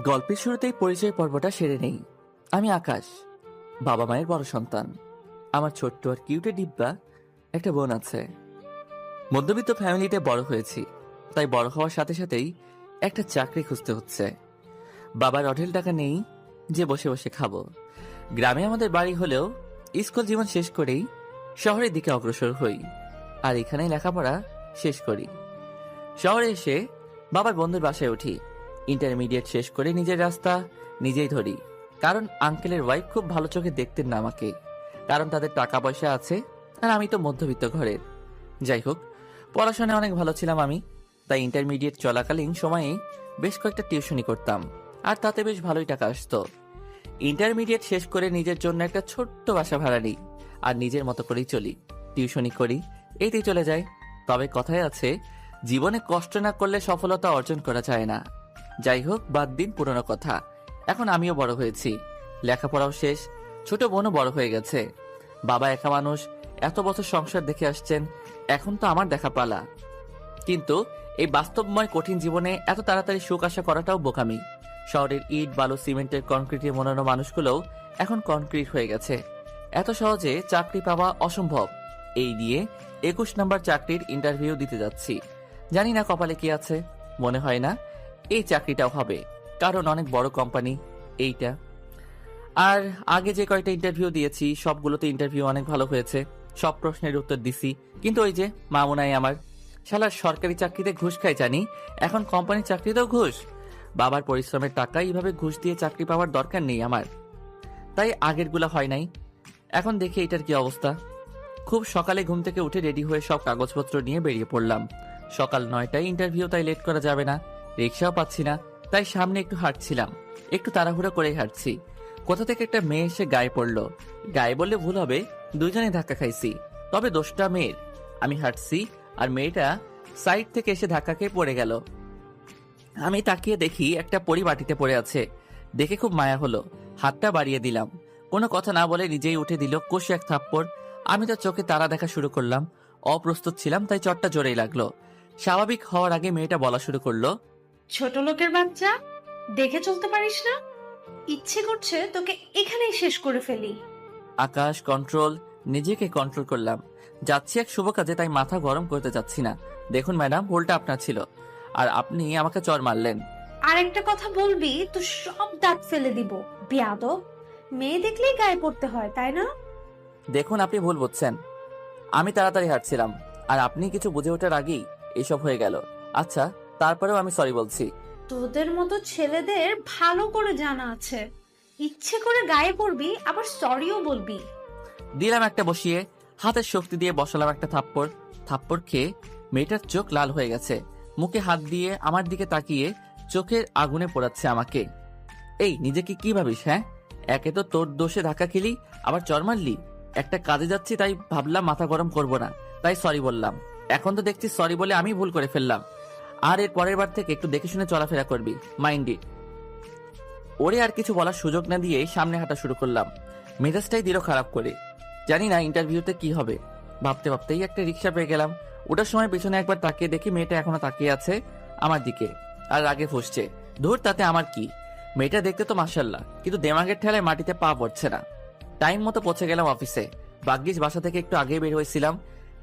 গল্পের শুরুতেই পরিচয় পর্বটা সেরে নেই। আমি আকাশ, বাবা মায়ের বড় সন্তান। আমার ছোট্ট আর কিউটে ডিব্বা একটা বোন আছে। মধ্যবিত্ত ফ্যামিলিতে বড় হয়েছি, তাই বড় হওয়ার সাথে সাথেই একটা চাকরি খুঁজতে হচ্ছে। বাবার অঢেল টাকা নেই যে বসে বসে খাবো। গ্রামে আমাদের বাড়ি হলেও স্কুল জীবন শেষ করেই শহরের দিকে অগ্রসর হই, আর এখানেই লেখাপড়া শেষ করি। শহরে এসে বাবার বন্ধুর বাসায় উঠি। ইন্টারমিডিয়েট শেষ করে নিজের রাস্তা নিজেই ধরি, কারণ আঙ্কেলের ওয়াইফ খুব ভালো চোখে দেখতেন না আমাকে, কারণ তাদের টাকা পয়সা আছে আর আমি তো মধ্যবিত্ত ঘরের। যাই হোক, পড়াশোনায় অনেক ভালো ছিলাম আমি, তাই ইন্টারমিডিয়েট চলাকালীন সময়ে বেশ কয়েকটা টিউশনি করতাম, আর তাতে বেশ ভালোই টাকা আসতো। ইন্টারমিডিয়েট শেষ করে নিজের জন্য একটা ছোট্ট বাসা ভাড়া নিই, আর নিজের মতো করেই চলি, টিউশনি করি, এইতেই চলে যায়। তবে কথায় আছে, জীবনে কষ্ট না করলে সফলতা অর্জন করা যায় না। যাই হোক, বাদ দিন পুরনো কথা। এখন আমিও বড় হয়েছি, লেখাপড়াও শেষ, ছোট বোনও বড় হয়ে গেছে। বাবা একা মানুষ, এত বছর সংসার দেখে আসছেন, এখন তো আমার দেখা পালা। কিন্তু এই বাস্তবময় কঠিন জীবনে এত তাড়াতাড়ি সুখ আশা করাটাও বোকামি। শহরের ইট বালু সিমেন্টের কনক্রিটে মনানো মানুষগুলোও এখন কনক্রিট হয়ে গেছে। এত সহজে চাকরি পাওয়া অসম্ভব। এই দিয়ে 21 নম্বর চাকরির ইন্টারভিউ দিতে যাচ্ছি। জানি না কপালে কি আছে, মনে হয় না এই চাকরিটাও হবে, কারণ অনেক বড় কোম্পানি এইটা। আর আগে যে কয়টা ইন্টারভিউ দিয়েছি সবগুলোতে ইন্টারভিউ অনেক ভালো হয়েছে, সব প্রশ্নের উত্তর দিছি, কিন্তু ওই যে মামুনাই আমার শালার সরকারি চাকরিতে ঘুষ খাই জানি, এখন কোম্পানির চাকরিতেও ঘুষ। বাবার পরিশ্রমের টাকা এইভাবে ঘুষ দিয়ে চাকরি পাওয়ার দরকার নেই আমার, তাই আগেরগুলা হয় নাই। এখন দেখি এটার কি অবস্থা। খুব সকালে ঘুম থেকে উঠে রেডি হয়ে সব কাগজপত্র নিয়ে বেরিয়ে পড়লাম। সকাল 9টায় ইন্টারভিউ, তাই লেট করা যাবে না। রিক্সাও পাচ্ছি না, তাই সামনে একটু হাঁটছিলাম, একটু তাড়াহুড়ো করে হাঁটছি। কোথা থেকে একটা মেয়ে এসে গায়ে পড়লো। গায়ে বললে ভুল হবে, দুজনে ধাক্কা খাইছি, তবে দোষটা মেয়ের। আমি হাঁটছি আর মেয়েটা সাইড থেকে এসে ধাক্কা খেয়ে পড়ে গেল। আমি তাকিয়ে দেখি একটা পরি মাটিতে পড়ে আছে, দেখে খুব মায়া হলো, হাতটা বাড়িয়ে দিলাম। কোনো কথা না বলে নিজেই উঠে দিল কষে এক থাপ্পড়। আমি তো চোখে তারা দেখা শুরু করলাম। অপ্রস্তুত ছিলাম, তাই চটটা জোরেই লাগলো। স্বাভাবিক হওয়ার আগে মেয়েটা বলা শুরু করলো, ছোট লোকের বাচ্চা, দেখে চলতে পারিস না? ইচ্ছে করছে তোকে এখানেই শেষ করে ফেলি। আকাশ কন্ট্রোল। নিজেকে কন্ট্রোল করলাম। যাচ্ছি এক শুভ কাজে, তাই মাথা গরম করতে যাচ্ছি না। দেখুন ম্যাডাম, ভুলটা আপনার ছিল, আর আপনি আমাকে চর মারলেন। আর একটা কথা বলবি তো সব দাঁত ফেলে দিব। বেয়াদব, মেয়ে দেখলেই গায়ে পড়তে হয়, তাই না? দেখুন, আপনি ভুল বুঝছেন। আমি তাড়াতাড়ি হাঁটছিলাম, আর আপনি কিছু বুঝে ওঠার আগেই এসব হয়ে গেল। আচ্ছা, তারপরেও আমি সরি বলছি। তোদের মতো ছেলেদের ভালো করে জানা আছে, ইচ্ছে করে গায়ে পড়বি আবার সরিও বলবি। দিলাম একটা বসিয়ে, হাতের শক্তি দিয়ে বসালাম একটা থাপ্পড়। থাপ্পড় খেয়ে মেয়েটার চোখ লাল হয়ে গেছে, মুখে হাত দিয়ে আমার দিকে তাকিয়ে চোখের আগুনে পোড়াচ্ছে আমাকে। এই নিজেকে কি ভাবিস? হ্যাঁ, একে তো তোর দোষে ধাক্কা খেলি, আবার চর মারলি। একটা কাজে যাচ্ছি, তাই ভাবলাম মাথা গরম করব না, তাই সরি বললাম। এখন তো দেখছি সরি বলে আমি ভুল করে ফেললাম, আর এর পরের বার থেকে একটু দেখে শুনে চলাফেরা করবি, মাইন্ড ইট। ওরে আর কিছু বলার সুযোগ না দিয়ে সামনে হাঁটা শুরু করলাম। মেজাজটাই দিল খারাপ করে। জানি না ইন্টারভিউতে কি হবে। ভাবতে ভাবতেই একটা রিক্সা পেয়ে গেলাম। ওটার সময় পিছনে একবার তাকিয়ে দেখি মেয়েটা এখনো তাকিয়ে আছে আমার দিকে, আর রাগে ফুসছে। ধুর, তাতে আমার কি? মেয়েটা দেখতে তো মাশাল্লাহ, কিন্তু দেমাগের ঠেলায় মাটিতে পা পড়ছে না। টাইম মতো পৌঁছে গেলাম অফিসে। ভাগ্যিস বাসা থেকে একটু আগে বের হয়েছিলাম।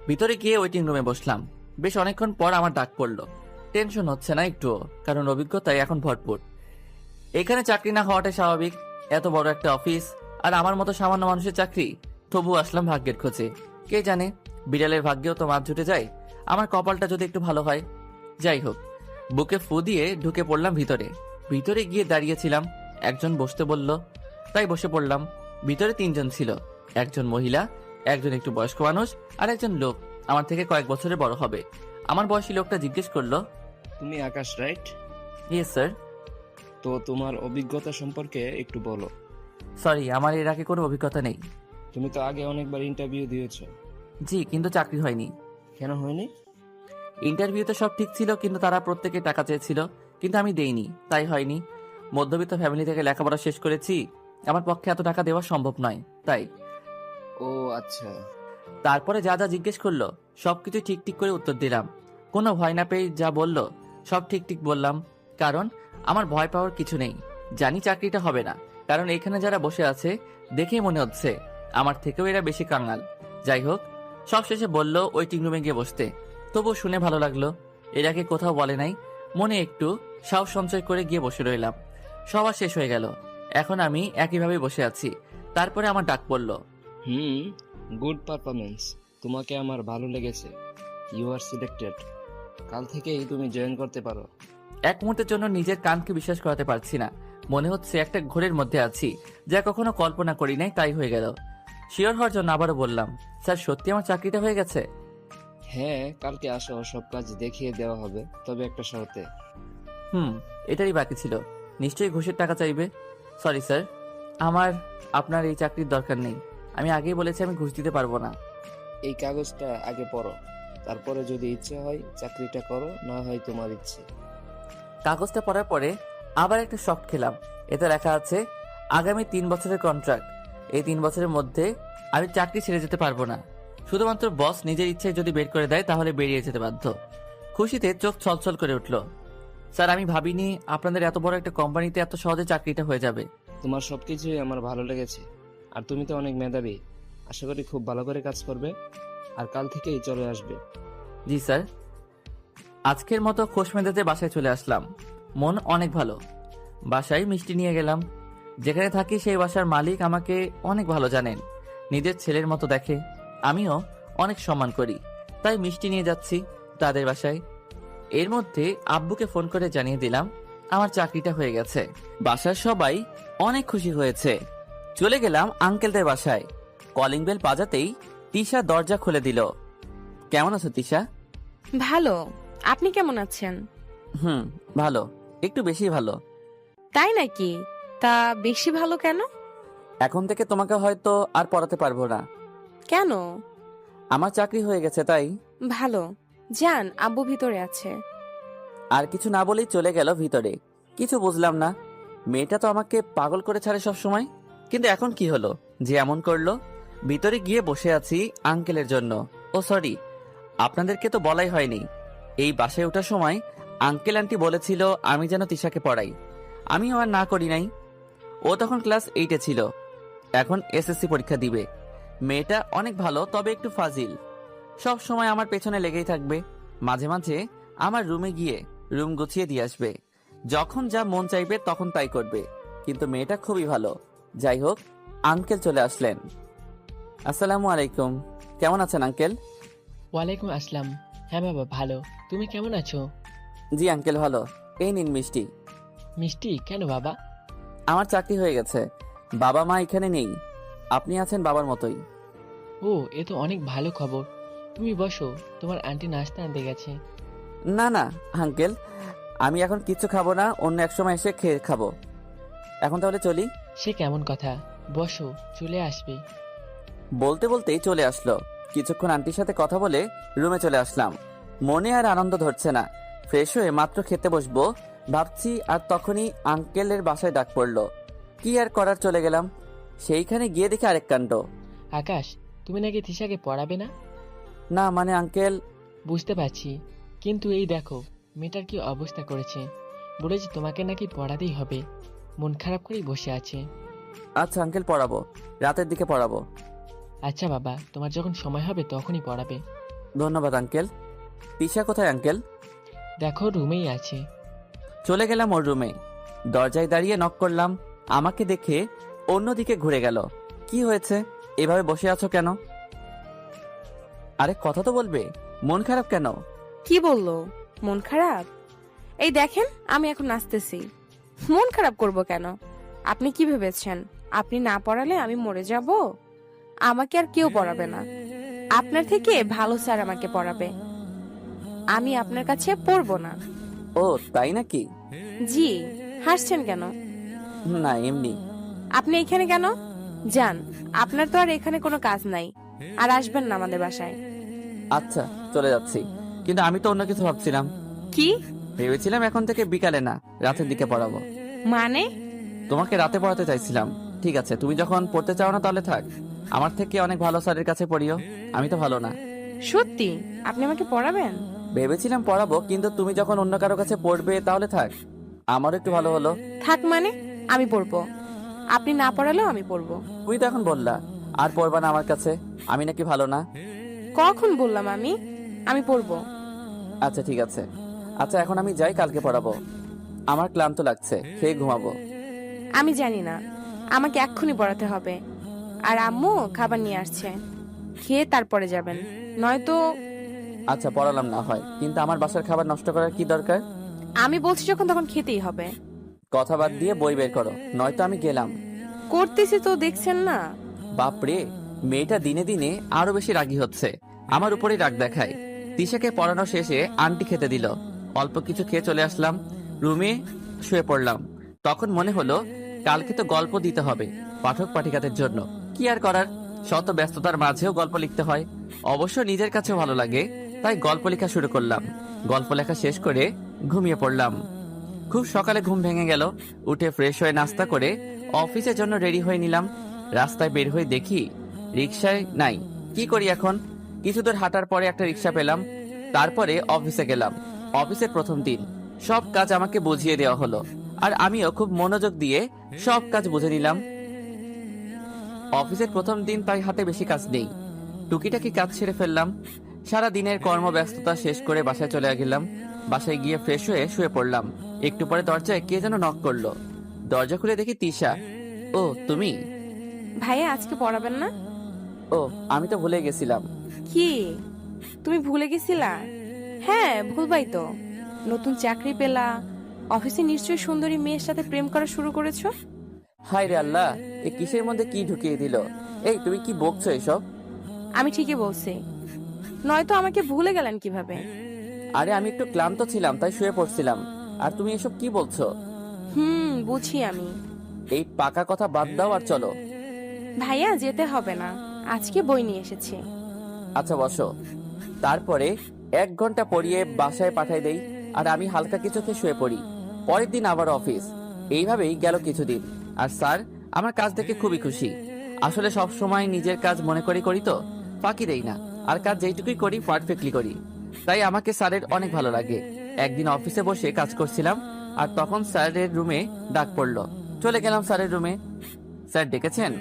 ভিতরে গিয়ে ওয়েটিং রুমে বসলাম। বেশ অনেকক্ষণ পর আমার ডাক পড়লো। টেনশন হচ্ছে না একটুও, কারণ অভিজ্ঞতায় এখন ভরপুর। এখানে চাকরি না হওয়াটাই স্বাভাবিক, এত বড় একটা অফিস, আর আমার মতো সামান্য মানুষের চাকরি। তবু আসলাম ভাগ্যের খোঁজে। কে জানে, বিড়ালের ভাগ্যেও তো মাছ জুটে যায়, আমার কপালটা যদি একটু ভালো হয়। যাই হোক, বুকে ফু দিয়ে ঢুকে পড়লাম ভিতরে। ভিতরে গিয়ে দাঁড়িয়েছিলাম, একজন বসতে বলল, তাই বসে পড়লাম। ভিতরে 3জন ছিল, একজন মহিলা, একজন একটু বয়স্ক মানুষ, আর একজন লোক আমার থেকে কয়েক বছরের বড় হবে। আমার বয়সী লোকটা জিজ্ঞেস করলো, তুমি আকাশ, রাইট? Yes sir. তো তোমার অভিজ্ঞতা সম্পর্কে একটু বলো। সরি, আমার এর আগে কোনো অভিজ্ঞতা নেই। তুমি তো আগে অনেকবার ইন্টারভিউ দিয়েছো। জি, কিন্তু চাকরি হয়নি। কেন হয়নি? ইন্টারভিউতে সব ঠিক ছিল, কিন্তু তারা প্রত্যেকে টাকা চেয়েছিল, কিন্তু আমি দেইনি, তাই হয়নি। মধ্যবিত্ত ফ্যামিলি থেকে লেখাপড়া শেষ করেছি, আমার পক্ষে এত টাকা দেওয়া সম্ভব নয়, তাই। ও আচ্ছা। তারপরে যা যা জিজ্ঞেস করলো সবকিছু ঠিক ঠিক করে উত্তর দিলাম। কোনো ভয় না পেয়ে যা বললো সব ঠিক ঠিক বললাম, কারণ আমার ভয় পাওয়ার কিছু নেই। জানি চাকরিটা হবে না, কারণ এখানে যারা বসে আছে দেখেই মনে হচ্ছে আমার থেকেও এরা বেশি কাঙাল। যাই হোক, সব শেষে বলল ওয়েটিং রুমে গিয়ে বসতে। তবুও শুনে ভালো লাগলো। এর আগে কোথাও বলে নাই। মনে একটু সাহস সঞ্চয় করে গিয়ে বসে রইলাম। সবার শেষ হয়ে গেল। এখন আমি একইভাবে বসে আছি। তারপরে আমার ডাক পড়ল। Good performance. তোমাকে আমার ভালো লেগেছে। You are selected. কাল থেকেই তুমি জয়েন করতে পারো। এক মুহূর্তের জন্য নিজের কানকে বিশ্বাস করাতে পারছি না। মনে হচ্ছে একটা ঘোরের মধ্যে আছি, যা কখনো কল্পনা করি নাই তাই হয়ে গেল। শিওর হওয়ার জন্য আবারও বললাম, স্যার সত্যি আমার চাকরিটা হয়ে গেছে? হ্যাঁ, কালকে আসো, সব কাজ দেখিয়ে দেওয়া হবে, তবে একটা শর্তে। এটারই বাকি ছিল। নিশ্চয়ই ঘুষের টাকা চাইবে। সরি স্যার, আমার আপনার এই চাকরির দরকার নেই। আমি আগেই বলেছি আমি ঘুষ দিতে পারবো না। এই কাগজটা আগে পড়ো, তারপরে যদি ইচ্ছে হয় চাকরিটা করো, না হয় তোমার ইচ্ছে। কাগজটা পড়ার পরে আবার একটা শক খেলাম। এতে লেখা আছে আগামী 3 বছরের কন্ট্রাক্ট। এই 3 বছরের মধ্যে আমি চাকরি ছেড়ে যেতে পারবো না। শুধুমাত্র বস নিজের ইচ্ছায় যদি বের করে দেয় তাহলে বেরিয়ে যেতে বাধ্য। খুশিতে চোখ ছলছল করে উঠল। স্যার, আমি ভাবিনি আপনাদের এত বড় একটা কোম্পানিতে এত সহজে চাকরিটা হয়ে যাবে। তোমার সবকিছুই আমার ভালো লেগেছে, আর তুমি তো অনেক মেধাবী। আশা করি খুব ভালো করে কাজ করবে, আর কাল থেকেই চলে আসবে। জি স্যার। আজকের মতো খোশ মেজাজে বাসায় চলে আসলাম। মন অনেক ভালো। বাসায় মিষ্টি নিয়ে গেলাম। যেখানে থাকি সেই বাসার মালিক আমাকে অনেক ভালো জানেন। নিজের ছেলের মতো দেখে। আমিও অনেক সম্মান করি, তাই মিষ্টি নিয়ে যাচ্ছি তাদের বাসায়। এর মধ্যে আব্বুকে ফোন করে জানিয়ে দিলাম আমার চাকরিটা হয়ে গেছে। বাসার সবাই অনেক খুশি হয়েছে। চলে গেলাম আঙ্কেলদের বাসায়। কলিং বেল বাজাতেই তিশা দরজা খুলে দিল। কেমন আছো তিশা? ভালো। আপনি কেমন আছেন? ভালো, একটু বেশি ভালো। তাই নাকি? তা বেশি ভালো কেন? এখন থেকে তোমাকে হয়তো আর পড়াতে পারবো না। কেন? আমার চাকরি হয়ে গেছে তাই। ভালো। যান, আব্বু ভিতরে আছে। আর কিছু না বলেই চলে গেল ভিতরে। কিছু বুঝলাম না। মেয়েটা তো আমাকে পাগল করে ছাড়ে সব সময়, কিন্তু এখন কি হলো যে এমন করলো? ভিতরে গিয়ে বসে আছি আঙ্কেলের জন্য। ও সরি, আপনাদেরকে তো বলাই হয়নি। এই বাসায় ওঠার সময় আঙ্কেল আন্টি বলেছিল আমি যেন তিশাকে পড়াই। আমিও আর না করি নাই। ও তখন ক্লাস 8-এ ছিল, এখন এসএসসি পরীক্ষা দিবে। মেয়েটা অনেক ভালো, তবে একটু ফাজিল। সব সময় আমার পেছনে লেগেই থাকবে। মাঝে মাঝে আমার রুমে গিয়ে রুম গুছিয়ে দিয়ে আসবে। যখন যা মন চাইবে তখন তাই করবে। কিন্তু মেয়েটা খুবই ভালো। যাই হোক, আঙ্কেল চলে আসলেন। আসসালামু আলাইকুম। কেমন আছেন আঙ্কেল? ওয়ালাইকুম আসসালাম। হ্যাঁ বাবা, ভালো। তুমি কেমন আছো? জি আঙ্কেল, ভালো। এই নিন মিষ্টি। মিষ্টি কেন বাবা? আমার চাকরি হয়ে গেছে। বাবা মা এখানে নেই। আপনি আছেন বাবার মতোই। ও, এ তো অনেক ভালো খবর। তুমি বসো, তোমার আন্টি নাস্তা আনতে গেছে। না না আঙ্কেল, আমি এখন কিছু খাবো না, অন্য এক সময় এসে খেয়ে খাবো। এখন তাহলে চলি। সে কেমন কথা? বসো, চলে আসবে। বলতে বলতেই চলে আসলো। কিছুক্ষণ আন্টির সাথে কথা বলে রুমে চলে আসলাম। মনে আর আনন্দ ধরছে না। ফ্রেশ হয়ে মাত্র খেতে বসবো ভাবছি, আর তখনই আঙ্কেলের বাসায় ডাক পড়লো। কি আর করার, চলে গেলাম। সেইখানে গিয়ে দেখি আরেক কাণ্ড। আকাশ, তুমি নাকি তিশাকে পড়াবে না? না মানে আঙ্কেল। বুঝতে পারছি, কিন্তু এই দেখো মেয়েটার কি অবস্থা করেছে। বলেছি তোমাকে নাকি পড়াতেই হবে, মন খারাপ করেই বসে আছে। আচ্ছা আঙ্কেল, পড়াবো, রাতের দিকে পড়াবো। আচ্ছা বাবা, তোমার যখন সময় হবে তখনই পড়াবে। ধন্যবাদ আঙ্কেল। তিশা কোথায় আঙ্কেল? দেখো রুমেই আছে। চলে গেলাম ওর রুমে। দরজায় দাঁড়িয়ে নক করলাম। আমাকে দেখে অন্যদিকে ঘুরে গেল। কি হয়েছে, এভাবে বসে আছো কেন? আরে কথা তো বলবে। মন খারাপ কেন? কি বললো? মন খারাপ? এই দেখেন, আমি এখন নাচতেছি। মন খারাপ করব কেন? আপনি কি ভেবেছেন আপনি না পড়ালে আমি মরে যাব? আমাকে আর কেউ পড়াবে না। আপনার থেকে ভালো স্যার আমাকে পড়াবে। আমি আপনার কাছে পড়বো না। ও তাই নাকি? জি। হাসছেন কেন? না এমনি। আপনি এখানে কেন? যান, আপনার তো আর এখানে কোনো কাজ নাই। আর আসবেন না আমাদের বাসায়। আচ্ছা চলে যাচ্ছি, কিন্তু আমি তো অন্য কিছু ভাবছিলাম। কি? ভেবেছিলাম এখন থেকে বিকালে না, রাতের দিকে পড়াবো। মানে? তোমাকে রাতে পড়াতে চাইছিলাম। ঠিক আছে, তুমি যখন পড়তে চাও না তাহলে থাক। আমার থেকে অনেক ভালো স্যারের কাছে পড়িও। আমি তো ভালো না। সত্যি আপনি আমাকে পড়াবেন? ভেবেছিলাম পড়াবো, কিন্তু তুমি যখন অন্য কারো কাছে পড়বে তাহলে থাক। আমারও একটু ভালো হলো। থাক মানে, আমি পড়বো। আপনি না পড়ালেও আমি পড়বো। তুমি তো এখন বললা আর পড়বা না আমার কাছে, আমি নাকি ভালো না? কখন বললাম আমি পড়বো? আচ্ছা ঠিক আছে। আচ্ছা এখন আমি যাই, কালকে পড়াবো। আমার ক্লান্ত লাগছে, খেয়ে ঘুমাবো। আমি জানি না, আমাকে এক্ষুনি পড়াতে হবে। আর আম্মু খাবার নিয়ে আসছে, খেয়ে তারপরে যাবেন, নয়তো। আচ্ছা পড়ালাম না হয়, কিন্তু আমার বাসার খাবার নষ্ট করার কি দরকার? আমি বলছি যখন তখন খেতেই হবে। কথা বাদ দিয়ে বই বের করো, নয়তো আমি গেলাম। করতেছি তো, দেখছেন না? বাপরে, মেয়েটা দিনে দিনে আরো বেশি রাগী হচ্ছে, আমার উপরেই রাগ দেখায়। তিশাকে পড়ানো শেষে আন্টি খেতে দিল, অল্প কিছু খেয়ে চলে আসলাম রুমে, শুয়ে পড়লাম। তখন মনে হলো কালকে তো গল্প দিতে হবে পাঠক পাঠিকাদের জন্য। কি আর করার, শত ব্যস্ততার মাঝেও গল্প লিখতে হয়। অবশ্য নিজের কাছেও ভালো লাগে, তাই গল্প লেখা শুরু করলাম। গল্প লেখা শেষ করে ঘুমিয়ে পড়লাম। খুব সকালে ঘুম ভেঙে গেল। উঠে ফ্রেশ হয়ে নাস্তা করে অফিসের জন্য রেডি হয়ে নিলাম। রাস্তায় বের হয়ে দেখি রিক্সায় নাই। কি করি এখন? কিছু দূর হাঁটার পরে একটা রিক্সা পেলাম, তারপরে অফিসে গেলাম। অফিসের প্রথম দিন, সব কাজ আমাকে বুঝিয়ে দেওয়া হলো, আর আমিও খুব মনোযোগ দিয়ে সব কাজ বুঝে নিলাম। অফিসের প্রথম দিন তাই হাতে বেশি কাজ নেই, টুকিটাকি কাজ সেরে ফেললাম। সারা দিনের কর্মব্যস্ততা শেষ করে বাসায় চলে গেলাম। বাসায় গিয়ে ফ্রেশ হয়ে শুয়ে পড়লাম। একটু পরে দরজায় কে যেন নক করলো। দরজা খুলে দেখি তিশা। ও তুমি? ভাইয়া আজকে পড়াবেন না? ও, আমি তো ভুলে গেছিলাম। কি, তুমি ভুলে গেছিলা? হ্যাঁ, ভুলবাই তো। নতুন চাকরি পেলা, অফিসে নিশ্চয়ই সুন্দরী মেয়ের সাথে প্রেম করা শুরু করেছো। হায় রে আল্লাহ, এ কিসের মধ্যে কি ঢুকিয়ে দিল? এই তুমি কি বকছো এসব? আমি ঠিকই বলছি, নয়তো আমাকে ভুলে গেলেন কিভাবে? আরে আমি একটু ক্লান্ত ছিলাম তাই শুয়ে পড়ছিলাম, আর তুমি এসব কি বলছো? বুঝি আমি। এই পাকা কথা বাদ দাও আর চলো। ভাইয়া যেতে হবে না, আজকে বই নিয়ে এসেছি। আচ্ছা বসো। তারপরে 1 ঘন্টা পড়িয়ে বাসায় পাঠাই দেই, আর আমি হালকা কিছু খেয়ে শুয়ে পড়ি। পরের দিন আবার অফিস। এইভাবেই গেল কিছুদিন। আর স্যার আমার কাজ দেখে খুবই খুশি। আসলে সব সময় নিজের কাজ মনে করি করি তো ফাঁকি দেই না, আর কাজ যেইটুকুই করি পারফেক্টলি করি, তাই আমাকে স্যারের অনেক ভালো লাগে। একদিন অফিসে বসে কাজ করছিলাম, আর তখন স্যারের রুমে ডাক পড়লো। চলে গেলাম স্যারের রুমে। স্যার ডেকেছেন?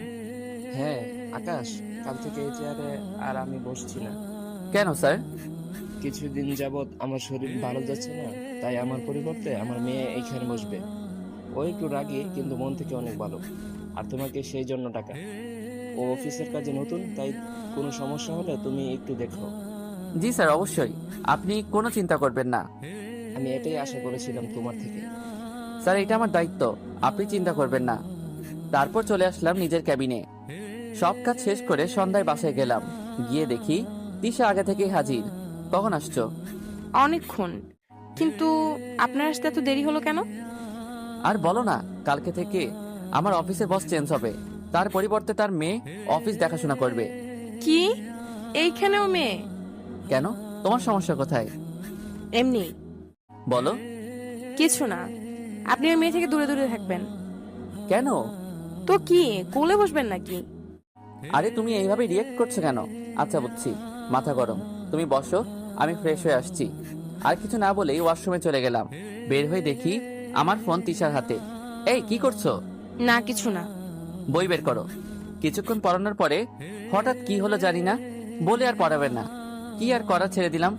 হ্যাঁ আকাশ, কাল থেকে এই চেয়ারে আর আমি বসছি না। কেন স্যার? কিছুদিন যাবত আমার শরীর ভালো যাচ্ছে না, তাই আমার পরিবর্তে আমার মেয়ে এইখানে বসবে। ও একটু রাগী কিন্তু মন থেকে অনেক ভালো, আর তোমাকে সেই জন্য টাকা। ও অফিসের কাজে নতুন, তাই কোনো সমস্যা হলে তুমি একটু দেখো। জি স্যার, অবশ্যই, আপনি কোনো চিন্তা করবেন না। আমি এটাই আশা করেছিলাম তোমার থেকে। স্যার এটা আমার দায়িত্ব, আপনি চিন্তা করবেন না। তারপর চলে আসলাম নিজের ক্যাবিনে। সব কাজ শেষ করে সন্ধ্যায় বাসায় গেলাম। গিয়ে দেখি তিশা আগে থেকেই হাজির। কখন আসছো? অনেকক্ষণ, কিন্তু আপনার আসতে এত দেরি হলো কেন? আর বলো না, কালকে থেকে আমার অফিসের বস চেঞ্জ হবে, তার পরিবর্তে তার মেয়ে অফিস দেখাশোনা করবে। কি, এইখানেও মেয়ে? কেন, তোমার সমস্যা কোথায়? এমনি। বলো। কিছু না, আপনি ওই মেয়ে থেকে দূরে দূরে থাকবেন। কেন? তো কি, কোলে বসবেন নাকি? আরে তুমি এইভাবে রিয়েক্ট করছো কেন? আচ্ছা বুঝছি, মাথা গরম। তুমি বসো, আমি ফ্রেশ হয়ে আসছি। আর কিছু না বলেই ওয়াশরুমে চলে গেলাম। বের হয়ে দেখি আমার ফোন তিশার হাতে। এই কি করছো? না কিছু না। বই বের করো। কিছুক্ষণ পড়ানোর পরে হঠাৎ কি হলো জানি না, বলে আর পড়াবেন না। কি আর করা, ছেড়ে দিলাম।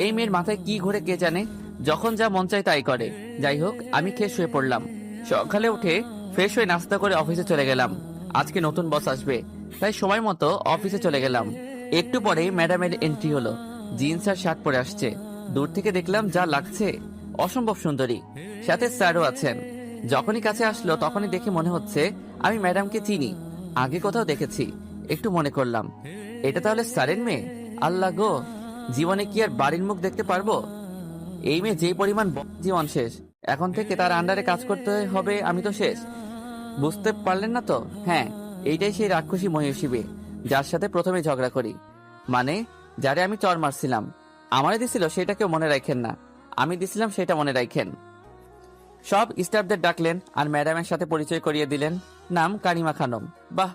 এই মেয়ের মাথায় কি ঘুরে কে জানে, যখন যা মন চায় তাই করে। যাই হোক, আমি খেয়ে শুয়ে পড়লাম। সকালে উঠে ফ্রেশ হয়ে নাস্তা করে অফিসে চলে গেলাম। আজকে নতুন বস আসবে, তাই সময় মতো অফিসে চলে গেলাম। একটু পরেই ম্যাডামের এন্ট্রি হলো। জিন্স আর শার্ট পরে আসছে। দূর থেকে দেখলাম যা লাগছে, অসম্ভব সুন্দরী। সাথে স্যারও আছেন। যখনই কাছে আসলো তখনই দেখে মনে হচ্ছে আমি ম্যাডামকে চিনি, আগে কোথাও দেখেছি। একটু মনে করলাম, এটা তাহলে স্যারের মেয়ে। আল্লাহ গো, জীবনে কি আর বাড়ির মুখ দেখতে পারবো? এই মেয়ে যেই পরিমাণ জীবন শেষ, এখন থেকে তার আন্ডারে কাজ করতে হবে, আমি তো শেষ। বুঝতে পারলেন না তো? হ্যাঁ, এইটাই সেই রাক্ষসী মহিষীবে যার সাথে প্রথমে ঝগড়া করি, মানে যারে আমি চর মারছিলাম। আমারে দিছিল সেটা কেউ মনে রাখেন না, আমি দিছিলাম সেটা মনে রাখেন। সব স্টাফদের ডাকলেন আর ম্যাডামের সাথে পরিচয় করিয়ে দিলেন। নাম কারিমা খানম। বাহ,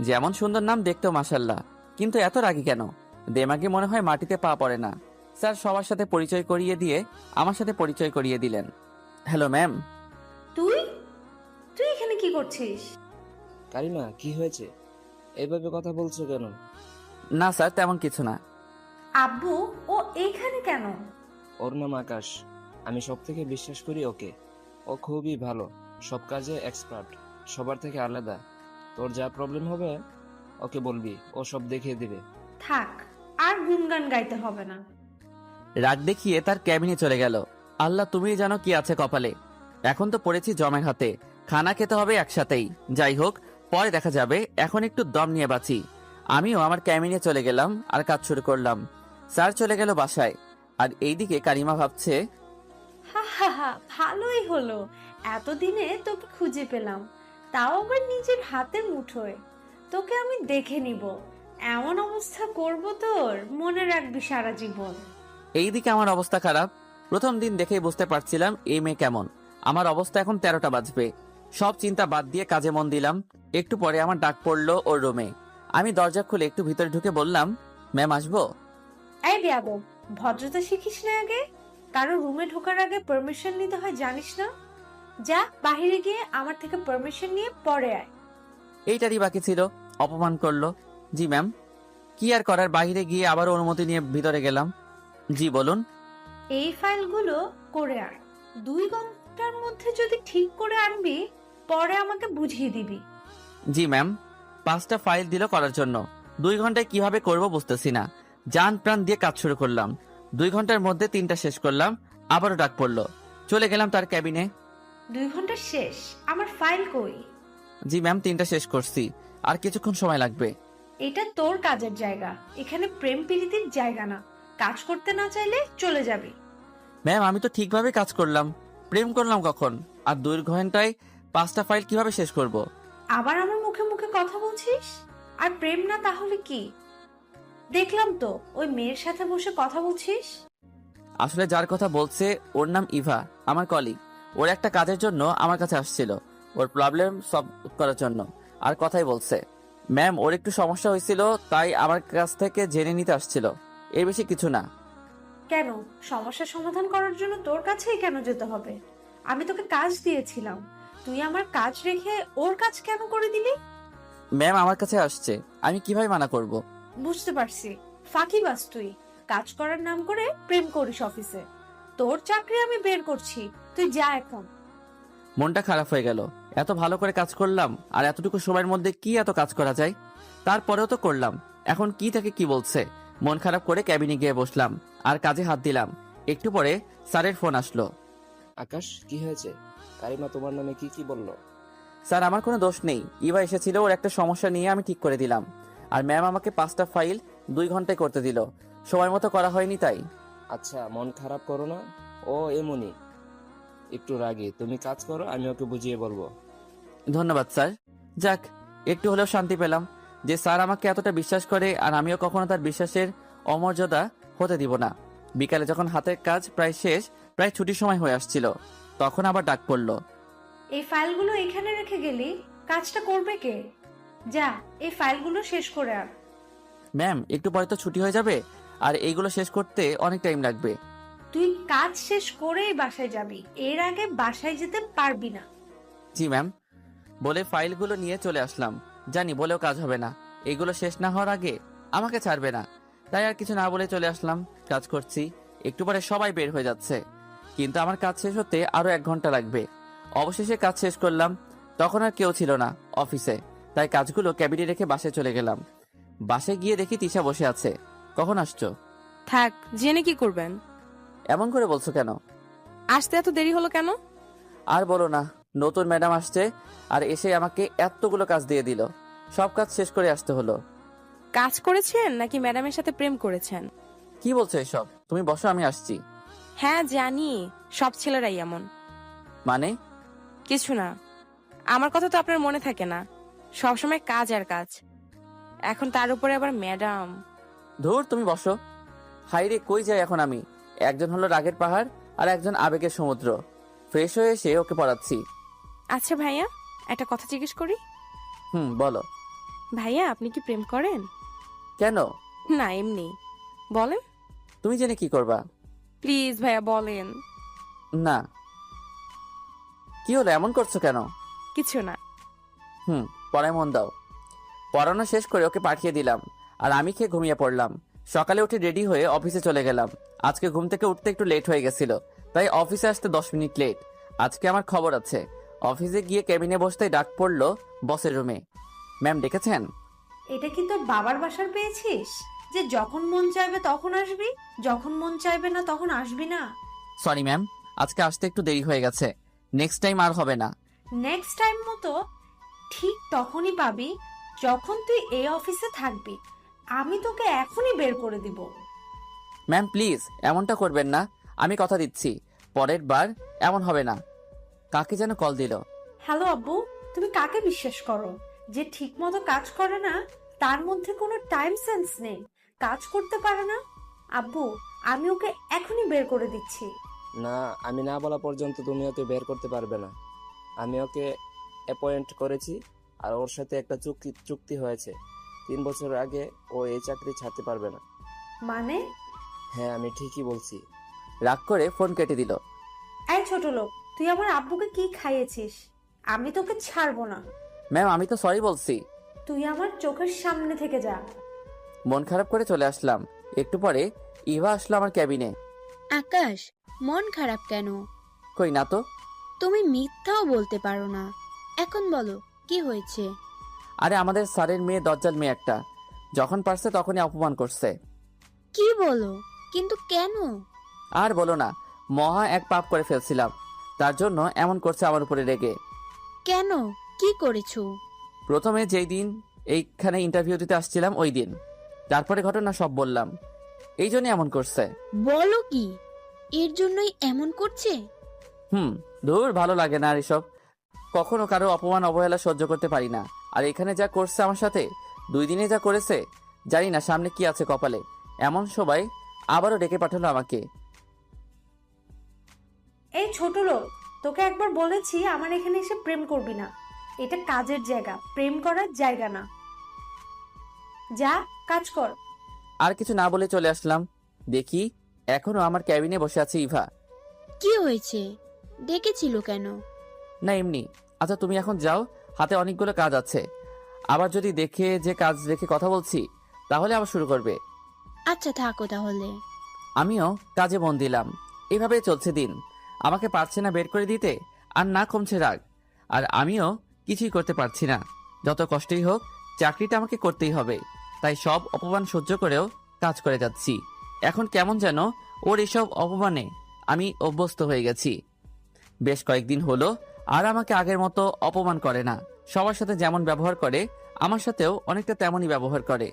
যেমন সুন্দর নাম, দেখতেও মাশাল্লাহ, কিন্তু এত রাগী কেন? দেমাগে মনে হয় মাটিতে পা পড়ে না। স্যার সবার সাথে পরিচয় করিয়ে দিয়ে আমার সাথে পরিচয় করিয়ে দিলেন। Hello ma'am. তুই তুই এখানে কি করছিস? কারিমা, কি হয়েছে? এইভাবে কথা বলছো কেন? না স্যার, তেমন কিছু না। আব্বু, ও এইখানে কেন? ওর নাম আকাশ। আমি সব থেকে বিশ্বাস করি ওকে। ও খুবই ভালো, সব কাজে এক্সপার্ট, সবার থেকে আলাদা। তোর যা প্রবলেম হবে ওকে বলবি, ও সব দেখিয়ে দিবে। থাক, আর গুনগান গাইতে হবে না। রাগ দেখিয়ে তার ক্যাবিনে চলে গেল। আল্লাহ, তুমি জানো কি আছে কপালে। এখন তো পড়েছি জমের হাতে, খানা খেতে হবে একসাথেই। যাই হোক, পরে দেখা যাবে, এখন একটু দম নিয়ে বাঁচি। আমিও আমার ক্যাবিনে চলে গেলাম আর কাজ শুরু করলাম। স্যার চলে গেল বাসায়, আর এইদিকে কারিমা ভাবছে, হা হা হা, ভালোই হলো, এতদিনে তোকে খুঁজে পেলাম, তাও আবার নিজের হাতের মুঠোয়। তোকে আমি দেখে নিব, এমন অবস্থা করব তোর, মনে রাখবি সারা জীবন। এইদিকে আমার অবস্থা খারাপ। প্রথম দিন দেখেই বুঝতে পারছিলাম এই মেয়ে কেমন। আমার অবস্থা এখন 13টা বাজবে। সব চিন্তা বাদ দিয়ে কাজে মন দিলাম। একটু পরে আমার ডাক পড়লো ওর রুমে। আমি দরজা খুলে একটু ভিতরে ঢুকে বললাম, ম্যাম আসবো? এই বেয়াদব, ভদ্রতা শিখিস না আগে? কারো রুমে ঢোকার আগে পারমিশন নিতে হয় জানিস না? যা বাহিরে গিয়ে আমার থেকে পারমিশন নিয়ে পরে আয়। এইটারই বাকি ছিল, অপমান করলো। জি ম্যাম। কি আর করার, বাইরে গিয়ে আবার অনুমতি নিয়ে ভিতরে গেলাম। জি বলুন। এই ফাইলগুলো করে আন, 2 ঘন্টার মধ্যে যদি ঠিক করে আনবি, পরে আমাকে বুঝিয়ে দিবি। জি ম্যাম। 5টা ফাইল দিল করার জন্য। 2 ঘন্টায় কিভাবে করব বুঝতেছি না। জান প্রাণ দিয়ে কাজ শুরু করলাম। 2 ঘন্টার মধ্যে 3টা শেষ করলাম। আবারও ডাক পড়লো। চলে গেলাম তার ক্যাবিনে। 2 ঘন্টা শেষ, আমার ফাইল কই? জি ম্যাম, 3টা শেষ করছি, আর কিছুক্ষণ সময় লাগবে। এটা তোর কাজের জায়গা, এখানে প্রেম প্রীতির জায়গা না। কাজ করতে না চাইলে চলে যাবি। ম্যাম, আমি তো ঠিকভাবে কাজ করলাম, প্রেম করলাম কখন? আর 2 ঘন্টায় 5টা ফাইল কিভাবে শেষ করব? আবার আমার মুখে মুখে কথা বলছিস? আর প্রেম না তাহলে কি? দেখলাম তো ওই মেয়ের সাথে বসে কথা বলছিস। আসলে যার কথা বলছে ওর নাম ইভা, আমার কলিগ। ওর একটা কাজের জন্য আমার কাছে আসছিল, ওর প্রবলেম সলভ করার জন্য। আর কথাই বলছে। ম্যাম, ওর একটু সমস্যা হয়েছিল, তাই আমার কাছ থেকে জেনে নিতে আসছিল, এর বেশি কিছু না। কেন? সমস্যা সমাধান করার জন্য তোর কাছেই কেন যেতে হবে? আমি তোকে কাজ দিয়েছিলাম, তুই আমার কাজ রেখে ওর কাজ কেন করে দিলি? ম্যাম আমার কাছে আসছে, আমি কিভাবে মানা করব? বুঝতে পারছি, ফাঁকিবাজ তুই। কাজ করার নাম করে প্রেম করিস অফিসে। তোর চাকরি আমি বের করছি, তুই যা এখন। মনটা খারাপ হয়ে গেল। এত ভালো করে কাজ করলাম, আর এতটুকু সময়ের মধ্যে কি এত কাজ করা যায়? তারপরেও তো করলাম। এখন কি থেকে কি বলছে? মন খারাপ করে ক্যাবিনে গিয়ে বসলাম আর কাজে হাত দিলাম। একটু পরে স্যারের ফোন আসলো। আকাশ, কি হয়েছে? কারিমা তোমার নামে কি কি বললো? স্যার, আমার কোনো দোষ নেই। ইভা এসেছিল, ওর একটা সমস্যা নিয়ে আমি ঠিক করে দিলাম। আর ম্যাম আমাকে 5টা ফাইল 2 ঘন্টায় করতে দিল, সময় মতো করা হয়নি তাই। আচ্ছা, মন খারাপ করো না, ও এমনই একটু রাগী। তুমি কাজ করো, আমি ওকে বুঝিয়ে বলবো। ধন্যবাদ স্যার। যাক, একটু হলেও শান্তি পেলাম যে স্যার আমাকে এতটা বিশ্বাস করে, আর আমিও কখনো তার বিশ্বাসের অমর্যাদা হতে দিব না। বিকালে যখন হাতের কাজ প্রায় শেষ, প্রায় ছুটির সময় হয়ে আসছিল, তখন আবার ডাক পড়লো। এই ফাইলগুলো এখানে রেখে গেলি, কাজটা করবে কে? যা, এই ফাইলগুলো শেষ করে আন। ম্যাম, একটু পরে তো ছুটি হয়ে যাবে, আর এইগুলো শেষ করতে অনেক টাইম লাগবে। তুই কাজ শেষ করেই বাসায় যাবি, এর আগে বাসায় যেতে পারবি না। জি ম্যাম। বলে ফাইলগুলো নিয়ে চলে আসলাম। জানি বলেও কাজ হবে না, এইগুলো শেষ না হওয়ার আগে আমাকে ছাড়বে না। তাই আর কিছু না বলে চলে আসলাম। কাজ করছি, একটু পরে সবাই বের হয়ে যাচ্ছে, কিন্তু আমার কাজ শেষ হতে আরো 1 ঘন্টা লাগবে। অবশেষে কাজ শেষ করলাম। তখন আর কেউ ছিল না অফিসে, তাই কাজগুলো ক্যাবিনে রেখে বাসায় চলে গেলাম। বাসায় গিয়ে দেখি তিশা বসে আছে। কখন আসছো? থাক, জেনে কি করবেন? এমন করে বলছো কেন? আসতে এত দেরি হলো কেন? আর বলো না, নতুন ম্যাডাম আসছে, আর এসে আমাকে এতগুলো কাজ দিয়ে দিল। সব কাজ শেষ করে আসতে হলো। কাজ করেছেন নাকি ম্যাডামের সাথে প্রেম করেছেন? কি বলছো এসব? তুমি বসো, আমি আসছি। হ্যাঁ জানি, সব ছেলেরাই এমন। মানে? কিছু না, আমার কথা তো আপনার মনে থাকে না, সবসময় কাজ আর কাজ। এখন তার উপরে আবার ম্যাডাম। ধুর, তুমি বসো। হাইরে, কই যাই এখন আমি? একজন হলো রাগের পাহাড়, আর একজন আবেগের সমুদ্র। ফ্রেশ হয়ে এসে ওকে পড়াচ্ছি। আচ্ছা ভাইয়া, একটা কথা জিজ্ঞেস করি? বলো। ভাইয়া, আপনি কি প্রেম করেন? কেন? না, এমনি। বলেন। তুমি জেনে কি করবা? প্লিজ ভাইয়া বলেন। না। কি হলো, এমন করছো কেন? কিছু না। পড়ায় মন দাও। পড়ানো শেষ করে ওকে পাঠিয়ে দিলাম, আর আমি খেয়ে ঘুমিয়ে পড়লাম। সকালে উঠে রেডি হয়ে অফিসে চলে গেলাম। আজকে ঘুম থেকে উঠতে একটু লেট হয়ে গেছিল, তাই অফিসে আসতে 10 মিনিট লেট। আজকে আমার খবর আছে। অফিসে গিয়ে কেবিনে বসতেই ডাক পড়লো বসের রুমে। ম্যাম ডেকেছেন? এটা কি তোর বাবার বাসার পেয়েছিস যে যখন মন চাইবে তখন আসবি, যখন মন চাইবে না তখন আসবি না? সরি ম্যাম, আজকে আসতে একটু দেরি হয়ে গেছে। নেক্সট টাইম আর হবে না। নেক্সট টাইম মতো ঠিক তখনই পাবি যখন তুই এই অফিসে থাকবি। আমি তোকে এখনই বের করে দিব। ম্যাম প্লিজ এমনটা করবেন না, আমি কথা দিচ্ছি পরের বার এমন হবে না। কাকে যেন কল দিল। হ্যালো আব্বু, তুমি কাকে বিশ্বাস করো? যে ঠিক মতো কাজ করে না, তার মধ্যে কোনো টাইম সেন্স নেই, কাজ করতে পারে না। আব্বু, আমি ওকে এখনই বের করে দিচ্ছি। না, আমি না বলা পর্যন্ত তুমি ওকে বের করতে পারবে না। আমি ওকে অ্যাপয়েন্ট করেছি, আর ওর সাথে একটা চুক্তি হয়েছে। 3 বছর আগে ও এই চাকরি ছাড়তে পারবে না। মানে? হ্যাঁ, আমি ঠিকই বলছি। রাগ করে ফোন কেটে দিল। এই ছোট লোক, তুই আমার আব্বুকে কি খাইয়েছিস? আমি তোকে ছাড়বো না। ম্যাম আমি তো সরি বলছি। তুই আমার চোখের সামনে থেকে যা। মন খারাপ করে চলে আসলাম। একটু পরে ইভা আসলো আমার ক্যাবিনে। আকাশ, মন খারাপ কেন? কই না তো। তুমি মিথ্যাও বলতে পারো না। এখন বলো, কি হয়েছে? আরে আমাদের স্যারের মেয়ে দজ্জাল মেয়ে একটা, যখন পারছে তখনই অপমান করছে। কি বলো? কিন্তু কেন? আর বলো না, মহা এক পাপ করে ফেলছিলাম, তার জন্য এমন করছে আমার উপরে রেগে। কেন? কি করেছো? প্রথমে যেই দিন এইখানে ইন্টারভিউ দিতে আসছিলাম ওই দিন, তারপরে ঘটনা সব বললাম। এই জন্য এমন করছে। বলো কি? এর জন্যই এমন করছে? ধুর, ভালো লাগে না আর এসব। কখনো কারো অপমান অবহেলা সহ্য করতে পারি না। আর এখানে যা করছে আমার সাথে, 2 দিনে যা করেছে, জানি না সামনে কি আছে কপালে। এমন সবাই আবারও ডেকে পাঠালো আমাকে। এই ছোট লোক, তোকে একবার বলেছি আমার এখানে এসে প্রেম করবি না। এটা কাজের জায়গা, প্রেম করার জায়গা না। যা কাজ কর। আর কিছু না বলে চলে আসলাম। দেখি এখনো আমার ক্যাবিনে বসে আছে ইভা। কি হয়েছে? ডেকেছিল কেন? না এমনি। আচ্ছা তুমি এখন যাও, হাতে অনেকগুলো কাজ আছে। আবার যদি দেখে যে কাজ রেখে কথা বলছি, তাহলে আবার শুরু করবে। আচ্ছা, থাকো তাহলে। আমিও কাজে মন দিলাম। এভাবেই চলছে দিন। আমাকে পারছে না বের করে দিতে, আর না কমছে রাগ। আর আমিও কিছুই করতে পারছি না। যত কষ্টই হোক, চাকরিটা আমাকে করতেই হবে। তাই সব অপমান সহ্য করেও কাজ করে যাচ্ছি। এখন কেমন যেন ওর এসব অপমানে আমি অভ্যস্ত হয়ে গেছি। বেশ কয়েকদিন হলো আর আমাকে আগের মতো অপমান করে না। সবার সাথে যেমন ব্যবহার করে, আমার সাথেও অনেকটা তেমনই ব্যবহার করে।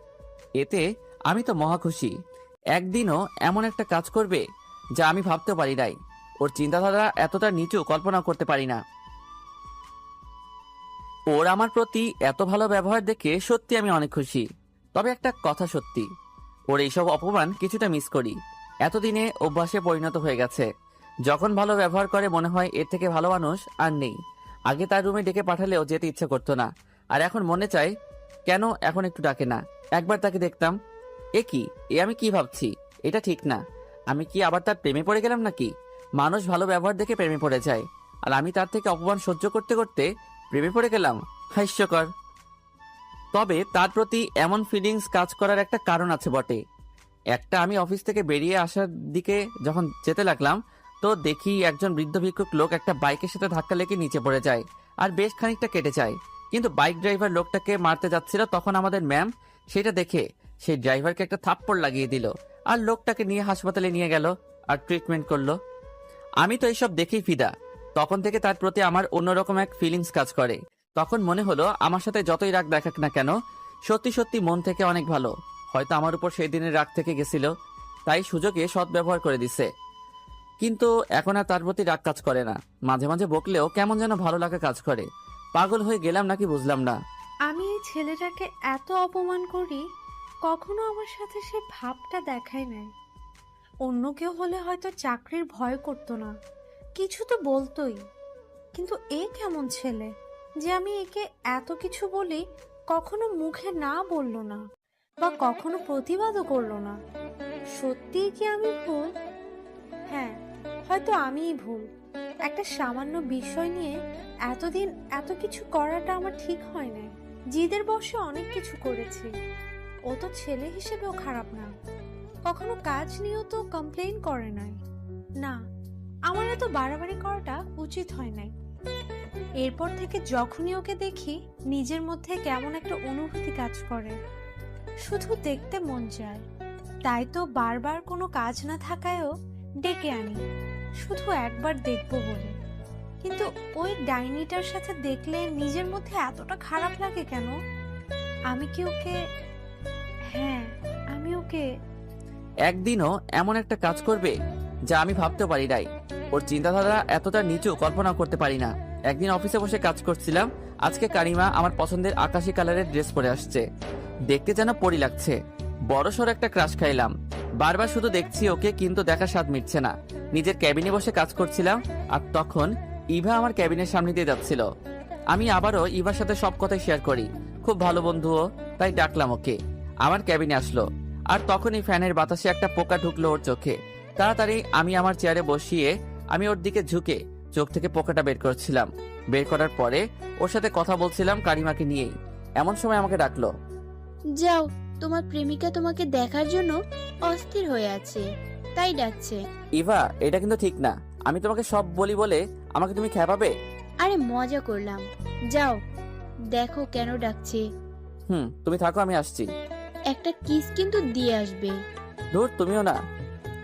এতে আমি তো মহা খুশি। একদিনও এমন একটা কাজ করবে যা আমি ভাবতেও পারি নাই। ওর চিন্তাধারা এতটা নিচু কল্পনা করতে পারি না। ওর আমার প্রতি এত ভালো ব্যবহার দেখে সত্যি আমি অনেক খুশি। তবে একটা কথা সত্যি, ওর এইসব অপমান কিছুটা মিস করি। এতদিনে অভ্যাসে পরিণত হয়ে গেছে। যখন ভালো ব্যবহার করে মনে হয় এর থেকে ভালো মানুষ আর নেই। আগে তার রুমে ডেকে পাঠালেও যেতে ইচ্ছে করতো না, আর এখন মনে চায় কেন এখন একটু ডাকে না। একবার তাকে দেখতাম, এ কি, এ আমি কি ভাবছি, এটা ঠিক না। আমি কি আবার তার প্রেমে পড়ে গেলাম নাকি? মানুষ ভালো ব্যবহার দেখে প্রেমে পড়ে যায়, আর আমি তার থেকে অপমান সহ্য করতে করতে প্রেমে পড়ে গেলাম। হাস্যকর। তবে তার প্রতি এমন ফিলিংস কাজ করার একটা কারণ আছে বটে। একটা আমি অফিস থেকে বেরিয়ে আসার দিকে যখন যেতে লাগলাম, তো দেখি একজন বৃদ্ধ ভিক্ষুক লোক একটা বাইকের সাথে ধাক্কা লেগে নিচে পড়ে যায়, আর বেশ খানিকটা কেটে যায়। কিন্তু বাইক ড্রাইভার লোকটাকে মারতে যাচ্ছিল, তখন আমাদের ম্যাম সেটা দেখে সেই ড্রাইভারকে একটা থাপ্পড় লাগিয়ে দিল, আর লোকটাকে নিয়ে হাসপাতালে নিয়ে গেল আর ট্রিটমেন্ট করলো। আমি তো এইসব দেখেই ফিদা। তখন থেকে তার প্রতি আমার অন্যরকম এক ফিলিংস কাজ করে। তখন মনে হলো আমার সাথে যতই রাগ দেখাক না কেন, সত্যি সত্যি মন থেকে অনেক ভালো। হয়তো আমার উপর সেই দিনের রাগ থেকে গেছিল, তাই সুযোগে সৎ ব্যবহার করে দিছে। কিন্তু এখন আর তার প্রতি রাগ কাজ করে না। মাঝে মাঝে বকলেও কেমন যেন ভালো লাগা কাজ করে। পাগল হয়ে গেলাম নাকি বুঝলাম না। আমি এই ছেলেটাকে এত অপমান করি, কখনো আমার সাথে সে ভাবটা দেখায় নাই। অন্য কেউ হলে হয়তো চাকরির ভয় করতো না, কিছু তো বলতোই। কিন্তু এ কেমন ছেলে যে আমি একে এত কিছু বলি, কখনো মুখে না বললো না, বা কখনো প্রতিবাদও করলো না। সত্যিই কি আমি ভুল? হ্যাঁ, হয়তো আমিই ভুল। একটা সামান্য বিষয় নিয়ে এতদিন এত কিছু করাটা আমার ঠিক হয় না। জিদের বশে অনেক কিছু করেছি। ও তো ছেলে হিসেবেও খারাপ না, কখনো কাজ নিয়েও তো কমপ্লেইন করে নাই। না, আমার এত বাড়াবাড়ি করাটা উচিত হয় নাই। এরপর থেকে যখনই ওকে দেখি নিজের মধ্যে কেমন একটা অনুভূতি কাজ করে, শুধু দেখতে মন চায়। তাই তো বারবার কোনো কাজ না থাকায়ও ডেকে আনি, শুধু একবার দেখবো বলে। কিন্তু ওই ডাইনিটার সাথে দেখলে নিজের মধ্যে এতটা খারাপ লাগে কেন? আমি কি ওকে, হ্যাঁ আমি ওকে একদিনও এমন একটা কাজ করবে যা আমি ভাবতে পারি নাই। ওর চিন্তাধারা এতটা নিচু কল্পনা করতে পারি না। একদিন অফিসে বসে কাজ করছিলাম। আজকে কারিমা আমার পছন্দের আকাশি কালারের ড্রেস পরে আসছে, দেখতে যেন পরি লাগছে। বড়সড় একটা ক্রাশ খাইলাম। বারবার শুধু দেখছি ওকে, কিন্তু দেখার স্বাদ মিটছে না। নিজের ক্যাবিনে বসে কাজ করছিলাম, আর তখন ইভা আমার ক্যাবিনের সামনে দিয়ে যাচ্ছিল। আমি আবারও ইভার সাথে সব কথাই শেয়ার করি, খুব ভালো বন্ধুও, তাই ডাকলাম ওকে। আমার ক্যাবিনে আসলো, আর তখনই ফ্যানের বাতাসে একটা পোকা ঢুকলো ওর চোখে। তাড়াতাড়ি আমি আমার চেয়ারে বসিয়ে আমি ওর দিকে ঝুঁকে চোখ থেকে পোকাটা বের করছিলাম। বের করার পরে ওর সাথে কথা বলছিলাম কারিমাকে নিয়েই। এমন সময় আমাকে ডাকলো। যাও, তোমার প্রেমিকা তোমাকে দেখার জন্য অস্থির হয়ে আছে, তাই ডাকছে। ইভা, এটা কিন্তু ঠিক না। আমি তোমাকে সব বলি বলে আমাকে তুমি খেপাবে? আরে মজা করলাম, যাও দেখো কেন ডাকছে। তুমি থাকো, আমি আসছি। একটা কিস কিন্তু দিয়ে আসবে। ধুর, তুমিও না।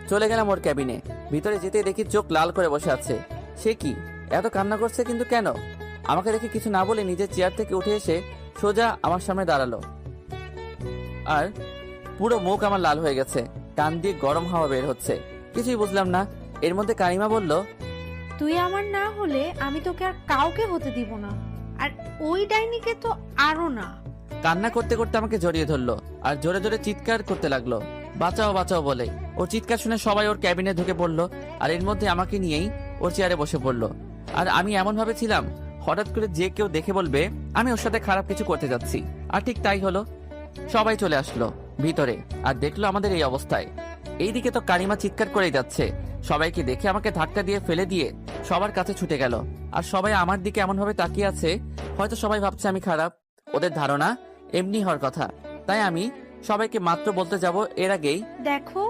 চলে গেলাম ওর ক্যাবিনে। ভিতরে যেতে দেখি চোখ লাল করে বসে আছে। সে কি এত কান্না করছে, কিন্তু কেন? আমাকে দেখে কিছু না বলে নিজের চেয়ার থেকে উঠে এসে সোজা আমার সামনে দাঁড়ালো, আর পুরো মুখ আমার লাল হয়ে গেছে। কান দিয়ে গরম হাওয়া বের হচ্ছে। কিছুই বুঝলাম না। এর মধ্যে কারিমা বলল, তুই আমার না হলে আমি তোকে আর কাউকে হতে দিব না, আর ওই ডাইনিকে তো আরো না। কান্না করতে করতে আমাকে জড়িয়ে ধরলো আর জোরে জোরে চিৎকার করতে লাগলো, বাঁচাও বাঁচাও বলে। ওর চিৎকার শুনে সবাই ওর ক্যাবিনে ঢুকে পড়লো, আর এর মধ্যে আমাকে নিয়েই ওর চেয়ারে বসে পড়লো। আর আমি এমন ভাবে ছিলাম হঠাৎ করে যে কেউ দেখে বলবে আমি ওর সাথে খারাপ কিছু করতে যাচ্ছি। আর ঠিক তাই হলো। সবাই চলে আসলো ভিতরে, আর দেখলো আমাদের এই অবস্থায়। এইদিকে তো কারিমা চিৎকার করেই যাচ্ছে। সবাইকে দেখে আমাকে ধাক্কা দিয়ে ফেলে দিয়ে সবার কাছে ছুটে গেল। আর সবাই আমার দিকে এমন ভাবে তাকিয়ে আছে, হয়তো সবাই ভাবছে আমি খারাপ। ওদের ধারণা এমনি হওয়ার কথা। তাই আমি সবাইকে মাত্র বলতে যাব এর আগেই, দেখো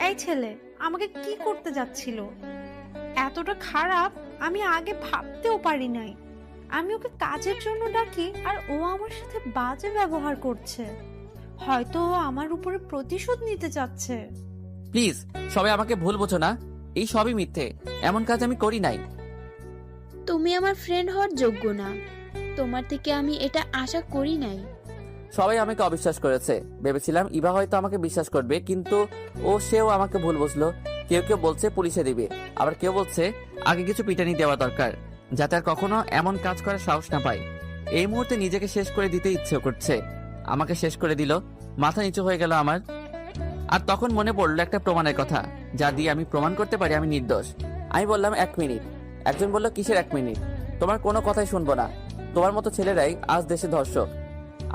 এই ছেলে আমাকে কি করতে যাচ্ছিল, এতটা খারাপ আমি আগে ভাবতেও পারি নাই। আমি ওকে কাজের জন্য ডাকি, আর ও আমার সাথে বাজে ব্যবহার করছে। হয়তো ও আমার উপরে প্রতিশোধ নিতে চাচ্ছে। প্লিজ সবাই আমাকে ভুল বোঝো না। এই সবই মিথ্যে, এমন কাজ আমি করি নাই। তুমি আমার ফ্রেন্ড হওয়ার যোগ্য না, তোমার থেকে আমি এটা আশা করি নাই। সবাই আমাকে অবিশ্বাস করেছে। ভেবেছিলাম ইভা হয়তো আমাকে বিশ্বাস করবে, কিন্তু সেও আমাকে ভুল বুঝলো। কেউ কেউ বলছে পুলিশে দিবে, আবার কেউ বলছে আগে কিছু পিটানি দেওয়া দরকার, যাতে আর কখনো এমন কাজ করার সাহস না পায়। এই মুহূর্তে নিজেকে শেষ করে দিতে ইচ্ছে করছে। আমাকে শেষ করে দিল, মাথা নিচু হয়ে গেল আমার। আর তখন মনে পড়লো একটা প্রমাণের কথা, যা দিয়ে আমি প্রমাণ করতে পারি আমি নির্দোষ। আমি বললাম 1 মিনিট। একজন বলল, কিসের 1 মিনিট? তোমার কোনো কথাই শুনবো না। তোমার মতো ছেলেরাই আজ দেশে ধর্ষক।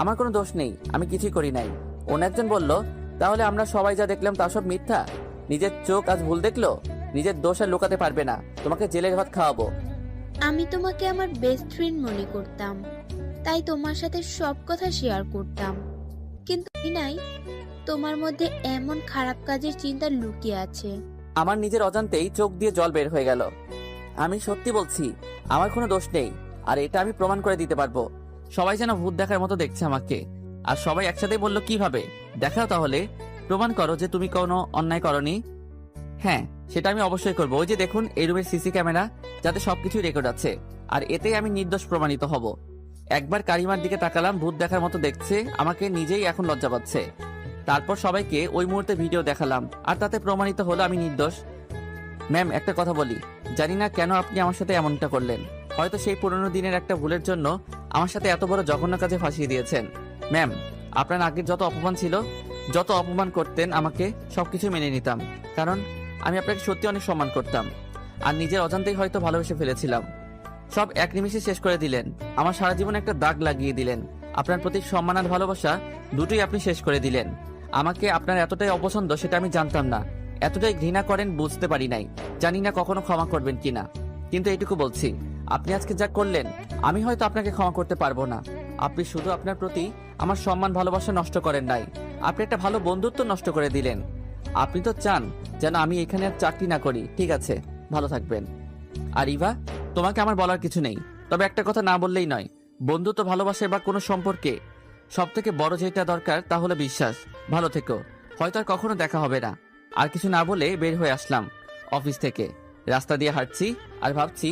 আমার কোনো দোষ নেই, আমি কিছুই করি নাই। অন্য একজন বলল, তাহলে আমরা সবাই যা দেখলাম তা সব মিথ্যা? নিজের চোখ আজ ভুল দেখলো? নিজের দোষ আর লুকাতে পারবে না, তোমাকে জেলের ভাত খাওয়াবো। আমি তোমাকে আমার বেস্ট ফ্রেন্ড মনে করতাম, তাই তোমার সাথে সব কথা শেয়ার করতাম। কিন্তু নাই, তোমার মধ্যে এমন খারাপ কাজের চিন্তা লুকিয়ে আছে। আমার নিজের অজান্তেই চোখ দিয়ে জল বের হয়ে গেল। আমি সত্যি বলছি, আমার কোনো দোষ নেই, আর এটা আমি প্রমাণ করে দিতে পারবো। সবাই যেন ভূত দেখার মতো দেখছে আমাকে, আর সবাই একসাথে বলল, কিভাবে? দেখাও তাহলে, প্রমাণ করো যে তুমি কোনো অন্যায় করনি। হ্যাঁ, সেটা আমি অবশ্যই করবো। ওই যে দেখুন এই রুমের সিসি ক্যামেরা, যাতে সবকিছু রেকর্ড আছে, আর এতেই আমি নির্দোষ প্রমাণিত হব। একবার কারিমার দিকে তাকালাম, ভূত দেখার মতো দেখছে আমাকে, নিজেই এখন লজ্জা পাচ্ছে। তারপর সবাইকে ওই মুহূর্তে ভিডিও দেখালাম, আর তাতে প্রমাণিত হলো আমি নির্দোষ। ম্যাম, একটা কথা বলি, জানি না কেন আপনি আমার সাথে এমনটা করলেন। হয়তো সেই পুরনো দিনের একটা ভুলের জন্য আমার সাথে এত বড় জঘন্য কাজে ফাঁসিয়ে দিয়েছেন। ম্যাম, আপনার আগের যত অপমান ছিল, যত অপমান করতেন আমাকে, সবকিছু মেনে নিতাম, কারণ আমি আপনাকে সত্যি অনেক সম্মান করতাম। আর নিজের অজান্তেই হয়তো ভালোবেসে ফেলেছিলাম। সব এক নিমিষে শেষ করে দিলেন। আমার সারা জীবন একটা দাগ লাগিয়ে দিলেন। আপনার প্রতি সম্মান আর ভালোবাসা দুটোই আপনি শেষ করে দিলেন। আমাকে আপনার এতটাই অপছন্দ সেটা আমি জানতাম না। এতটাই ঘৃণা করেন বুঝতে পারি নাই। জানি না কখনো ক্ষমা করবেন কিনা। কিন্তু এইটুকু বলছি, আপনি আজকে যা করলেন আমি হয়তো আপনাকে ক্ষমা করতে পারবো না। আপনি শুধু আপনার প্রতি আমার সম্মান ভালোবাসা নষ্ট করেন নাই, আপনি একটা ভালো বন্ধুত্ব নষ্ট করে দিলেন। আপনি তো চান যেন আমি এখানে আর চাকরি না করি। ঠিক আছে, ভালো থাকবেন। আর ইভা, তোমাকে আমার বলার কিছু নেই, তবে একটা কথা না বললেই নয়। বন্ধুত্ব, ভালোবাসা বা কোনো সম্পর্কে সব থেকে বড় যেটা দরকার তা হলো বিশ্বাস। ভালো থেকো, হয়তো আর কখনো দেখা হবে না। আর কিছু না বলে বের হয়ে আসলাম অফিস থেকে। রাস্তা দিয়ে হাঁটছি আর ভাবছি,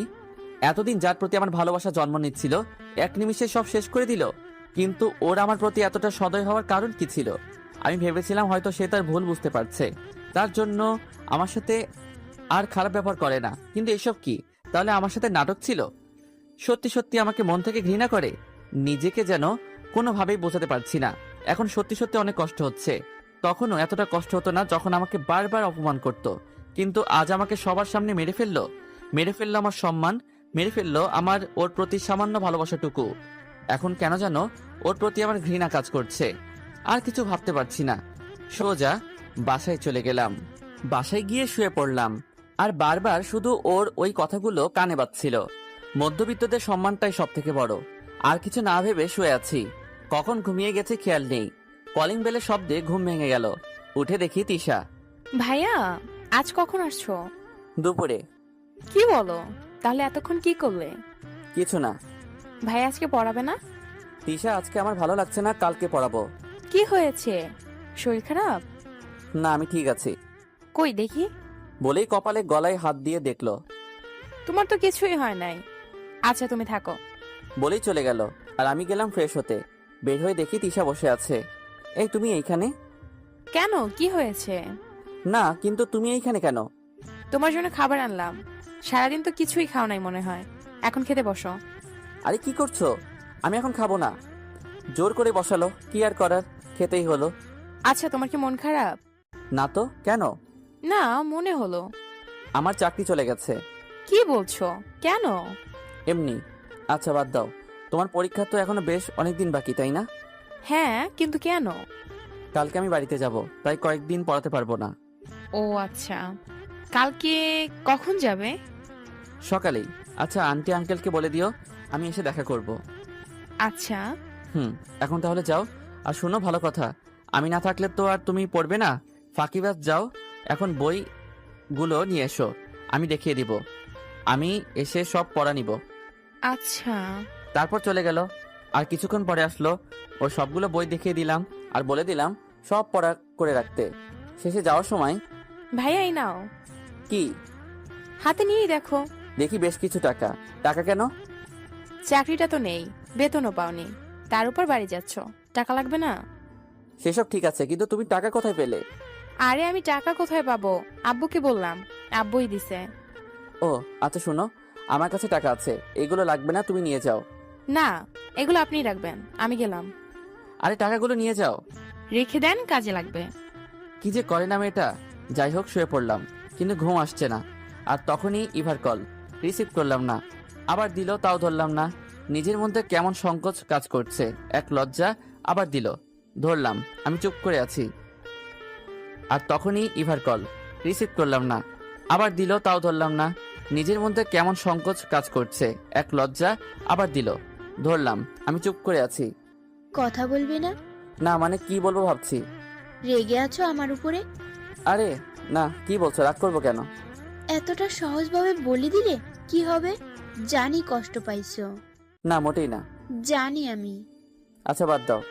এতদিন যার প্রতি আমার ভালোবাসা জন্ম নিচ্ছিল এক নিমিষে সব শেষ করে দিল। কিন্তু ওর আমার প্রতি এতটা সদয় হওয়ার কারণ কি ছিল? আমি ভেবেছিলাম হয়তো সে তার ভুল বুঝতে পারছে, তার জন্য আমার সাথে আর খারাপ ব্যবহার করে না। কিন্তু এসব কি? তাহলে আমার সাথে নাটক ছিল? সত্যি সত্যি আমাকে মন থেকে ঘৃণা করে? নিজেকে যেন কোনোভাবেই বোঝাতে পারছি না। এখন সত্যি সত্যি অনেক কষ্ট হচ্ছে। তখনও এতটা কষ্ট হতো না যখন আমাকে বারবার অপমান করত। কিন্তু আজ আমাকে সবার সামনে মেরে ফেললো। মেরে ফেললো আমার সম্মান, মেরে ফেললো আমার ওর প্রতি সামান্য ভালোবাসাটুকু। এখন কেন যেন ওর প্রতি আমার ঘৃণা কাজ করছে। আর কিছু ভাবতে পারছি না। সোজা বাসায় চলে গেলাম। বাসায় গিয়ে শুয়ে পড়লাম। আর বারবার শুধু ওর ওই কথাগুলো কানে বাজছিল। মধ্যবিত্তদের সম্মানটাই সব থেকে বড়। আর কিছু না ভেবে শুয়ে আছি। কখন ঘুমিয়ে গেছে খেয়াল নেই। কলিং বেলের শব্দে ঘুম ভেঙে গেল। উঠে দেখি তিশা। ভাইয়া, আজ কখন আসছো? দুপুরে। কি বলো? তাহলে এতক্ষণ কি করলে? কিছু না। ভাই আজকে পড়াবে না? তিশা, আজকে আমার ভালো লাগছে না, কালকে পড়াবো। কি হয়েছে? শরীর খারাপ? না, আমি ঠিক আছি। কই দেখি। বলেই কপালে গলায় হাত দিয়ে দেখলো। তোমার তো কিছুই হয় নাই। আচ্ছা তুমি থাকো। বলেই চলে গেল। আর আমি গেলাম ফ্রেশ হতে। বের হয়ে দেখি তিশা বসে আছে। এই, তুমি এইখানে? কেন, কি হয়েছে? না, কিন্তু তুমি এইখানে কেন? তোমার জন্য খাবার আনলাম। সারাদিন তো কিছুই খাও নাই মনে হয়। এখন খেতে বসো। আরে কি করছো? আমি এখন খাবো না। জোর করে বসালো, কি আর করার, খেতেই হলো। আচ্ছা, তোমার কি মন খারাপ? না তো, কেন? না, মনে হলো। আমার চাকরি চলে গেছে। কি বলছো? কেন? এমনি। আচ্ছা বাদ দাও, তোমার পরীক্ষা তো এখনো বেশ অনেকদিন বাকি, তাই না? হ্যাঁ, কিন্তু কেন? কালকে আমি বাড়িতে যাব, তাই কয়েকদিন পড়াতে পারবো না। ও আচ্ছা, কালকে কখন যাবে? সকালেই। আচ্ছা, আন্টি আঙ্কেলকে বলে দিও আমি এসে দেখা করব। আচ্ছা। এখন তাহলে যাও। আর শোনো, ভালো কথা, আমি না থাকলে তো আর তুমি পড়বে না। ফাঁকিবাজ, যাও এখন বইগুলো নিয়ে এসো, আমি দেখিয়ে দিব। আমি এসে সব পড়া নিব। আচ্ছা। তারপর চলে গেল। আর কিছুক্ষণ পরে আসলো। ওর সবগুলো বই দেখিয়ে দিলাম আর বলে দিলাম সব পড়া করে রাখতে। শেষে যাওয়ার সময়, ভাইয়া এই নাও। কি? হাতে নিয়েই দেখো। দেখি বেশ কিছু টাকা। টাকা কেন? চাকরিটা তো নেই, বেতনও পাওনি, তার উপর বাড়ি যাচ্ছ, টাকা লাগবে না? সেসব ঠিক আছে, কিন্তু তুমি টাকা কোথায় পেলে? আরে আমি টাকা কোথায় পাবো? আব্বুকে বললাম, আব্বুই দিছে। ও আচ্ছা, শোনো, আমার কাছে টাকা আছে, এগুলো লাগবে না, তুমি নিয়ে যাও। না, এগুলো আপনিই রাখবেন, আমি গেলাম। আরে টাকাগুলো নিয়ে যাও। রেখে দেন, কাজে লাগবে। কি যে করে না মেয়েটা। যাই হোক, শুয়ে পড়লাম, কিন্তু ঘুম আসছে না। আর তখনই ইভার কল। রিসিভ করলাম না। আবার দিল, তাও ধরলাম না। নিজের মধ্যে কেমন সংকোচ কাজ করছে, এক লজ্জা। আবার দিল, ধরলাম। আমি চুপ করে আছি। আর তখনই ইভার কল। রিসিভ করলাম না। আবার দিল, তাও ধরলাম না। নিজের মধ্যে কেমন সংকোচ কাজ করছে, এক লজ্জা। আবার দিল, ধরলাম। আমি চুপ করে আছি। কথা বলবে না? না মানে কি বলবো ভাবছি। রেগে আছো আমার উপরে? আরে না, কি বলছো, রাগ করবো কেন? এতটা সহজভাবে বলে দিলে কি হবে? জানি কষ্ট পাইছো। না, মোটেই না। জানি আমি। আচ্ছা বাদ দাও।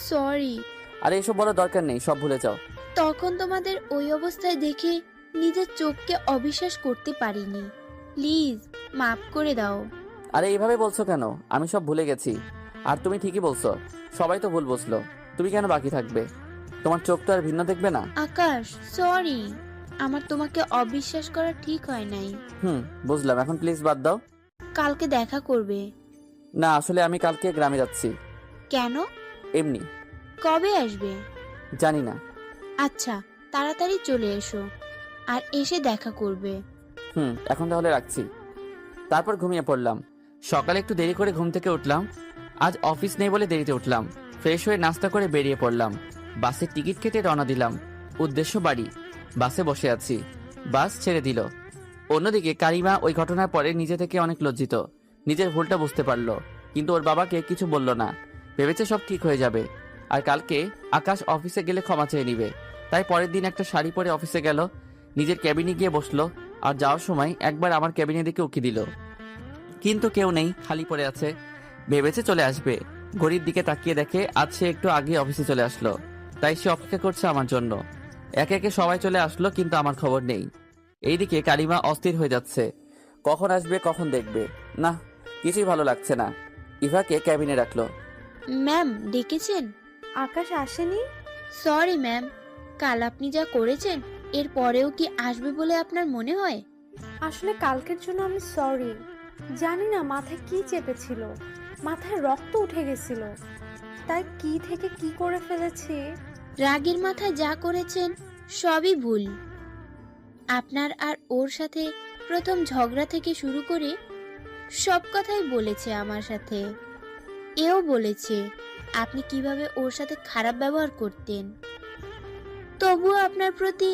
সরি। আরে এসব বলার দরকার নেই, সব ভুলে যাও। তখন তোমাদের ওই অবস্থায় দেখে নিজের চোখকে অবিশ্বাস করতে পারিনি। প্লিজ মাফ করে দাও। আরে এইভাবে বলছো কেন? আমি সব ভুলে গেছি। আর তুমি ঠিকই বলছো, সবাই তো ভুল বুঝলো। তুমি কেন বাকি থাকবে? তোমার চোখ তো আর ভিন্ন দেখবে না। আকাশ, সরি। আমার তোমাকে অবিশ্বাস করা ঠিক হয় নাই। বুঝলাম, এখন প্লিজ বাদ দাও। কালকে দেখা করবে? না, আসলে আমি কালকে গ্রামে যাচ্ছি। কেন? এমনি। কবে আসবে? জানি না। আচ্ছা, তাড়াতাড়ি চলে এসো, আর এসে দেখা করবে। এখন তাহলে রাখছি। তারপর ঘুমিয়ে পড়লাম। সকালে একটু দেরি করে ঘুম থেকে উঠলাম। আজ অফিস নেই বলে দেরিতে উঠলাম। ফ্রেশ হয়ে নাস্তা করে বেরিয়ে পড়লাম। বাসের টিকিট কেটে রওনা দিলাম। উদ্দেশ্য বাড়ি। বাসে বসে আছি। বাস ছেড়ে দিল। অন্যদিকে কারিমা ওই ঘটনার পরে নিজে থেকে অনেক লজ্জিত। নিজের ভুলটা বুঝতে পারলো, কিন্তু ওর বাবাকে কিছু বলল না। ভেবেছে সব ঠিক হয়ে যাবে, আর কালকে আকাশ অফিসে গেলে ক্ষমা চেয়ে নিবে। তাই পরের দিন একটা শাড়ি পরে অফিসে গেল, নিজের ক্যাবিনে গিয়ে বসলো, আর যাওয়ার সময় একবার আমার ক্যাবিনের দিকে উকি দিল, কিন্তু কেউ নেই, খালি পড়ে আছে। ভেবেছে চলে আসবে, ঘড়ির দিকে তাকিয়ে দেখে আজ সে একটু আগে অফিসে চলে আসলো। তাই সে অপেক্ষা করছে আমার জন্য। একে একে সবাই চলে আসলো, কিন্তু আমার খবর নেই। এইদিকে কারিমা অস্থির হয়ে যাচ্ছে, কখন আসবে কখন দেখবে। না, কিছুই ভালো লাগছে না। ইভাকে ক্যাবিনে রাখলো। ম্যাম ডেকেছেন? আকাশ আসেনি? সরি ম্যাম, কাল আপনি যা করেছেন এর পরেও কি আসবে বলে আপনার মনে হয়? আসলে কালকের জন্য আমি সরি। জানি না মাথায় কি চেপেছিল, মাথায় রক্ত উঠে গেছিল, তাই কি থেকে কি করে ফেলেছি। রাগের মাথায় যা করেছেন সবই ভুল। আপনার আর ওর সাথে প্রথম ঝগড়া থেকে শুরু করে সব কথাই বলেছে আমার সাথে। এও বলেছে আপনি কিভাবে ওর সাথে খারাপ ব্যবহার করতেন। তবুও আপনার প্রতি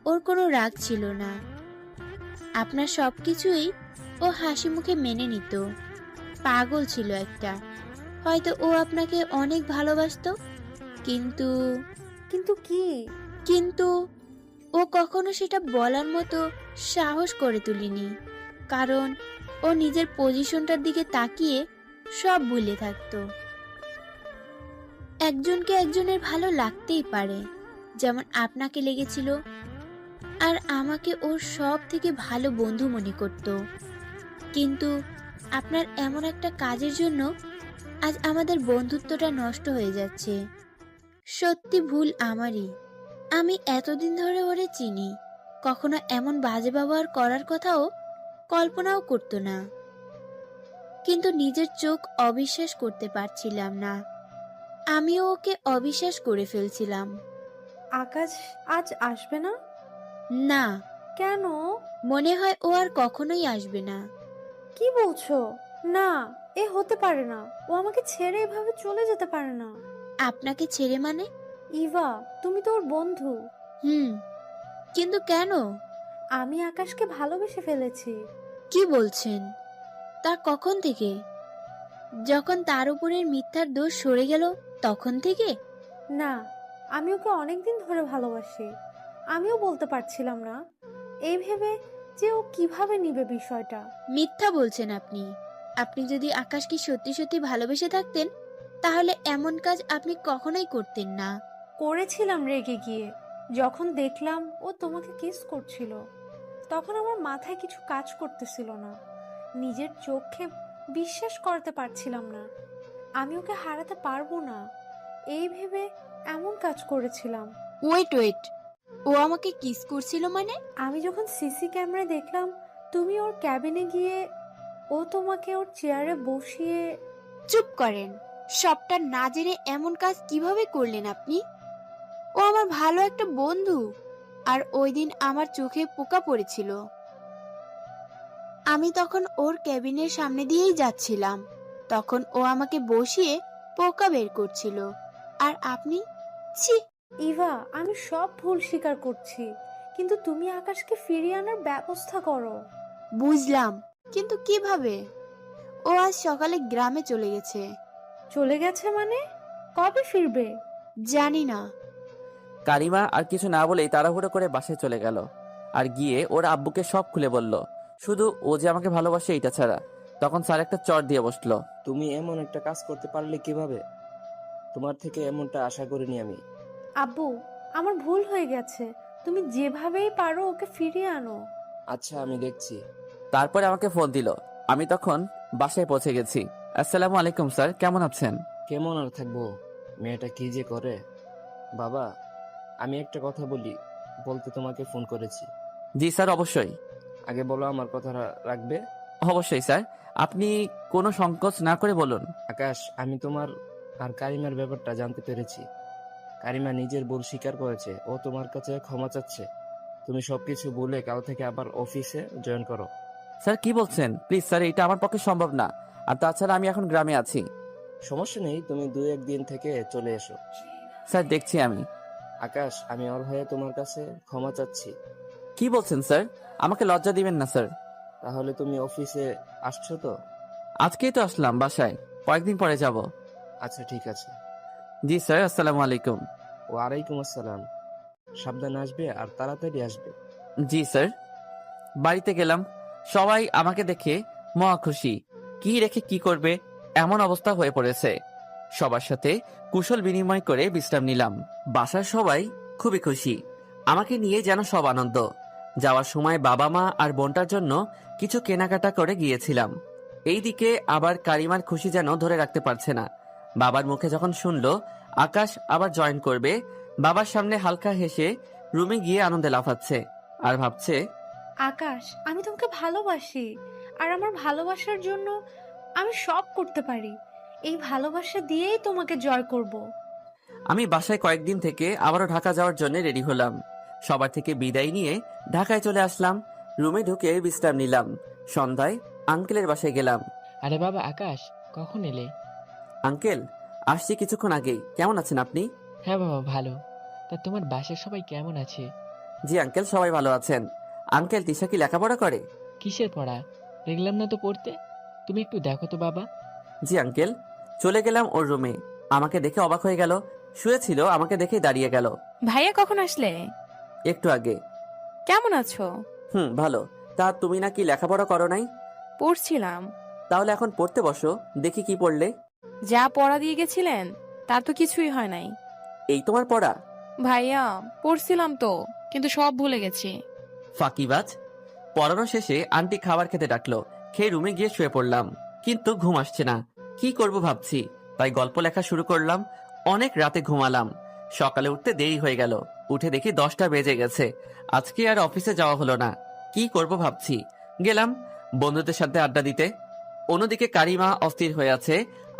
ওর কোনো রাগ ছিল না। আপনার সবকিছুই ও হাসি মুখে মেনে নিত। পাগল ছিল একটা। হয়তো ও আপনাকে অনেক ভালোবাসতো, কিন্তু কিন্তু কি? কিন্তু ও কখনো সেটা বলার মতো সাহস করে তুলিনি, কারণ ও নিজের পজিশনটার দিকে তাকিয়ে সব ভুলে থাকতো। একজনকে একজনের ভালো লাগতেই পারে, যেমন আপনাকে লেগেছিল। আর আমাকে ওর সব থেকে ভালো বন্ধু মনে করত। কিন্তু আপনার এমন একটা কাজের জন্য আজ আমাদের বন্ধুত্বটা নষ্ট হয়ে যাচ্ছে। সত্যি ভুল আমারই। আমি এতদিন ধরে ওরে চিনি, কখনো এমন বাজে ব্যবহার করার কথাও কল্পনাও করতো না। কিন্তু নিজের চোখ অবিশ্বাস করতে পারছিলাম না। আমিও ওকে অবিশ্বাস করে ফেলছিলাম। আকাশ আজ আসবে না? না, কেন? মনে হয় ও আর কখনোই আসবে না। কি বলছো? না, এ হতে পারে না। ও আমাকে ছেড়ে এভাবে চলে যেতে পারে না। আপনাকে ছেড়ে মানে? ইভা, তুমি তো ওর বন্ধু। কিন্তু কেন? আমি আকাশকে ভালোবেসে ফেলেছি। কি বলছেন? তা কখন থেকে? যখন তার উপরের মিথ্যার দোষ সরে গেল তখন থেকে? না, আমি ওকে অনেকদিন ধরে ভালোবাসি। আমিও বলতে পারছিলাম না, এই ভেবে যে ও কিভাবে নিবে বিষয়টা। মিথ্যা বলছেন আপনি। আপনি যদি আকাশকে সত্যি সত্যি ভালোবেসে থাকতেন তাহলে এমন কাজ আপনি কখনোই করতেন না। করেছিলাম রেগে গিয়ে, যখন দেখলাম ও তোমাকে কিস করছিল। তখন আমার মাথায় কিছু কাজ করতেছিল না। নিজের চোখে বিশ্বাস করতে পারছিলাম না আমি ওকে হারাতে পারবো না। এই ভেবে এমন কাজ করেছিলাম। ওয়েট, ও আমাকে কিস করছিল মানে? আমি যখন সিসি ক্যামেরায় দেখলাম তুমি ওর ক্যাবিনে গিয়ে ও তোমাকে ওর চেয়ারে বসিয়ে। চুপ করেন। সবটা না জেনে এমন কাজ কিভাবে করলেন আপনি? ও আমার ভালো একটা বন্ধু, আর ওই দিন আমার চোখে পোকা পড়েছিল। আমি তখন ওর ক্যাবিনের সামনে দিয়েই যাচ্ছিলাম, তখন ও আমাকে বসিয়ে পোকা বের করছিল। আর আপনি? ছি! ইভা, আমি সব ভুল স্বীকার করছি, কিন্তু তুমি আকাশকে ফিরিয়ে আনার ব্যবস্থা করো। বুঝলাম, কিন্তু কিভাবে? ও আজ সকালে গ্রামে চলে গেছে। চলে গেছে মানে? কবে ফিরবে? জানি না। কারিমা আর কিছু না বলেই তাড়াহুড়ো করে বাসায় চলে গেল, আর গিয়ে ওর আব্বুকে সব খুলে বলল, শুধু ও যে আমাকে ভালোবাসে এইটা ছাড়া। তখন স্যার একটা চট দিয়ে বসলো। তুমি এমন একটা কাজ করতে পারলে কিভাবে? তোমার থেকে এমনটা আশা করিনি আমি। আব্বু, আমার ভুল হয়ে গেছে, তুমি যেভাবেই পারো ওকে ফিরিয়ে আনো। আচ্ছা, আমি দেখছি। তারপরে আমাকে ফোন দিল। আমি তখন বাসায় পৌঁছে গেছি। আসসালামু আলাইকুম স্যার, কেমন আছেন? কেমন আর থাকবো, মেয়েটা কি যে করে। বাবা, আমি একটা কথা বলতে তোমাকে ফোন করেছি। জি স্যার, অবশ্যই। আগে বলো, আমার কথা রাখবে? অবশ্যই স্যার, আপনি কোনো সংকোচ না করে বলুন। আকাশ, আমি তোমার আর কারিমার ব্যাপারটা জানতে পেরেছি। কারিমা নিজের ভুল স্বীকার করেছে, ও তোমার কাছে ক্ষমা চাচ্ছে। তুমি সবকিছু ভুলে কাল থেকে আবার অফিসে জয়েন করো। স্যার কি বলছেন? প্লিজ স্যার, এটা আমার পক্ষে সম্ভব না। আর তাছাড়া আমি এখন গ্রামে আছি। সমস্যা নেই, তুমি 2-1 দিন থেকে চলে এসো। স্যার দেখছি আমি। আকাশ, আমি ওর হয়ে তোমার কাছে ক্ষমা চাচ্ছি। কি বলছেন স্যার? আমাকে লজ্জা দিবেন না স্যার। তাহলে তুমি অফিসে আসছো তো? আজকেই তো আসলাম বাসায়, কয়েকদিন পরে যাব। আচ্ছা ঠিক আছে। জি স্যার, আসসালামু আলাইকুম। ওয়ালাইকুম আসসালাম। সাবধানে আসবে আর তাড়াতাড়ি আসবে। জি স্যার। বাড়িতে গেলাম, সবাই আমাকে দেখে মহা খুশি। কি রেখে কি করবে এমন অবস্থা হয়ে পড়েছে। সবার সাথে কুশল বিনিময় করে বিশ্রাম নিলাম। বাসার সবাই খুবই খুশি, আমাকে নিয়ে যেন সব আনন্দ। যাওয়ার সময় বাবা মা আর বোনটার জন্য কিছু কেনাকাটা করে গিয়েছিলাম। এইদিকে আবার কারিমার খুশি যেন ধরে রাখতে পারছে না। বাবার মুখে যখন শুনলো আকাশ আবার জয়েন করবে, বাবার সামনে হালকা হেসে রুমে গিয়ে আনন্দে লাফাচ্ছে আর ভাবছে, আকাশ, আমি তোমাকে ভালোবাসি, আর আমার ভালোবাসার জন্য আমি সব করতে পারি। এই ভালোবাসা দিয়েই তোমাকে জয় করব। আমি বাসায় কয়েকদিন থেকে আবারও ঢাকা যাওয়ার জন্য রেডি হলাম। সবার থেকে বিদায় নিয়ে ঢাকায় চলে আসলাম। রুমে ঢুকে বিশ্রাম নিলাম। সন্ধ্যায় আঙ্কেলের বাসায় গেলাম। আরে বাবা আকাশ, কখন এলে? আঙ্কেল, আসছি কিছুক্ষণ আগেই। কেমন আছেন আপনি? হ্যাঁ বাবা, ভালো। তা তোমার বাসার সবাই কেমন আছে? জি আঙ্কেল, সবাই ভালো আছেন। আঙ্কেল, তিশা কি লেখাপড়া করে? কিসের পড়া? দেখলাম না তো পড়তে। তুমি একটু দেখো তো বাবা। জি আঙ্কেল। চলে গেলাম ওর রুমে। আমাকে দেখে অবাক হয়ে গেল। শুয়েছিল, আমাকে দেখেই দাঁড়িয়ে গেল। ভাইয়া কখন আসলে? একটু আগে। কেমন আছো? ভালো। তা তুমি নাকি লেখাপড়া করো নাই? পড়ছিলাম। তাহলে এখন পড়তে বসো, দেখি কি পড়লে। যা পড়া দিয়ে গেছিলেন তার তো কিছুই হয় নাই। এই তোমার পড়া? ভাইয়া, পড়ছিলাম তো, কিন্তু সব ভুলে গেছি। ফাঁকিবাজ। পড়ানো শেষে আন্টি খাবার খেতে ডাকলো। খেয়ে রুমে গিয়ে শুয়ে পড়লাম, কিন্তু ঘুম আসছে না। কি করব ভাবছি, তাই গল্প লেখা শুরু করলাম। অনেক রাতে ঘুমালাম। সকালে উঠতে দেরি হয়ে গেল। উঠে দেখি 10টা বেজে গেছে। আজকে আর অফিসে যাওয়া হলো না। কি করব ভাবছি, গেলাম বন্ধুদের সাথে আড্ডা দিতে। অন্যদিকে কারিমা অস্থির হয়ে আছে।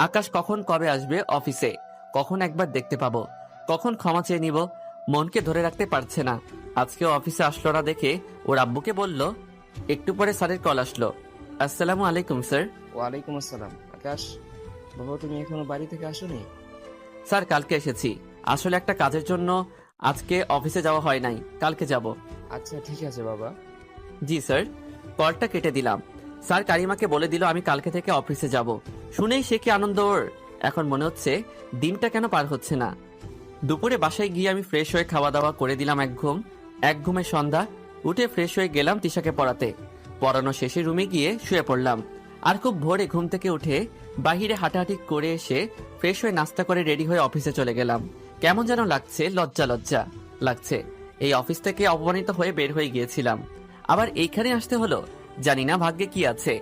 আকাশ কখন কবে আসবে অফিসে, কখন একবার দেখতে পাবো, কখন ক্ষমা চেয়ে নিব। মনকে ধরে রাখতে পারছে না। আজকেও অফিসে আসলো না দেখে ওর আব্বুকে বলল। একটু পরে স্যারের কল আসলো। আসসালামু আলাইকুম স্যার। ওয়ালাইকুম আসসালাম। আকাশ, বাবা তুমি এখনো বাড়ি থেকে আসোনি? স্যার, কালকে এসেছি। আসলে একটা কাজের জন্য আজকে অফিসে যাওয়া হয় নাই, কালকে যাব। আচ্ছা ঠিক আছে বাবা। জি স্যার। কলটা কেটে দিলাম। স্যার কারিমাকে বলে দিল আমি কালকে থেকে অফিসে যাব। শুনেই সে কি আনন্দ ওর। এখন মনে হচ্ছে দিনটা কেন পার হচ্ছে না। দুপুরে বাসায় গিয়ে আমি ফ্রেশ হয়ে খাওয়া দাওয়া করে দিলাম এক ঘুমে সন্ধ্যা। উঠে ফ্রেশ হয়ে গেলাম তিশাকে পড়াতে। পড়ানো শেষে রুমে গিয়ে শুয়ে পড়লাম। আর খুব ভোরে ঘুম থেকে উঠে বাহিরে হাঁটাহাঁটি করে এসে ফ্রেশ হয়ে নাস্তা করে রেডি হয়ে অফিসে চলে গেলাম। কেমন যেন লাগছে, লজ্জা লজ্জা লাগছে। এই অফিস থেকে অপমানিত হয়ে বের হয়ে গিয়েছিলাম, আবার এইখানে আসতে হলো। জানি না ভাগ্যে কি আছে।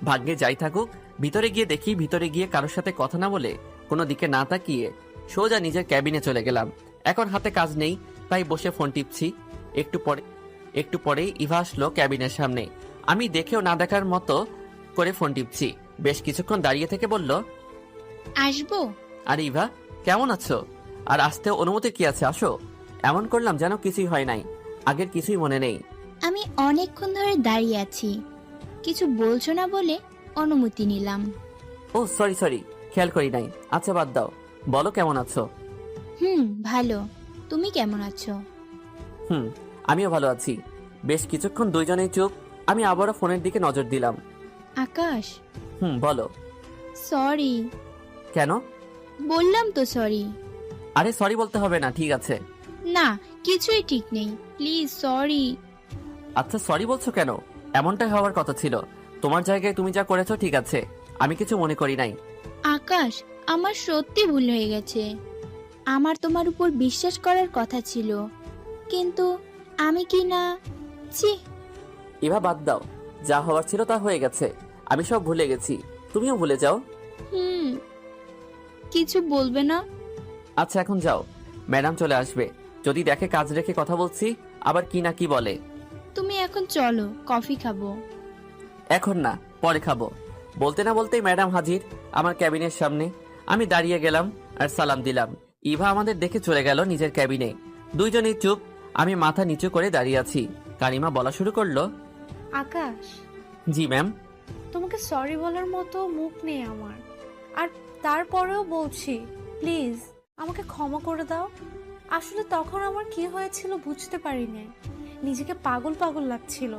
ভাগ্যে যাই থাকুক, ভিতরে গিয়ে দেখি, ভিতরে গিয়ে কারোর সাথে কথা না বলে, কোনো দিকে না তাকিয়ে সোজা নিজের ক্যাবিনে চলে গেলাম। এখন হাতে কাজ নেই, তাই বসে ফোন টিপছি। একটু পরেই ইভা আসলো ক্যাবিনের সামনে। আমি দেখেও না দেখার মতো করে ফোন টিপছি। বেশ কিছুক্ষণ দাঁড়িয়ে থেকে বলল, আসবো? আরে ইভা, কেমন আছো? আর আসতে অনুমতি কি আছে, আসো। এমন করলাম যেন কিছুই হয় নাই, আগের কিছুই মনে নেই। আমি অনেকক্ষণ ধরে দাঁড়িয়ে আছি, কিছু বলছো না বলে অনুমতি নিলাম। ও সরি, খেয়াল করি নাই। আচ্ছা বাদ দাও, বলো কেমন আছো? ভালো। তুমি কেমন আছো? আমিও ভালো আছি। বেশ কিছুক্ষণ দুইজনেই চুপ। আমি আবারও ফোনের দিকে নজর দিলাম। আকাশ, বলো। সরি। কেন? বললাম তো সরি। আরে সরি বলতে হবে না, ঠিক আছে। না, কিছুই ঠিক নেই, প্লিজ সরি। আচ্ছা সরি বলছো কেন? এমনটাই হওয়ার কথা ছিল। তোমার জায়গায় তুমি যা করেছো ঠিক আছে, আমি কিছু মনে করি নাই। আকাশ, আমার সত্যি ভুল হয়ে গেছে। আমার তোমার উপর বিশ্বাস করার কথা ছিল, কিন্তু আমি কি না। ছি। এবার বাদ দাও, যা হওয়ার ছিল তা হয়ে গেছে। আমি সব ভুলে গেছি, তুমিও ভুলে যাও। কিছু বলবে না? আচ্ছা এখন যাও, ম্যাডাম চলে আসবে। যদি দেখে কাজ রেখে কথা বলছি, আবার কি না কি বলে। তুমি এখন চলো, কফি খাবো। এখন না, পরে খাবো। বলতে না বলতেই ম্যাডাম হাজির আমার ক্যাবিনের সামনে। আমি দাঁড়িয়ে গেলাম আর সালাম দিলাম। ইভা আমাদের দেখে চলে গেল নিজের ক্যাবিনে। দুইজনেই চুপ। আমি মাথা নিচু করে দাঁড়িয়ে আছি। কারিমা বলা শুরু করলো, আকাশ, জি ম্যাম। তোমাকে সরি বলার মতো মুখ নেই আমার, আর তারপরেও বলছি, প্লিজ আমাকে ক্ষমা করে দাও। আসলে তখন আমার কি হয়েছিল বুঝতে পারি নাই। নিজেকে পাগল পাগল লাগছিল।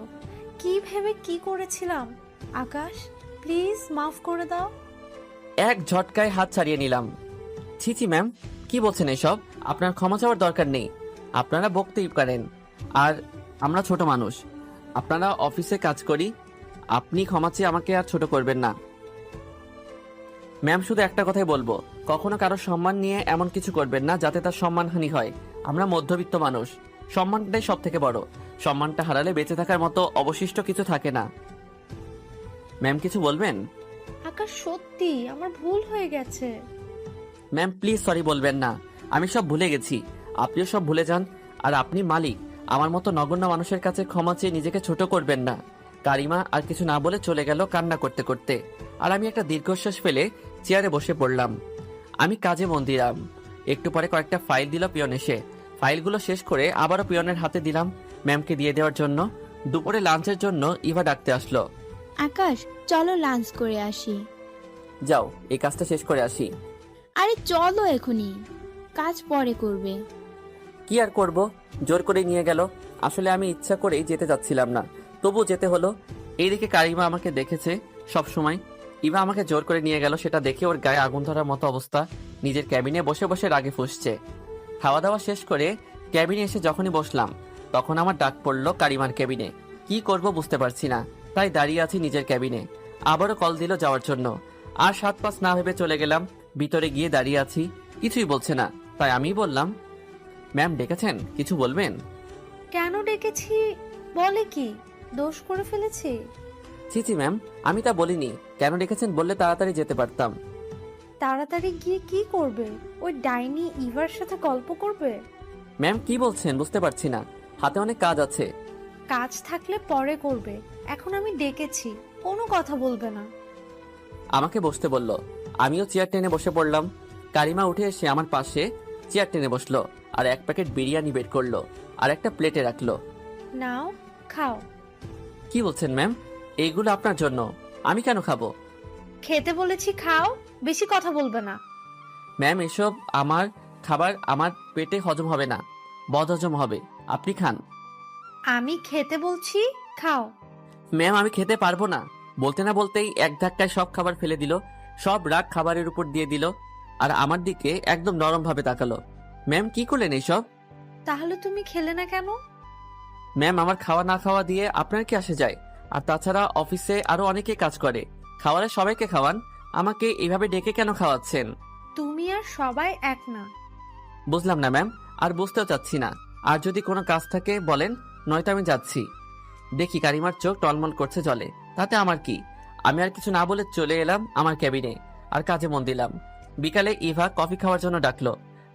কি ভেবে কি করেছিলাম? আকাশ, প্লিজ মাফ করে দাও। এক ঝটকায় হাত ছাড়িয়ে নিলাম। ছিছি ম্যাম, কি বলছেন এসব? আপনার ক্ষমা চাওয়ার দরকার নেই। আপনারা বকতেই পারেন, আর আমরা ছোট মানুষ। আপনারা অফিসে কাজ করি, আপনি ক্ষমা চেয়ে আমাকে আর ছোট করবেন না। ম্যাম, শুধু একটা কথাই বলবো, কখনো কারো সম্মান নিয়ে এমন কিছু করবেন না যাতে তার সম্মানহানি হয়। আমরা মধ্যবিত্ত মানুষ, সম্মানটাই সব থেকে বড়। সম্মানটা হারালে বেঁচে থাকার মতো অবশিষ্ট কিছু থাকে না। ম্যাম, কিছু বলবেন? আকাশ, সত্যি আমার ভুল হয়ে গেছে। ম্যাম প্লিজ সরি বলবেন না, আমি সব ভুলে গেছি। আপনিও সব ভুলে যান। আর আপনি মালিক, আমার মতো নগণ্য মানুষের কাছে ক্ষমা চেয়ে নিজেকে ছোট করবেন না। কারিমা আর কিছু না বলে চলে গেল কান্না করতে করতে, আর আমি একটা দীর্ঘশ্বাস ফেলে চেয়ারে বসে পড়লাম। আমি কাজে মন দিলাম। একটু পরে কয়েকটা ফাইল দিল পিয়ন এসে। ফাইলগুলো শেষ করে আবারও পিয়নের হাতে দিলাম ম্যামকে দিয়ে দেওয়ার জন্য। দুপুরে লাঞ্চের জন্য ইভা ডাকতে আসলো। আকাশ, চলো লাঞ্চ করে আসি। যাও, এই কাজটা শেষ করে আসি। আরে চলো এখনই, কাজ পরে করবে। কি আর করব, জোর করে নিয়ে গেল। আসলে আমি ইচ্ছা করেই যেতে যাচ্ছিলাম না, তবু যেতে হলো। এইদিকে কারিমা আমাকে দেখেছে সব সময়, ইভা আমাকে জোর করে নিয়ে গেল। সেটা দেখে ওর গায়ে আগুন ধরার মতো অবস্থা। নিজের ক্যাবিনে বসে বসে রাগে ফুঁসছে। খাওয়া দাওয়া শেষ করে ক্যাবিনে এসে যখনই বসলাম, তখন আমার ডাক পড়লো কারিমার ক্যাবিনে। কি করব বুঝতে পারছি না, তাই দাঁড়িয়ে আছি নিজের ক্যাবিনে। আবারও কল দিল যাওয়ার জন্য। আর 7-5 না ভেবে চলে গেলাম। ভিতরে গিয়ে দাঁড়িয়ে আছি, কিছুই বলছে না। তাই আমি বললাম, ম্যাম ডেকেছেন, কিছু বলবেন? কেন ডেকেছি? বলে কি দোষ করে ফেলেছি? ছি ম্যাম, আমি তা বলিনি। কেন ডেকেছেন বললে তাড়াতাড়ি যেতে পারতাম। তাড়াতাড়ি গিয়ে কি করবে? ওই ডাইনি ইভার সাথে গল্প করবে? ম্যাম কি বলছেন বুঝতে পারছি না, হাতে অনেক কাজ আছে। কাজ থাকলে পরে করবে, এখন আমি ডেকেছি, কোনো কথা বলবে না। আমাকে বসতে বলল। আমিও চেয়ার টেনে বসে পড়লাম। কারিমা উঠে এসে আমার পাশে চেয়ার টেনে বসলো, আর এক প্যাকেট বিরিয়ানি বের করলো, আর একটা প্লেটে রাখলো। নাও, খাও। কি বলছেন ম্যাম? এইগুলো আপনার জন্য, আমি কেন খাবো? খেতে বলেছি, খাও, বেশি কথা বলবে না। ম্যাম এসব আমার খাবার, আমার পেটে হজম হবে না, বদহজম হবে। আপনি খান। আমি খেতে বলছি, খাও। ম্যাম আমি খেতে পারবো না। বলতে না বলতেই এক ধাক্কায় সব খাবার ফেলে দিল। সব রাগ খাবারের উপর দিয়ে দিল, আর আমার দিকে একদম নরম ভাবে তাকালো। ম্যাম কি করলেন এইসব? তাহলে তুমি খেলে না কেন? ম্যাম আমার খাওয়া না খাওয়া দিয়ে আপনার কি আসে যায়? আর তাছাড়া অফিসে আরো অনেকে কাজ করে, খাওয়ারে সবাইকে খাওয়ান, আমাকে এইভাবে ডেকে কেন খাওয়াচ্ছেন? তুমি আর সবাই এক না। বুঝলাম না ম্যাম, আর বুঝতেও চাচ্ছি না। আর যদি কোনো কাজ থাকে বলেন, নয়তো আমি যাচ্ছি। দেখি কারিমার চোখ টলমল করছে জলে, তাতে আমার কি? আমি আর কিছু না বলে চলে এলাম আমার ক্যাবিনে, আর কাজে মন দিলাম। বিকালে ইভা কফি খাওয়ার জন্য ডাকলো।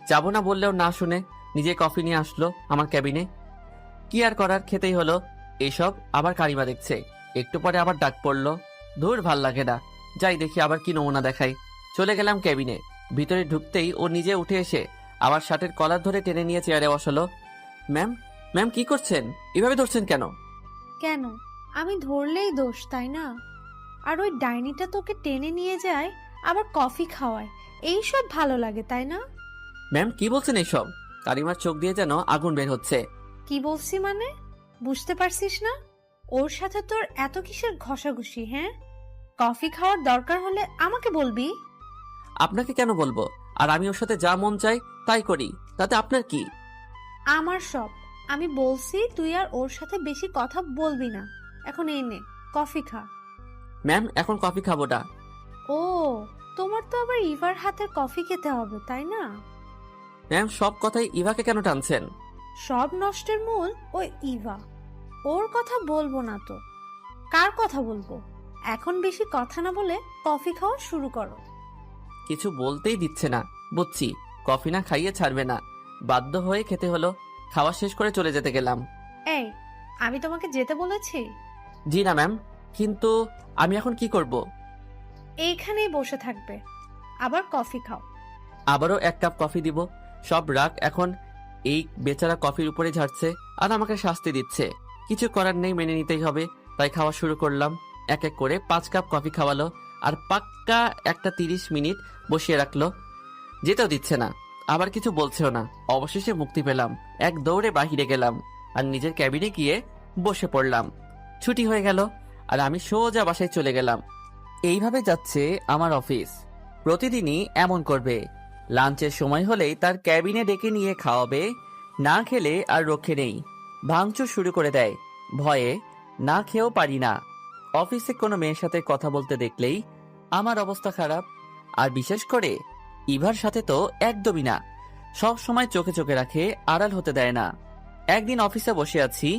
যাবো না বললেও না শুনে নিজে কফি নিয়ে আসলো আমার ক্যাবিনে। কি আর করার, খেতেই হলো। এইসব আবার কারিমা দেখছে। একটু পরে আবার ডাক পড়লো। ধুর, ভাল লাগে না। যাই দেখি আবার কি নমুনা দেখাই। চলে গেলাম ক্যাবিনে। ভিতরে ঢুকতেই ও নিজে উঠে এসে আবার শার্টের কলার ধরে টেনে নিয়ে চেয়ারে বসালো। ম্যাম, ম্যাম কি করছেন? এভাবে ধরছেন কেন? কেন? আমি ধরলেই দোষ, তাই না? আর ওই ডাইনিটা তোকে টেনে নিয়ে যায়, আবার কফি খাওয়ায়, এইসব ভালো লাগে, তাই না? ম্যাম কি বলছেন এইসব? কারিমার চোখ দিয়ে যেন আগুন বের হচ্ছে। কি বলছি মানে? বুঝতে পারছিস না? ওর সাথে তোর এত কিসের ঘষাঘষি? হ্যাঁ, কফি খাওয়ার দরকার হলে আমাকে বলবি। আপনাকে কেন বলবো? আর আমি ওর সাথে যা মন চাই তাই করি, তাতে আপনার কি? আমার সব। আমি বলছি তুই আর ওর সাথে বেশি কথা বলবি না। এখন এই নে, কফি খা। ম্যাম এখন কফি খাবো না। ও, তোমার তো আবার ইভার হাতের কফি খেতে হবে, তাই না? ম্যাম সব কথাই ইভাকে কেন টানছেন? সব নষ্টের মূল ওই ইভা। ওর কথা বলবো না তো কার কথা বলবো? এখন বেশি কথা না বলে কফি খাওয়া শুরু করো। কিছু বলতেই দিচ্ছে না। বুঝছি, কফি না খাইয়ে ছাড়বে না। বাধ্য হয়ে খেতে হলো। খাওয়া শেষ করে চলে যেতে গেলাম। এই, আমি তোমাকে যেতে বলেছি? জি না ম্যাম, কিন্তু আমি এখন কি করব? এইখানেই বসে থাকবে, আবার কফি খাও। আবারও 1 কাপ কফি দিব। সব রাগ এখন এই বেচারা কফির উপরে ঝাড়ছে, আর আমাকে শাস্তি দিচ্ছে। কিছু করার নেই, মেনে নিতেই হবে। তাই খাওয়া শুরু করলাম। এক এক করে 5 কাপ কফি খাওয়ালো, আর পাক্কা একটা 30 মিনিট বসিয়ে রাখলো। যেতেও দিচ্ছে না, আবার কিছু বলছেও না। অবশেষে মুক্তি পেলাম। এক দৌড়ে বাহিরে গেলাম। আর নিজের ক্যাবিনে গিয়ে বসে পড়লাম। ছুটি হয়ে গেল আর আমি সোজা বাসায় চলে গেলাম। এইভাবে যাচ্ছে আমার অফিস। প্রতিদিনই এমন করবে। লাঞ্চের সময় হলেই তার ক্যাবিনে ডেকে নিয়ে খাওয়াবে, না খেলে আর রক্ষে নেই। ভাঙচুর শুরু করে দেয়। ভয়ে না খেয়েও পারি না। অফিসে কোনো মেয়ের সাথে কথা বলতে দেখলেই আমার অবস্থা খারাপ। আর বিশেষ করে ইভার সাথে তো একদমই না। সব সময় চোখে চোখে রাখে, আড়াল হতে দেয় না। একদিন অফিসে বসে আছি,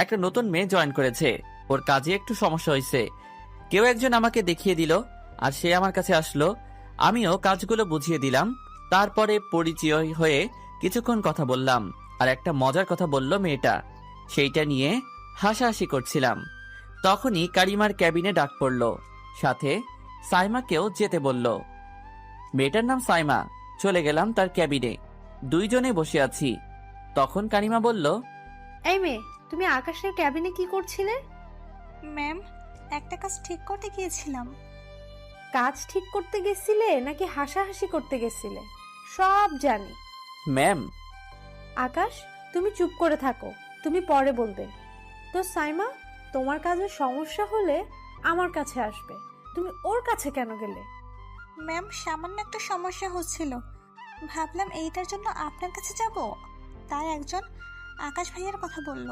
একটা নতুন মেয়ে জয়েন করেছে। ওর কাজে একটু সমস্যা হয়েছে। কেউ একজন আমাকে দেখিয়ে দিল আর সে আমার কাছে আসলো। আমিও কাজগুলো বুঝিয়ে দিলাম। তারপরে পরিচয় হয়ে কিছুক্ষণ কথা বললাম। আর একটা মজার কথা বলল মেয়েটা, সেইটা নিয়ে হাসাহাসি করছিলাম। তখনই কারিমার ক্যাবিনে ডাক পড়ল, সাথে সাইমাকেও যেতে বলল। মেয়েটার নাম সাইমা। চলে গেলাম তার ক্যাবিনে। দুইজনে বসে আছি। তখন কারিমা বলল, এই মেয়ে, তুমি আকাশের ক্যাবিনে কি করছিলে? ম্যাম, একটা কাজ ঠিক করতে গিয়েছিলাম। কাজ ঠিক করতে গেছিলে নাকি হাসাহাসি করতে গেছিলে? সব জানি। ম্যাম। আকাশ, তুমি চুপ করে থাকো, তুমি পরে বলবে। তো সাইমা, তোমার কাজে সমস্যা হলে আমার কাছে আসবে, তুমি ওর কাছে কেন গেলে? ম্যাম, সামান্য একটা সমস্যা হচ্ছিল, ভাবলাম এইটার জন্য আপনার কাছে যাব, তাই একজন আকাশ ভাইয়ার কথা বলল।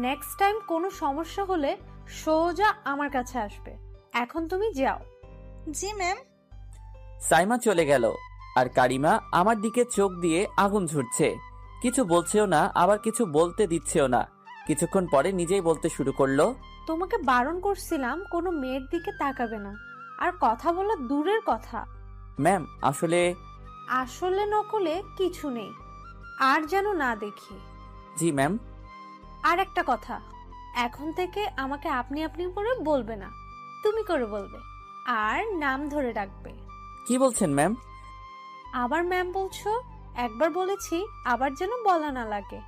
নেক্সট টাইম কোনো সমস্যা হলে সোজা আমার কাছে আসবে। এখন তুমি যাও। জি ম্যাম। সাইমা চলে গেল আর কারিমা আমার দিকে চোখ দিয়ে আগুন ঝরছে। কিছু বলছেও না, আবার কিছু বলতে দিচ্ছেও না। কিছুক্ষণ পরে নিজেই বলতে শুরু করলো, তোমাকে বারণ করছিলাম কোনো মেয়ের দিকে তাকাবে না, আর কথা বলা দূরের কথা। ম্যাম আসলে। আসলে নকলে কিছু নেই, আর যেন না দেখি। জি ম্যাম। আর একটা কথা, এখন থেকে আমাকে আপনি আপনি করে বলবে না, তুমি করে বলবে, আর নাম ধরে ডাকবে। কি বলছেন ম্যাম? আবার ম্যাম বলছো? একবার বলেছি, আবার যেন বলা না লাগে।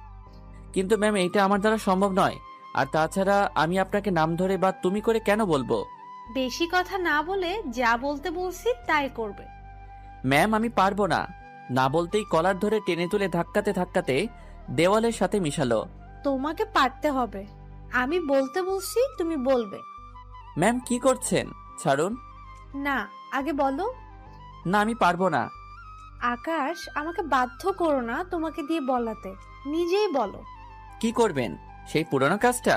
কিন্তু ম্যাম এইটা আমার দ্বারা সম্ভব নয়। আর তাছাড়া আমি আপনাকে নাম ধরে বা তুমি করে কেন বলবো? বেশি কথা না বলে যা বলতে বলছি তাই করবে। ম্যাম আমি পারবো না। না বলতেই কলার ধরে টেনে তুলে ধাক্কাতে ধাক্কাতে দেওয়ালের সাথে মিশালো। তোমাকে পারতে হবে, আমি বলতে বলছি তুমি বলবে। ম্যাম কি করছেন? ছাড়ুন। না, আগে বলো। না আমি পারবো না। আকাশ, আমাকে বাধ্য করো না তোমাকে দিয়ে বলাতে, নিজেই বলো। কি করবেন? সেই পুরনো কাজটা?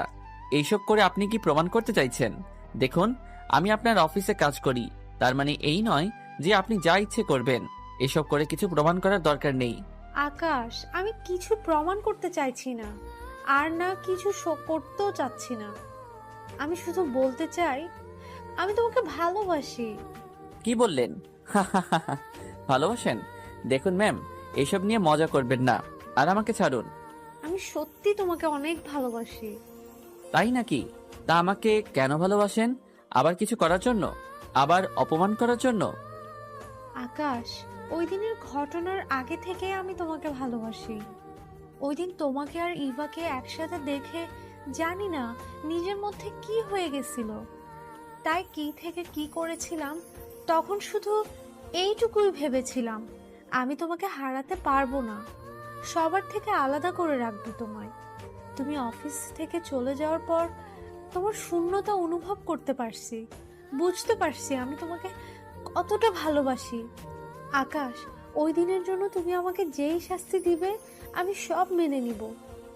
এইসব করে আপনি কি প্রমাণ করতে চাইছেন? দেখুন, আমি আপনার অফিসে কাজ করি, তার মানে এই নয় যে আপনি যা ইচ্ছে করবেন। এসব করে কিছু প্রমাণ করার দরকার নেই। আকাশ, আমি কিছু প্রমাণ করতে চাইছি না, আর না কিছু করতেও চাচ্ছি না। আমি শুধু বলতে চাই, আমি তোমাকে ভালোবাসি। কি বললেন? ভালোবাসেন? দেখুন ম্যাম, এসব নিয়ে মজা করবেন না, আর আমাকে ছাড়ুন। আমি সত্যি তোমাকে অনেক ভালোবাসি। তাই নাকি? তা আমাকে কেন ভালোবাসেন? আবার কিছু করার জন্য? আবার অপমান করার জন্য? আকাশ, ওই দিনের ঘটনার আগে থেকে আমি তোমাকে ভালোবাসি। ওই দিন তোমাকে আর ইভাকে একসাথে দেখে জানি না নিজের মধ্যে কি হয়ে গেছিল, তাই কি থেকে কি করেছিলাম, তখন শুধু এইটুকুই ভেবেছিলাম, আমি তোমাকে হারাতে পারবো না, সবার থেকে আলাদা করে রাখবো তোমায়। তুমি অফিস থেকে চলে যাওয়ার পর তোমার শূন্যতা অনুভব করতে পারছি, বুঝতে পারছি আমি তোমাকে কতটা ভালোবাসি। আকাশ, ওই দিনের জন্য তুমি আমাকে যেই শাস্তি দিবে আমি সব মেনে নিব,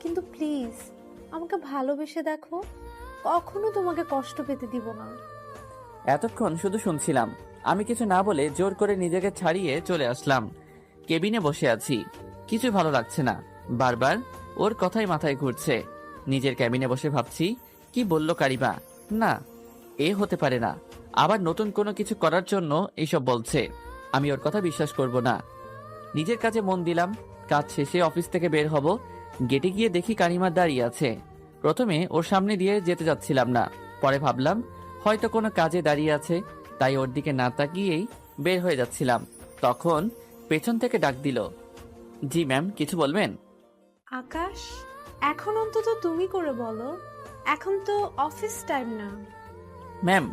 কিন্তু প্লিজ আমাকে ভালোবেসে দেখো, কখনো তোমাকে কষ্ট পেতে দিব না। এতক্ষণ শুধু শুনছিলাম। আমি কিছু না বলে জোর করে নিজেকে ছাড়িয়ে চলে আসলাম। কেবিনে বসে আছি, কিছু ভালো লাগছে না। বারবার ওর কথাই মাথায় ঘুরছে। নিজের ক্যাবিনে বসে ভাবছি, কি বলল কারিমা? না, এ হতে পারে না। আবার নতুন কোনো কিছু করার জন্য এইসব বলছে। আমি ওর কথা বিশ্বাস করব না। নিজের কাজে মন দিলাম। কাজ শেষে অফিস থেকে বের হব। গেটে গিয়ে দেখি কারিমা দাঁড়িয়ে আছে। প্রথমে ওর সামনে দিয়ে যেতে যাচ্ছিলাম না, পরে ভাবলাম হয়তো কোনো কাজে দাঁড়িয়ে আছে, তাই ওর দিকে না তাকিয়েই বের হয়ে যাচ্ছিলাম। তখন পেছন থেকে ডাক দিল, জি ম্যাম, কিছু বলবেন? আকাশ, এখন অন্তত তুমি করে বলো, এখন তো অফিস টাইম না। ম্যাম,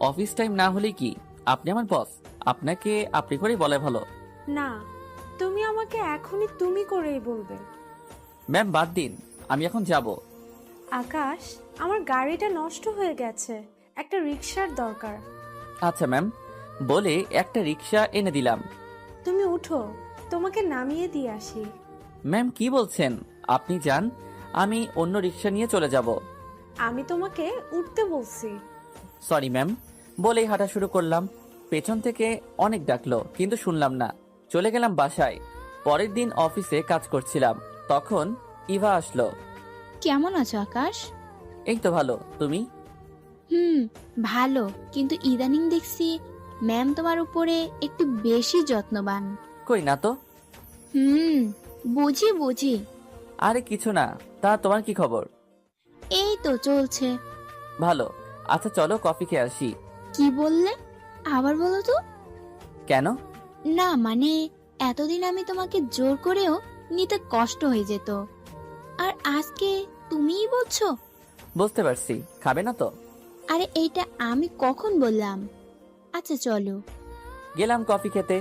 অফিস টাইম না হলে কি? আপনি আমার বস, আপনাকে আপনি করেই বলে ভালো। না, তুমি আমাকে এখনই তুমি করেই বলবে। ম্যাম বাদ দিন, আমি এখন যাব। আকাশ, আমার গাড়িটা নষ্ট হয়ে গেছে, একটা রিক্সার দরকার। আচ্ছা ম্যাম, বলে একটা রিক্সা এনে দিলাম। তুমি উঠো, তোমাকে নামিয়ে দিয়ে আসি। ম্যাম কি বলছেন? আপনি যান, আমি অন্য রিক্সা নিয়ে চলে যাব। আমি তোমাকে উঠতে বলছি। সরি ম্যাম, বলেই হাঁটা শুরু করলাম। পেছন থেকে অনেক ডাকলো কিন্তু শুনলাম না, চলে গেলাম বাসায়। পরের দিন অফিসে কাজ করছিলাম, তখন ইভা আসলো। কেমন আছো আকাশ? এই তো ভালো, তুমি? ভালো, কিন্তু ইদানিং দেখছি ম্যাম তোমার উপরে একটু বেশি যত্নবান। কই না তো। বুঝি বুঝি। আরে কিছু না, তা তোমার কি খবর? এই তো চলছে। ভালো। আচ্ছা চলো কফি খেয়ে আসি। কি বললে? আবার বলো তো। কেন? না মানে, এতদিন আমি তোমাকে জোর করেও নিতে কষ্ট হয়ে যেত, আর আজকে তুমিই বলছো? বুঝতে পারছি, খাবে না তো? আরে এইটা আমি কখন বললাম? আচ্ছা চলো। গেলাম কফি খেতে।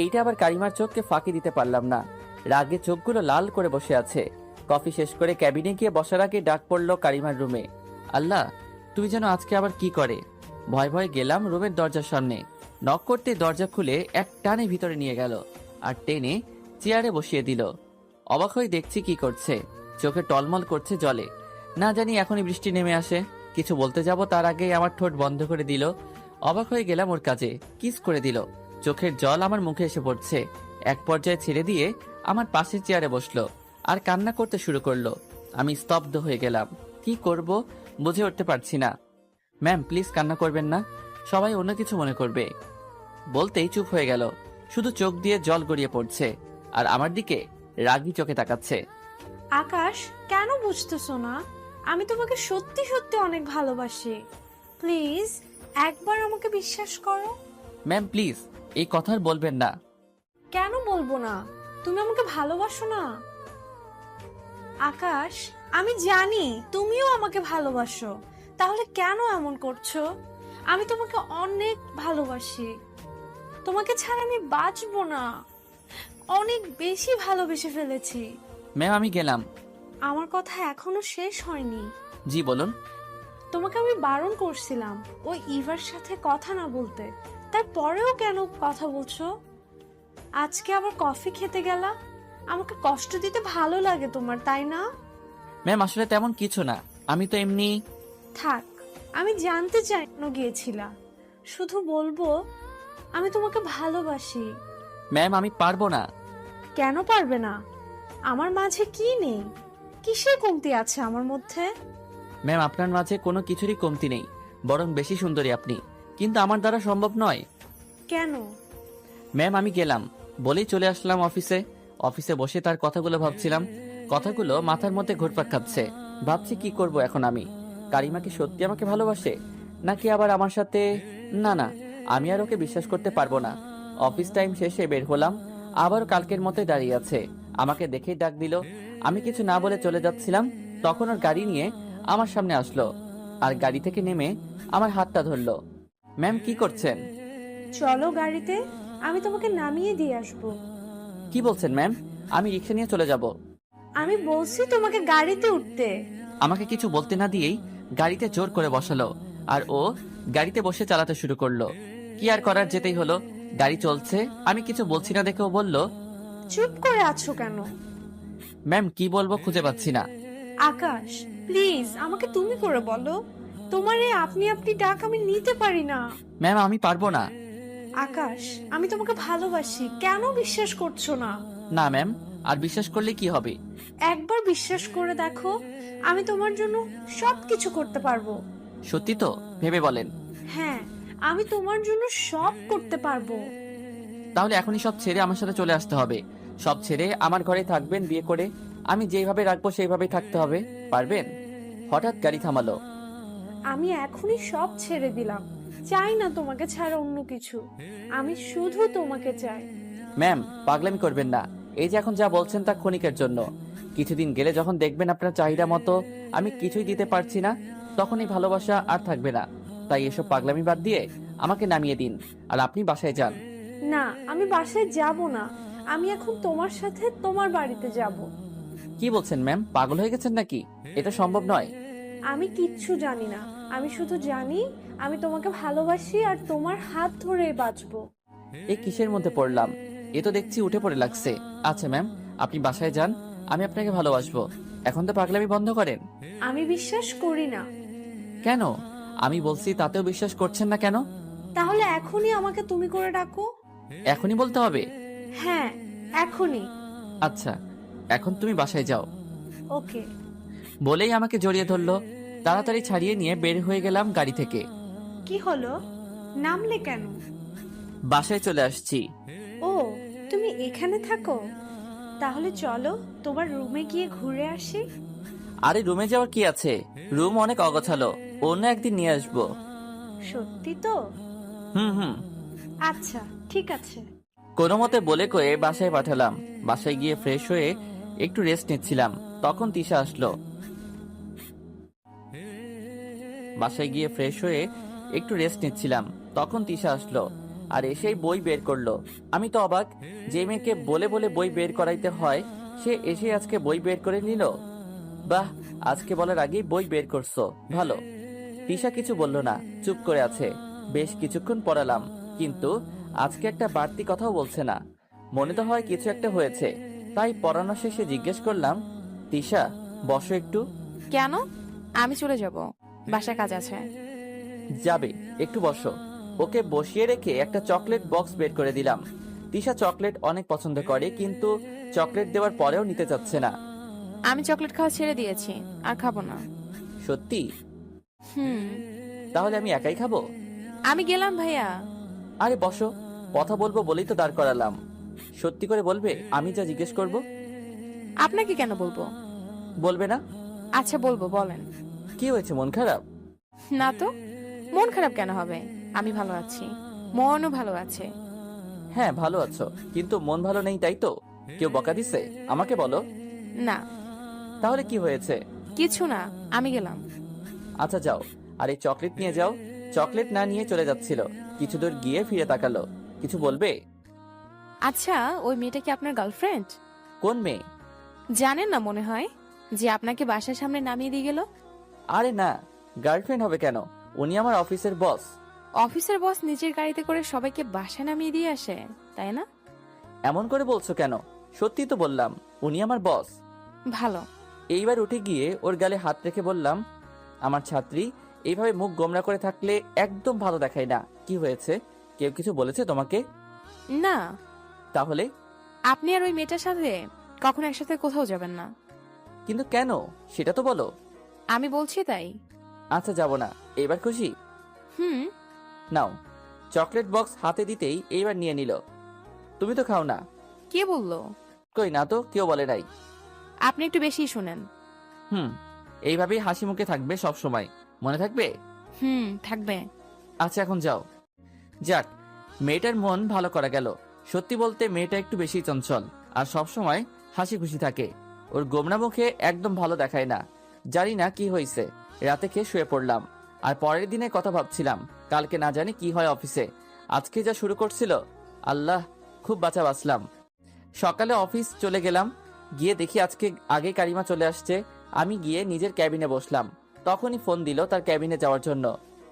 এইটা আবার কারিমার চোখকে ফাঁকি দিতে পারলাম না, রাগে চোখগুলো লাল করে বসে আছে। কফি শেষ করে ক্যাবিনে গিয়ে বসার আগে ডাক পড়লো কারিমার রুমে। আল্লাহ, তুমি যেন আজকে আবার কি করে। ভয় ভয়ে গেলাম রুমের দরজার সামনে। নক করতে দরজা খুলে এক টানে ভিতরে নিয়ে গেল আর টেনে চেয়ারে বসিয়ে দিল। অবাক হয়ে দেখছি কি করছে, চোখে টলমল করছে জলে। না জানি এখনই বৃষ্টি নেমে আসে। কিছু বলতে যাব তার আগেই আমার ঠোঁট বন্ধ করে দিল। অবাক হয়ে গেলাম ওর কাজে, কিস করে দিল। চোখের জল আমার মুখে এসে পড়ছে। এক পর্যায়ে ছেড়ে দিয়ে আমার পাশের চেয়ারে বসলো আর কান্না করতে শুরু করলো। আমি স্তব্ধ হয়ে গেলাম, কি করব বুঝে উঠতে পারছি না। ম্যাম প্লিজ কান্না করবেন না, সবাই অন্য কিছু মনে করবে। বলতেই চুপ হয়ে গেল, শুধু চোখ দিয়ে জল গড়িয়ে পড়ছে আর আমার দিকে রাগী চোখে তাকাচ্ছে। আকাশ, কেন বুঝতেছো না? আমি তোমাকে সত্যি সত্যি অনেক ভালোবাসি। প্লিজ একবার আমাকে বিশ্বাস করো। ম্যাম প্লিজ এই কথা আর বলবেন না। কেন বলবো না? তুমি আমাকে ভালোবাসো না? আকাশ, আমি জানি তুমিও আমাকে ভালোবাসো, তাহলে কেন এমন করছো? আমি তোমাকে অনেক ভালোবাসি, তোমাকে ছাড়া আমি বাঁচবো না। অনেক বেশি ভালোবেসে ফেলেছি। ম্যাম আমি গেলাম। আমার কথা এখনো শেষ হয়নি। জি বলুন। তোমাকে আমি বারণ করছিলাম ওই ইভার সাথে কথা না বলতে, তারপরেও কেন কথা বলছো? আজকে আবার কফি খেতে গেলা। আমাকে কষ্ট দিতে ভালো লাগে তোমার, তাই না? ম্যাম আসলে তেমন কিছু না, আমি তো এমনি। থাক, আমি জানতে চাই কেন গিয়েছিলা। শুধু বলবো আমি তোমাকে ভালোবাসি। ম্যাম আমি পারবো না। কেন পারবে না? আমার মাঝে কি নেই? কিসের কমতি আছে আমার মধ্যে? ম্যাম আপনার মাঝে কোনো কিছুরই কমতি নেই, বরং বেশি সুন্দরী আপনি, কিন্তু আমার দ্বারা সম্ভব নয়। কেন? ম্যাম আমি গেলাম বলেই চলে আসলাম অফিসে। অফিসে বসে তার কথাগুলো ভাবছিলাম, কথাগুলো মাথার মধ্যে ঘুরপাক খাচ্ছে। ভাবছি কি করব এখন আমি। কারিমা কি সত্যি আমাকে ভালোবাসে, নাকি আবার আমার সাথে? না না, আমি আর ওকে বিশ্বাস করতে পারবো না। অফিস টাইম শেষে বের হলাম, আবারও কালকের মতোই দাঁড়িয়ে আছে। আমাকে দেখেই ডাক দিল। আমি কিছু না বলে চলে যাচ্ছিলাম, তখন ওর গাড়ি নিয়ে আমার সামনে আসলো আর গাড়ি থেকে নেমে আমার হাতটা ধরলো। ম্যাম কি করছেন? চলো গাড়িতে, আমি তোমাকে নামিয়ে দিয়ে আসবো। কি বলছেন ম্যাম? আমি রিক্সা নিয়ে চলে যাব। আমি বলছি তোমাকে গাড়িতে উঠতে। আমাকে কিছু বলতে না দিয়েই গাড়িতে জোর করে বসালো আর ও গাড়িতে বসে চালাতে শুরু করলো। কি আর করার, যেতেই হলো। গাড়ি চলছে, আমি কিছু বলছি না দেখে ও বলল, চুপ করে আছো কেন? ম্যাম কি বলবো খুঁজে পাচ্ছি না। আকাশ প্লিজ আমাকে তুমি করে বলো। তোমার এই আপনি আপনি ডাক আমি নিতে পারি না। ম্যাম আমি পারবো না। আকাশ, আমি তোমাকে ভালোবাসি, কেন বিশ্বাস করছো না? না ম্যাম, আর বিশ্বাস করলে কি হবে? একবার বিশ্বাস করে দেখো, আমি তোমার জন্য সবকিছু করতে পারবো। সত্যি তো? ভেবে বলেন। হ্যাঁ, আমি তোমার জন্য সব করতে পারবো। তাহলে এখনই সব ছেড়ে আমার সাথে চলে আসতে হবে। সব ছেড়ে আমার ঘরে থাকবেন বিয়ে করে। আমি যেভাবে রাখবো সেইভাবেই থাকতে হবে, পারবেন? হঠাৎ গাড়ি থামালো। আমি এখনই সব ছেড়ে দিলাম, চাই না তোমাকে ছাড়া অন্য কিছু। আমি শুধু তোমাকে চাই। ম্যাম পাগলামি করবেন না, এই যে এখন যা বলছেন তা ক্ষণিকের জন্য। কিছুদিন গেলে যখন দেখবেন আপনার চাহিদা মতো আমি কিছুই দিতে পারছি না, তখন এই ভালোবাসা আর থাকবে না। তাই এসব পাগলামি বাদ দিয়ে আমাকে নামিয়ে দিন আর আপনি বাসায় যান। না, আমি বাসায় যাব না। আমি এখন তোমার সাথে তোমার বাড়িতে যাব। কি বলছেন ম্যাম, পাগল হয়ে গেছেন নাকি? এটা সম্ভব নয়। আমি কিচ্ছু জানি না, আমি শুধু জানি আমি তোমাকে ভালোবাসি আর তোমার হাত ধরেই বাঁচবো। এই কিসের মধ্যে পড়লাম? এ তো দেখছি উঠে পড়ে লাগছে। আচ্ছা ম্যাম, আপনি বাসায় যান, আমি আপনাকে ভালোবাসবো। এখন তো পাগলামি বন্ধ করেন। আমি বিশ্বাস করি না। কেন? আমি বলছি তাতেও বিশ্বাস করছেন না কেন? তাহলে এখনই আমাকে তুমি করে ডাকো। এখনই বলতে হবে? হ্যাঁ, এখনই। আচ্ছা, এখন তুমি বাসায় যাও। ওকে। বলেই আমাকে জড়িয়ে ধরলো। তাড়াতাড়ি ছাড়িয়ে নিয়ে বের হয়ে গেলাম গাড়ি থেকে। কি হলো, নামলে কেন? বাসায় চলে আসছি। ও, তুমি এখানে থাকো? তাহলে চলো তোমার রুমে গিয়ে ঘুরে আসি। আরে রুমে যাওয়ার কি আছে? রুম অনেক অগোছালো, অন্য একদিন নিয়ে আসবো। সত্যি তো? হুম। আচ্ছা, ঠিক আছে। কোনো মতে বলে কয়ে বাসায় পাঠালাম। বাসায় গিয়ে ফ্রেশ হয়ে একটু রেস্ট নিচ্ছিলাম, তখন তিশা আসলো। আর এসেই বই বের করলো। আমি তো অবাক, যে মেয়েকে বলে বলে বই বের করাইতে হয় সে এসে আজকে বই বের করে নিল। বাহ, আজকে বলার আগেই বই বের করছো, ভালো। তিশা কিছু বলল না, চুপ করে আছে। বেশ কিছুক্ষণ পড়ালাম, কিন্তু আজকে একটা বাড়তি কথাও বলছে না। মনে তো হয় কিছু একটা হয়েছে। তাই পড়ানো শেষে জিজ্ঞেস করলাম, তিশা বসো একটু। কেন? আমি চলে যাব, বাসায় কাজ আছে। যাবে, একটু বসো। ওকে বসিয়ে রেখে একটা চকলেট বক্স বের করে দিলাম। তিশা চকলেট অনেক পছন্দ করে, কিন্তু চকলেট দেওয়ার পরেও নিতে চাচ্ছে না। আমি চকলেট খাওয়া ছেড়ে দিয়েছি, আর খাবো না। সত্যি? হুম। তাহলে আমি একাই খাবো? আমি গেলাম ভাইয়া। আরে বসো, কথা বলবো বলেই তো দাঁড় করালাম। সত্যি করে বলবে আমি যা জিজ্ঞেস করব? আপনাকে কেন বলবো? বলবে না? আচ্ছা বলবো, বলেন। কি হয়েছে, মন খারাপ? না তো, মন খারাপ কেন হবে? আমি ভালো আছি, মনও ভালো আছে। হ্যাঁ ভালো আছো, কিন্তু মন ভালো নেই, তাই তো? কেউ বকা দিছে? আমাকে বলো। না, তাহলে কি হয়েছে? কিছু না, আমি গেলাম। আচ্ছা যাও, আর এই চকলেট নিয়ে যাও। চকলেট না নিয়ে চলে যাচ্ছিল, কিছু দূর গিয়ে ফিরে তাকালো। কিছু বলবে? আচ্ছা, ওই মেয়েটা কি আপনার গার্লফ্রেন্ড? কোন মেয়ে? জানেন না মনে হয়, যে আপনাকে বাসার সামনে নামিয়ে দিয়ে গেল? আরে না, গার্লফ্রেন্ড হবে কেন? উনি আমার অফিসের বস। অফিসের বস নিজের গাড়িতে করে সবাইকে বাসা নামিয়ে দিয়ে আসে, তাই না? এমন করে বলছো কেন? সত্যি তো বললাম, উনি আমার বস। ভালো। এইবার উঠে গিয়ে ওর গালে হাত রেখে বললাম, আমার ছাত্রী এইভাবে মুখ গোমরা করে থাকলে একদম ভালো দেখায় না। কি হয়েছে? কেউ কিছু বলেছে তোমাকে? না, তাহলে? আপনি আর ওই মেয়েটার সাথে কখনো একসাথে কোথাও যাবেন না। কিন্তু কেন, সেটা তো বলো। আমি বলছি তাই। আচ্ছা যাব না, এবার খুশি? হুম। নাও। চকলেট বক্স হাতে দিতেই এইবার নিয়ে নিল। তুমি তো খাও না। কে বললো? কই না তো, কেউ বলে নাই। আপনি একটু বেশি শুনেন। এইভাবেই হাসি মুখে থাকবে সব সময়, মনে থাকবে? থাকবে। আচ্ছা এখন যাও। যাক, মেয়েটার মন ভালো করা গেল। সত্যি বলতে মেয়েটা একটু বেশি চঞ্চল, আর সব সময় হাসি খুশি থাকে। ওর গোমরা মুখে একদম ভালো দেখায় না। জানি না কি হয়েছে, রাতে খেয়ে শুয়ে পড়লাম। আর পরের দিনে কথা ভাবছিলাম, কালকে না জানি কি হয় অফিসে। আজকে যা শুরু করছিল, আল্লাহ, খুব বাঁচা বাঁচলাম। সকালে অফিস চলে গেলাম, গিয়ে দেখি আজকে আগে কারিমা চলে আসছে। আমি গিয়ে নিজের ক্যাবিনে বসলাম, তখনই ফোন দিল তার ক্যাবিনে যাওয়ার জন্য।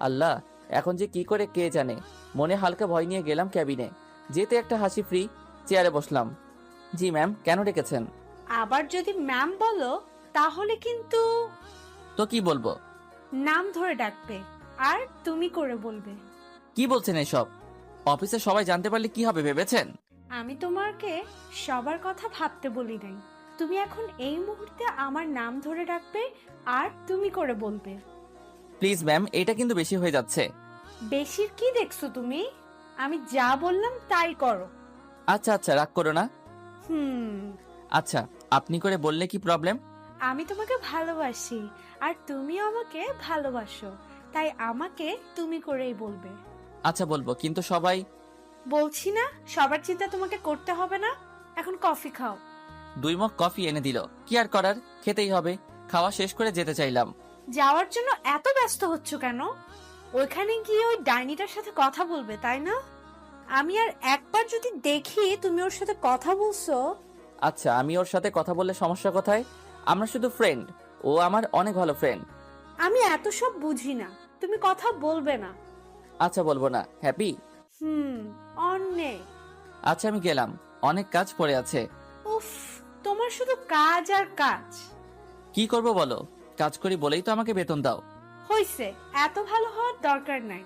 আল্লাহ, এখন যে কি করে কে জানে। মনে হালকা ভয় নিয়ে গেলাম ক্যাবিনে। যেতে একটা হাসি ফ্রি, চেয়ারে বসলাম। জি ম্যাম, কেন ডেকেছেন? আবার যদি ম্যাম বলো তাহলে কিন্তু তো কি বলবো? নাম ধরে ডাকবে আর তুমি করে বলবে। কি বলছেন এসব? অফিসে সবাই জানতে পারলে কি হবে ভেবেছেন? আমি তোমাকে সবার কথা ভাবতে বলি নাই। তুমি এখন এই মুহূর্তে আমার নাম ধরে ডাকবে আর তুমি করে বলবে। প্লিজ ম্যাম, এটা কিন্তু বেশি হয়ে যাচ্ছে। বেশির কি দেখছো তুমি? আমি যা বললাম তাই করো। আচ্ছা আচ্ছা, রাগ করো না। আচ্ছা, আপনি করে বললে কি প্রবলেম? আমি তোমাকে ভালোবাসি আর তুমিও আমাকে ভালোবাসো, তাই আমাকে তুমি করেই বলবে। আচ্ছা বলবো, কিন্তু সবাই। বলছি না, সবার চিন্তা তোমাকে করতে হবে না। এখন কফি খাও। 2 মগ কফি এনে দিল, কি আর করার, খেতেই হবে। খাওয়া শেষ করে যেতে চাইলাম। যাওয়ার জন্য এত ব্যস্ত হচ্ছ কেন? ওইখানে গিয়ে ওই ডাইনিটার সাথে কথা বলবে, তাই না? আমি আর একবার যদি দেখি তুমি ওর সাথে কথা বলছো, আচ্ছা, আমি ওর সাথে কথা বললে সমস্যা কোথায়? আমরা শুধু ফ্রেন্ড, ও আমার অনেক ভালো ফ্রেন্ড। আমি এত সব বুঝি না, তুমি কথা বলবে না। আচ্ছা, বলবো না। হ্যাপি? অনেক। আচ্ছা, আমি গেলাম, অনেক কাজ পড়ে আছে। উফ, তোমার শুধু কাজ আর কাজ। কি করব বলো? কাজ করি বলেই তো আমাকে বেতন দাও। হইছে, এত ভালো হওয়ার দরকার নাই।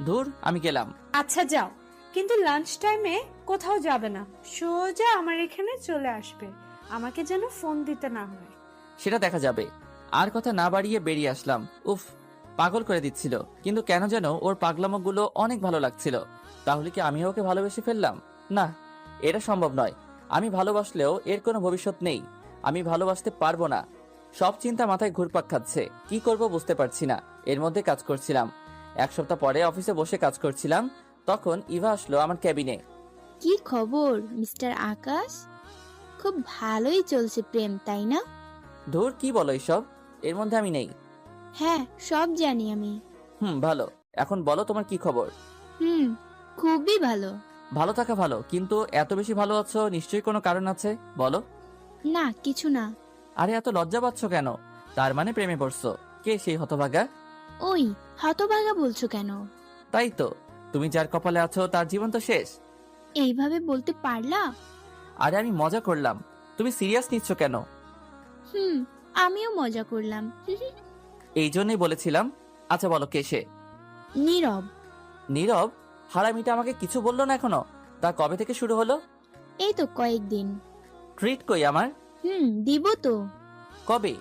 ধুর, আমি গেলাম। আচ্ছা যাও, কিন্তু লাঞ্চ টাইমে কোথাও যাবে না, সোজা আমার এখানে চলে আসবে। আমাকে যেন ফোন দিতে না হয়। সেটা দেখা যাবে। আর কথা না বাড়িয়ে বেরিয়ে আসলাম। উফ, পাগল করে দিচ্ছিল, কিন্তু কেন যেন ওর পাগলামোগুলো অনেক ভালো লাগছিল। তাহলে কি আমি ওকে ভালোবেসে ফেললাম? না, এটা সম্ভব নয়। আমি ভালোবাসলেও এর কোনো ভবিষ্যৎ নেই। আমি ভালোবাসতে পারবো না। সব চিন্তা মাথায় ঘুরপাক খাচ্ছে, কি করব বুঝতে পারছি না। এর মধ্যে কাজ করছিলাম। 1 সপ্তাহ পরে অফিসে বসে কাজ করছিলাম, তখন ইভা আসলো আমার ক্যাবিনে। কি খবর মিস্টার আকাশ? খুব ভালোই চলছে প্রেম, তাই না? ধুর, কি বলো এইসব? এর মধ্যে আমি নেই। হ্যাঁ, সব জানি আমি। ভালো। এখন বলো, তোমার কি খবর? খুবই ভালো। ভালো থাকা ভালো, কিন্তু এত বেশি ভালো আছো, নিশ্চয়ই কোনো কারণ আছে, বলো। না, কিছু না। আরে, এত লজ্জা পাচ্ছ কেন? তার মানে প্রেমে পড়ছো? কে সেই হতভাগা? ওই, হতভাগা বলছো কেন? তাই তো, তুমি যার কপালে আছো তার জীবন তো শেষ। এইভাবে বলতে পারলা? আরে, আমি মজা করলাম, তুমি সিরিয়াস নিচ্ছ কেন? আমিও মজা করলাম। এই জন্যই বলেছিলাম। আচ্ছা বলো, কে সে? নীরব। নীরব? হারামিটা আমাকে কিছু বললো না এখনো। তা কবে থেকে শুরু হলো? এই তো কয়েকদিন। ট্রিট কই আমার? দিব তো। কবে?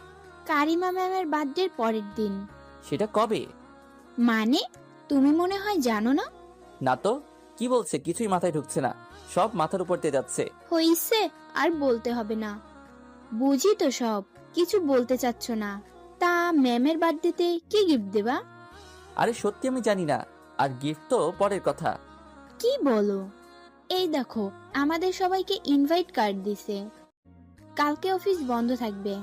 কারিমা ম্যামের বার্থডের পরের দিন। সেটা কবে? মানে, তুমি মনে হয় জানো না? না তো, কি বলছে কিছুই মাথায় ঢুকছে না, সব মাথার উপর দিয়ে যাচ্ছে। হইছে, আর বলতে হবে না। বুঝি তো সব, কিছু বলতে চাচ্ছ না। তা ম্যামের বার্থডেতে কি গিফট দেবা? আরে সত্যি আমি জানি না, আর গিফট তো পরের কথা। কি বলো? এই দেখো, আমাদের সবাইকে ইনভাইট কার্ড দিছে। কালকে অফিস বন্ধ থাকবে,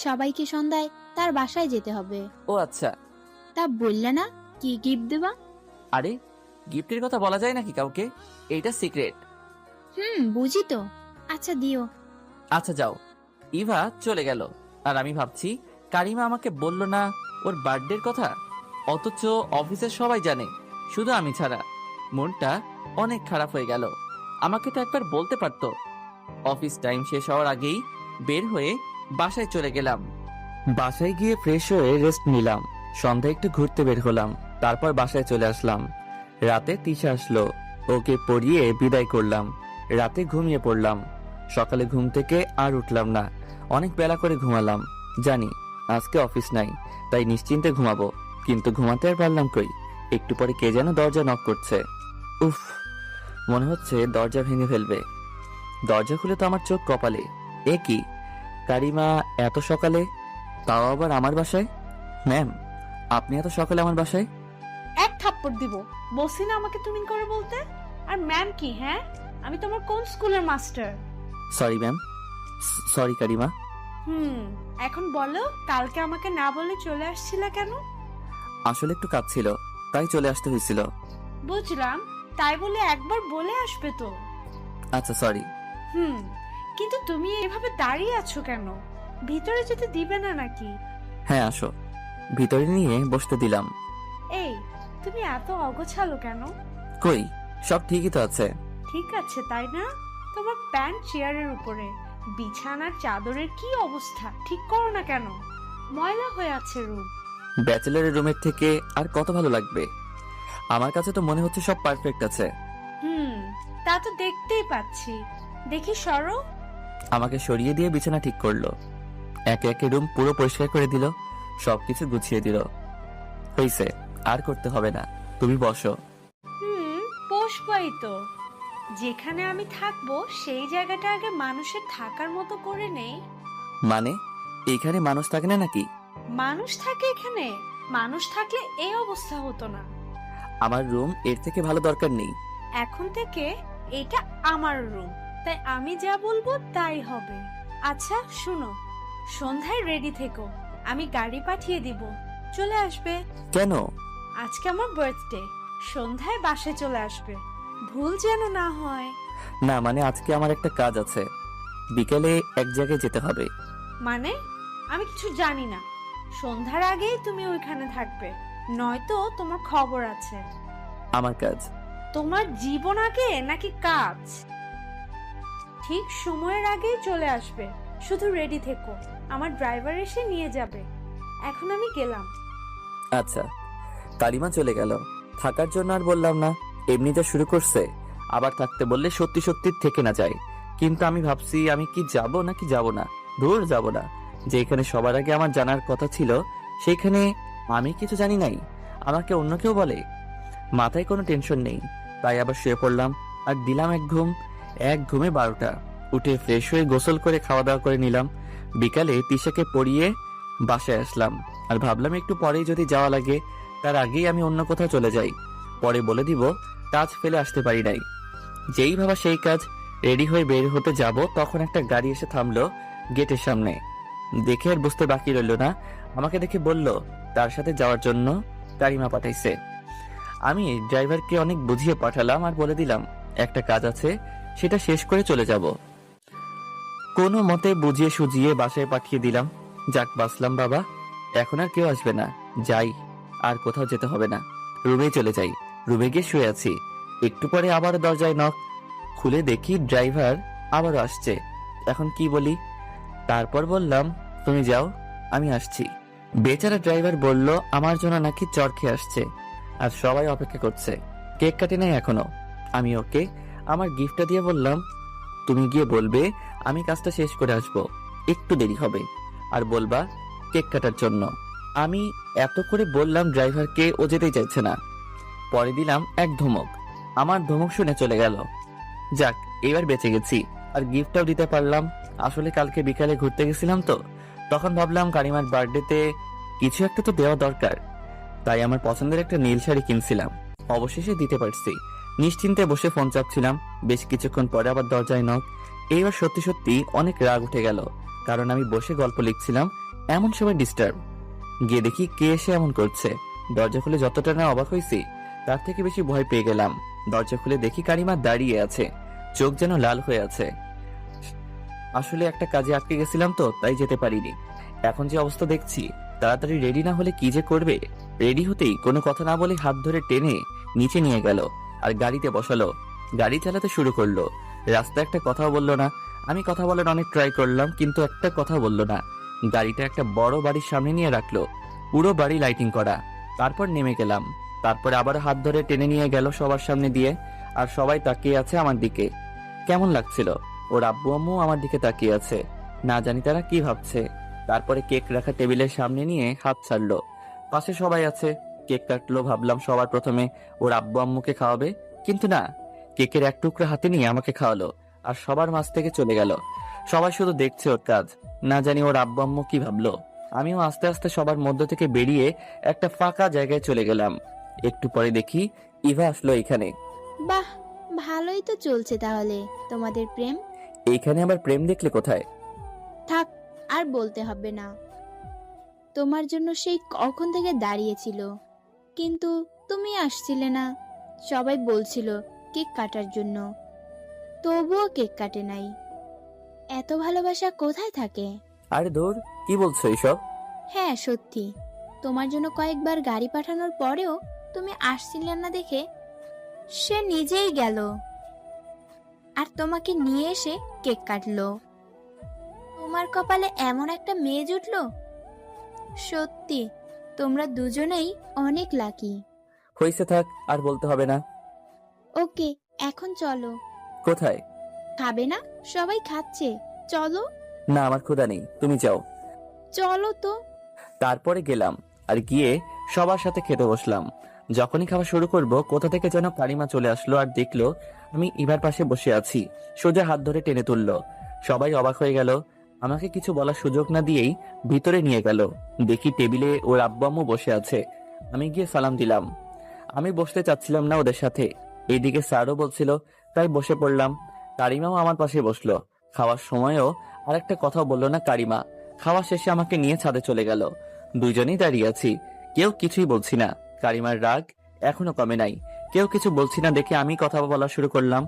সবাইকে সন্ধ্যায় তার বাসায় যেতে হবে। ও আচ্ছা। তা বললে না কি গিফট দেবা? আরে, গিফটের কথা বলা যায় নাকি কাউকে? এইটা সিক্রেট। বুঝি তো। আচ্ছা দিও। আচ্ছা যাও। ইভা চলে গেল, আর আমি ভাবছি কারিমা আমাকে বলল না ওর বার্থডের কথা, অথচ অফিসের সবাই জানে, শুধু আমি ছাড়া। মনটা অনেক খারাপ হয়ে গেল। আমাকে তো একবার বলতে পারতো। অফিস টাইম শেষ হওয়ার আগেই বের হয়ে বাসায় চলে গেলাম। বাসায় গিয়ে ফ্রেশ হয়ে রেস্ট নিলাম। সন্ধ্যায় একটু ঘুরতে বের হলাম, তারপর বাসায় চলে আসলাম। রাতে তিশা আসলো, ওকে পড়িয়ে বিদায় করলাম। রাতে ঘুমিয়ে পড়লাম। সকালে ঘুম থেকে আর উঠলাম না, অনেক বেলা করে ঘুমালাম। জানি আজকে অফিস নাই, তাই নিশ্চিন্তে ঘুমাবো, কিন্তু ঘুমাতে আর পারলাম কই। একটু পরে কে যেন দরজা নক করছে। উফ, মনে হচ্ছে দরজা ভেঙে ফেলবে। দরজা খুলে তো আমার চোখ কপালে। এ কি, কারিমা এত সকালে, তাও আবার আমার বাসায়? ম্যাম, আপনি এত সকালে আমার বাসায়? এক থাপ্পড় দিব, বলছি না আমাকে তুমি করে বলতে। আর ম্যাম কি? হ্যাঁ, আমি তোমার কোন স্কুলের মাস্টার? সরি ম্যাম, সরি কারিমা। এখন বলো, কালকে আমাকে না বলে চলে আসছিলা কেন? আসলে একটু কাজ ছিল, তাই চলে আসতে হয়েছিল। বুঝলাম, তাই বলে একবার বলে আসবে তো। আচ্ছা সরি। কিন্তু তুমি এভাবে দাঁড়িয়ে আছো কেন? ভিতরে যেতে দিবে না নাকি? হ্যাঁ আসো, ভিতরে নিয়ে বসতে দিলাম। এই, তুমি এত অগোছালো কেন? কই, সব ঠিকই তো আছে। ঠিক আছে তাই না? তোমার প্যান্ট চেয়ারের উপরে, বিছানার চাদরের কি অবস্থা, ঠিক করো না কেন? ময়লা হয়ে আছে রুম। ব্যাচেলারের রুমের থেকে আর কত ভালো লাগবে? আমার কাছে তো মনে হচ্ছে সব পারফেক্ট আছে। তা তো দেখতেই পাচ্ছি। দেখি সরো। আমাকে সরিয়ে দিয়ে বিছানা ঠিক করলো, একে একে রুম পুরো পরিষ্কার করে দিল, সবকিছু গুছিয়ে দিল। হইছে, আর করতে হবে না, তুমি বসো। বসবাই তো। যেখানে আমি থাকবো সেই জায়গাটা আগে মানুষের থাকার মতো করে নেই। মানে, এইখানে মানুষ থাকে না নাকি? মানুষ থাকে এখানে, মানুষ থাকলে এই অবস্থা হতো না। আমার রুম এর থেকে ভালো দরকার নেই। এখন থেকে এটা আমার রুম, তাই আমি যা বলবো তাই হবে। আচ্ছা শুনো, সন্ধ্যায় রেডি থেকো, আমি গাড়ি পাঠিয়ে দিব, চলে আসবে। কেন? আজকে আমার বার্থডে, সন্ধ্যায় বাসায় চলে আসবে, ভুল যেন না হয়। না মানে, আজকে আমার একটা কাজ আছে। বিকেলে এক জায়গায় যেতে হবে। মানে? আমি কিছু জানি না। সন্ধ্যার আগেই তুমি ওইখানে থাকবে, নয়তো তোমার খবর আছে। আমার কাজ। তোমার জীবন আগে নাকি কাজ? ঠিক সময়ের আগেই চলে আসবে, শুধু রেডি থেকো। আমার ড্রাইভার এসে নিয়ে যাবে। এখন আমি গেলাম। আচ্ছা। কারিমা চলে গেল। থাকার জন্য আর বললাম না, এমনিতে শুরু করছে। আবার থাকতে বললে সত্যি সত্যি থেকে না যায়। কিন্তু আমি ভাবছি আমি কি যাব নাকি যাব না। দূর যাব না। যেখানে সবার আগে আমার জানার কথা ছিল সেইখানে আমি কিছু জানি নাই, আমাকে অন্য কেউ বলে। মাথায় কোনো টেনশন নেই, তাই আবার শুয়ে পড়লাম আর দিলাম এক ঘুম। এক ঘুমে 12টা। উঠে ফ্রেশ হয়ে গোসল করে খাওয়া দাওয়া করে নিলাম। বিকালে তিশাকে পড়িয়ে বাসায় আসলাম আর ভাবলাম একটু পরেই যদি যাওয়া লাগে তার আগেই আমি অন্য কোথাও চলে যাই। পরে বলে দিব কাজ ফেলে আসতে পারি নাই। যেই ভাবা সেই কাজ। রেডি হয়ে বের হতে যাব তখন একটা গাড়ি এসে থামলো গেটের সামনে। দেখে আর বুঝতে বাকি রইল না, আমাকে দেখে বলল তার সাথে যাওয়ার জন্য কারিমা পাঠাইছে। আমি ড্রাইভারকে অনেক বুঝিয়ে পাঠালাম আর বলে দিলাম একটা কাজ আছে, সেটা শেষ করে চলে যাব। কোনো মতে বুঝিয়ে সুজিয়ে বাসায় পাঠিয়ে দিলাম। যাক বাঁচলাম বাবা, এখন আর কেউ আসবে না। যাই, আর কোথাও যেতে হবে না। রুমে চলে যাই। রুমে গিয়ে শুয়ে আছি। একটু পরে আবার দরজায় নক। খুলে দেখি ড্রাইভার আবারও আসছে। এখন কি বলি? তারপর বললাম তুমি যাও, আমি আসছি। বেচারা ড্রাইভার বলল আমার জন্য নাকি চড় খেয়ে আসছে আর সবাই অপেক্ষা করছে। কেক কাটে নাই এখনো। আমি ওকে আমার গিফটটা দিয়ে বললাম তুমি গিয়ে বলবে আমি কাজটা শেষ করে আসবো, একটু দেরি হবে, আর বলবা কেক কাটার জন্য। আমি এত করে বললাম ড্রাইভারকে, ও যেতেই চাইছে না। পরে দিলাম এক ধমক। আমার ধমক শুনে চলে গেল। যাক, এবার বেঁচে গেছি আর গিফটটাও দিতে পারলাম। আসলে কালকে বিকালে ঘুরতে গেছিলাম তো, তখন ভাবলাম কারিমার বার্থডেতে কিছু একটা তো দেওয়া দরকার, তাই আমার পছন্দের একটা নীল শাড়ি কিনছিলাম। অবশেষে দিতে পারছি। নিশ্চিন্তে বসে ফোন চাপছিলাম। বেশ কিছুক্ষণ পরে আবার দরজায় নক। এইবার সত্যি সত্যি অনেক রাগ উঠে গেল, কারণ আমি বসে গল্প লিখছিলাম, এমন সময় ডিস্টার্ব। গিয়ে দেখি কে এসে এমন করছে। দরজা খুলে যতটা না অবাক হয়েছি তার থেকে বেশি ভয় পেয়ে গেলাম। দরজা খুলে দেখি কারিমা দাঁড়িয়ে আছে, চোখ যেন লাল হয়ে আছে। আসলে একটা কাজে আটকে গেছিলাম তো, তাই যেতে পারিনি। এখন যে অবস্থা দেখছি, তাড়াতাড়ি রেডি না হলে কি যে করবে। রেডি হতেই কোনো কথা না বলে হাত ধরে টেনে নিচে নিয়ে গেল আর গাড়িতে বসালো। গাড়ি চালাতে শুরু করলো। রাস্তায় একটা কথাও বললো না। আমি কথা বলার অনেক ট্রাই করলাম, কিন্তু একটা কথা বললো না। গাড়িটা একটা বড় বাড়ির সামনে নিয়ে রাখলো, পুরো বাড়ি লাইটিং করা। তারপর নেমে গেলাম। তারপরে আবার হাত ধরে টেনে নিয়ে গেল সবার সামনে দিয়ে, আর সবাই তাকিয়ে আছে আমার দিকে। কেমন লাগছিল? ওর আব্বু আম্মু আমার দিকে তাকিয়ে আছে, না জানি তারা কি ভাবছে। তারপরে কেক রাখা টেবিলের সামনে নিয়ে হাত ছাড়লো। পাশে সবাই আছে, কেক কাটলো। ভাবলাম সবার প্রথমে ওর আব্বু আম্মুকে খাওয়াবে, কিন্তু না, কেকের এক টুকরো হাতে নিয়ে আমাকে খাওয়ালো আর সবার মাঝ থেকে চলে গেল। সবাই শুধু দেখছে ওর কাজ, না জানি ওর আব্বু আম্মু কি ভাবলো। আমিও আস্তে আস্তে সবার মধ্য থেকে বেরিয়ে একটা ফাঁকা জায়গায় চলে গেলাম। একটু পরে দেখি ইভা আসলো এখানে। বাহ, ভালোই তো চলছে তাহলে তোমাদের প্রেম। এইখানে আবার প্রেম দেখলে কোথায়? থাক, আর বলতে হবে না। তোমার জন্য সেই কখন থেকে দাঁড়িয়েছিল, কিন্তু তুমি আসছিলে না। সবাই বলছিল কেক কাটার জন্য, তবুও কেক কাটে নাই। এত ভালোবাসা কোথায় থাকে? আরে দূর, কি বলছো এইসব? হ্যাঁ সত্যি, তোমার জন্য কয়েকবার গাড়ি পাঠানোর পরেও তুমি আসছিলে না দেখে সে নিজেই গেল আর তোমাকে নিয়ে এসে কেক কাটলো। তোমার কপালে এমন একটা মেয়ে জুটলো। সত্যি তোমরা দুজনেই অনেক লাকি। হয়েছে, থাক, আর বলতে হবে না। ওকে, এখন চলো। কোথায়? খাবে না? সবাই খাচ্ছে, চলো। না, আমার ক্ষুধা নেই, তুমি যাও। চলো তো। তারপরে গেলাম আর গিয়ে সবার সাথে খেতে বসলাম। যখনই খাওয়া শুরু করব, কোথা থেকে যেন কারিমা চলে আসলো আর দেখলো আমি ইভার পাশে বসে আছি। সোজা হাত ধরে টেনে তুললো। সবাই অবাক হয়ে গেল। আমাকে কিছু বলার সুযোগ না দিয়েই ভিতরে নিয়ে গেল। দেখি টেবিলে ওর আব্বু আম্মু বসে আছে। আমি গিয়ে সালাম দিলাম। আমি বসতে চাচ্ছিলাম না ওদের সাথে, এইদিকে স্যারও বলছিল, তাই বসে পড়লাম। কারিমাও আমার পাশে বসলো। খাওয়ার সময়ও আর একটা কথাও বললো না কারিমা। খাওয়া শেষে আমাকে নিয়ে ছাদে চলে গেল। দুইজনেই দাঁড়িয়ে আছি, কেউ কিছুই বলছি না। কারিমার রাগ এখনো কমে নাই। কেউ কিছু বলছি না দেখে আমি কথা বলা শুরু করলাম।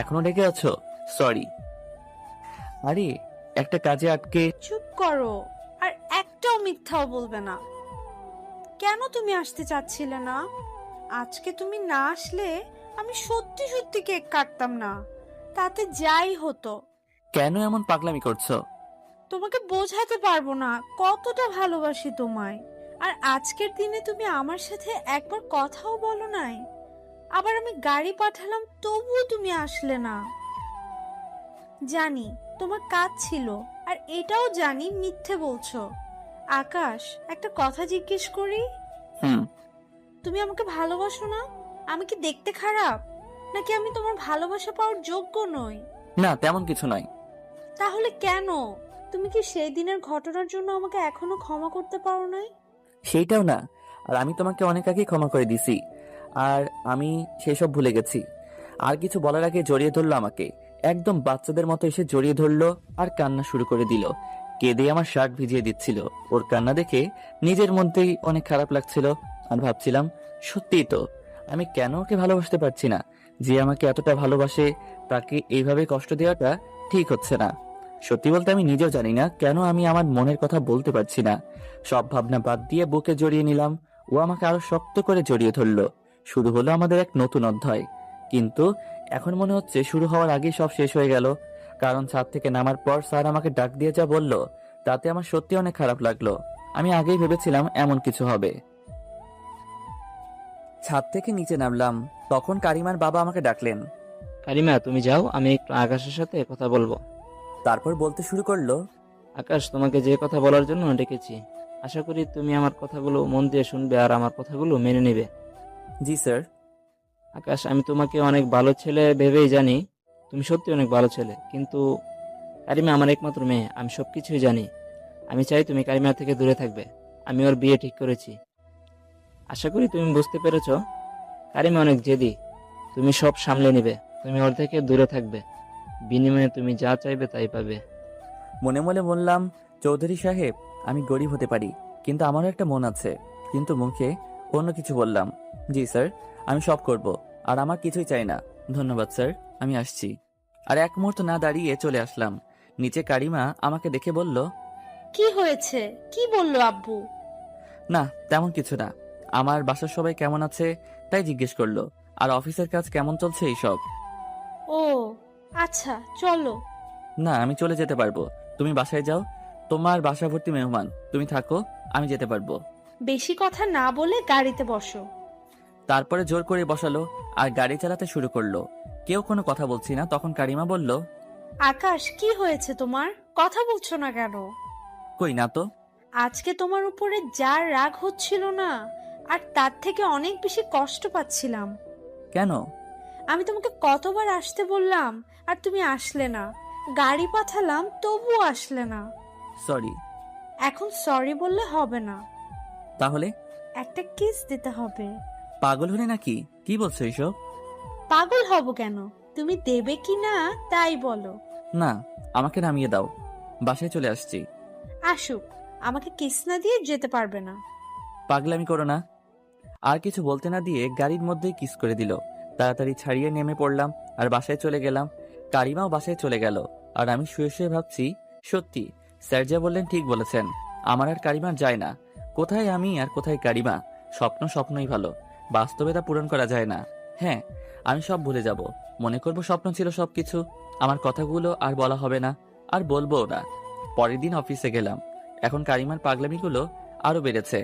এখনো ডেকে আছো? সরি। আরে একটা কাজে আটকে। চুপ করো, আর একটাও মিথ্যাও বলবে না। কেন তুমি আসতে চাচ্ছিলে না? আজকে তুমি না আসলে আমি সত্যি সত্যি কেক কাটতাম না, তাতে যাই হতো। কেন এমন পাগলামি করছো? তোমাকে বোঝাতে পারবো না কতটা ভালোবাসি তোমায়। আর আজকের দিনে তুমি আমার সাথে একবার কথাও বলো নাই। আবার আমি গাড়ি পাঠালাম তবুও তুমি আসলে না। জানি তোমার কাজ ছিল, আর এটাও জানি মিথ্যে বলছো। আকাশ, একটা কথা জিজ্ঞেস করি, হুম। তুমি আমাকে ভালোবাসো না? আমি কি দেখতে খারাপ, নাকি আমি তোমার ভালোবাসা পাওয়ার যোগ্য নই? না, তেমন কিছু নয়। তাহলে কেন? তুমি কি সেই দিনের ঘটনার জন্য আমাকে এখনো ক্ষমা করতে পারো নাই? সেইটাও না। আর আমি তোমাকে অনেক আগেই ক্ষমা করে দিছি। আর আমি সেসব ভুলে গেছি। আর কিছু বলার আগে জড়িয়ে ধরলো আমাকে। একদম বাচ্চাদের মতো এসে জড়িয়ে ধরলো আর কান্না শুরু করে দিল। কেঁদে আমার শার্ট ভিজিয়ে দিচ্ছিল। ওর কান্না দেখে নিজের মধ্যেই অনেক খারাপ লাগছিল। আর ভাবছিলাম, সত্যিই তো, আমি কেন ওকে ভালোবাসতে পারছি না? যে আমাকে এতটা ভালোবাসে তাকে এইভাবে কষ্ট দেওয়াটা ঠিক হচ্ছে না। সত্যি বলতে আমি নিজেও জানি না কেন আমি আমার মনের কথা বলতে পারছি না। সব ভাবনা বাদ দিয়ে বুকে জড়িয়ে নিলাম। ও আমাকে আরো শক্ত করে জড়িয়ে ধরলো। শুরু হলো আমাদের এক নতুন অধ্যায়। কিন্তু এখন মনে হচ্ছে শুরু হওয়ার আগেই সব শেষ হয়ে গেল। কারণ ছাদ থেকে নামার পর স্যার আমাকে ডাক দিয়ে যা বলল, তাতে আমার সত্যি অনেক খারাপ লাগলো। আমি আগেই ভেবেছিলাম এমন কিছু হবে। ছাদ থেকে নিচে নামলাম, তখন কারিমার বাবা আমাকে ডাকলেন। কারিমা, তুমি যাও, আমি একটু আকাশের সাথে কথা বলবো। তারপর বলতে শুরু করলো, আকাশ, তোমাকে যে কথা বলার জন্য ডেকেছি, আশা করি তুমি আমার কথাগুলো মন দিয়ে শুনবে আর আমার কথাগুলো মেনে নেবে। জি স্যার। আকাশ, আমি তোমাকে অনেক ভালো ছেলে ভেবেই জানি। তুমি সত্যি অনেক ভালো ছেলে, কিন্তু কারিমা আমার একমাত্র মেয়ে, আমি সবকিছুই জানি। আমি চাই তুমি কারিমার থেকে দূরে থাকবে। আমি ওর বিয়ে ঠিক করেছি। আশা করি তুমি বুঝতে পেরেছো। কারিমা অনেক জেদি, তুমি সব সামলে নিবে। তুমি ওর থেকে দূরে থাকবে, বিনিময়ে তুমি যা চাইবে তাই পাবে। মনে মনে বললাম, চৌধুরী সাহেব, আমি গরিব হতে পারি, কিন্তু আমারও একটা মন আছে। কিন্তু মুখে অন্য কিছু বললাম। জি স্যার, আমি সব করব। আর আমার কিছুই চাই না। ধন্যবাদ স্যার, আমি আসছি। আর এক মুহূর্ত না দাঁড়িয়ে চলে আসলাম। নিচে কারিমা আমাকে দেখে বলল, কি হয়েছে? কি বললো আব্বু? না তেমন কিছু না। আমার বাসার সবাই কেমন আছে তাই জিজ্ঞেস করলো। আর অফিসের কাজ কেমন চলছে এইসব। ও আচ্ছা, চলো। না, আমি চলে যেতে পারবো। তুমি বাসায় যাও। তোমার বাসা ভর্তি মেহমান, তুমি থাকো, আমি যেতে পারবো। বেশি কথা না বলে গাড়িতে বসো। তারপরে জোর করে বসালো আর গাড়ি চালাতে শুরু করলো। কেউ কোনো কথা বলছি না। তখন কারিমা বলল, আকাশ, কি হয়েছে তোমার? কথা বলছো না কেন? কই না তো। আজকে তোমার উপরে যার রাগ হচ্ছিল না, আর তার থেকে অনেক বেশি কষ্ট পাচ্ছিলাম। কেন? আমি তোমাকে কতবার আসতে বললাম, আর তুমি আসলে না। গাড়ি পাঠালাম তবুও আসলে না। সরি। এখন সরি বললে হবে না, তাহলে? একটা কিস দিতে হবে। পাগল হলে নাকি? কি বলছো এইসব? পাগল হব কেন? তুমি দেবে কি না তাই বলো। না, আমাকে নামিয়ে দাও, বাসায় চলে আসছি। আসুক, আমাকে কিস না দিয়ে যেতে পারবে না। পাগলামি করো না। আর কিছু বলতে না দিয়ে গাড়ির মধ্যেই কিস করে দিল। তাড়াতাড়ি ছাড়িয়ে নেমে পড়লাম আর বাসায় চলে গেলাম। কারিমাও বাসায় চলে গেল। আর আমি শুয়ে শুয়ে ভাবছি, সত্যি স্যার যা বললেন ঠিক বলেছেন। আমার আর কারিমার যায় না। কোথায় আমি আর কোথায় কারিমা? স্বপ্ন স্বপ্নই ভালো, বাস্তবে তা পূরণ করা যায় না। হ্যাঁ, আমি সব ভুলে যাব। মনে করব স্বপ্ন ছিল সবকিছু। আমার কথাগুলো আর বলা হবে না, আর বলবোও না। পরের দিন অফিসে গেলাম। এখন কারিমার পাগলামিগুলো আরো বেড়েছে।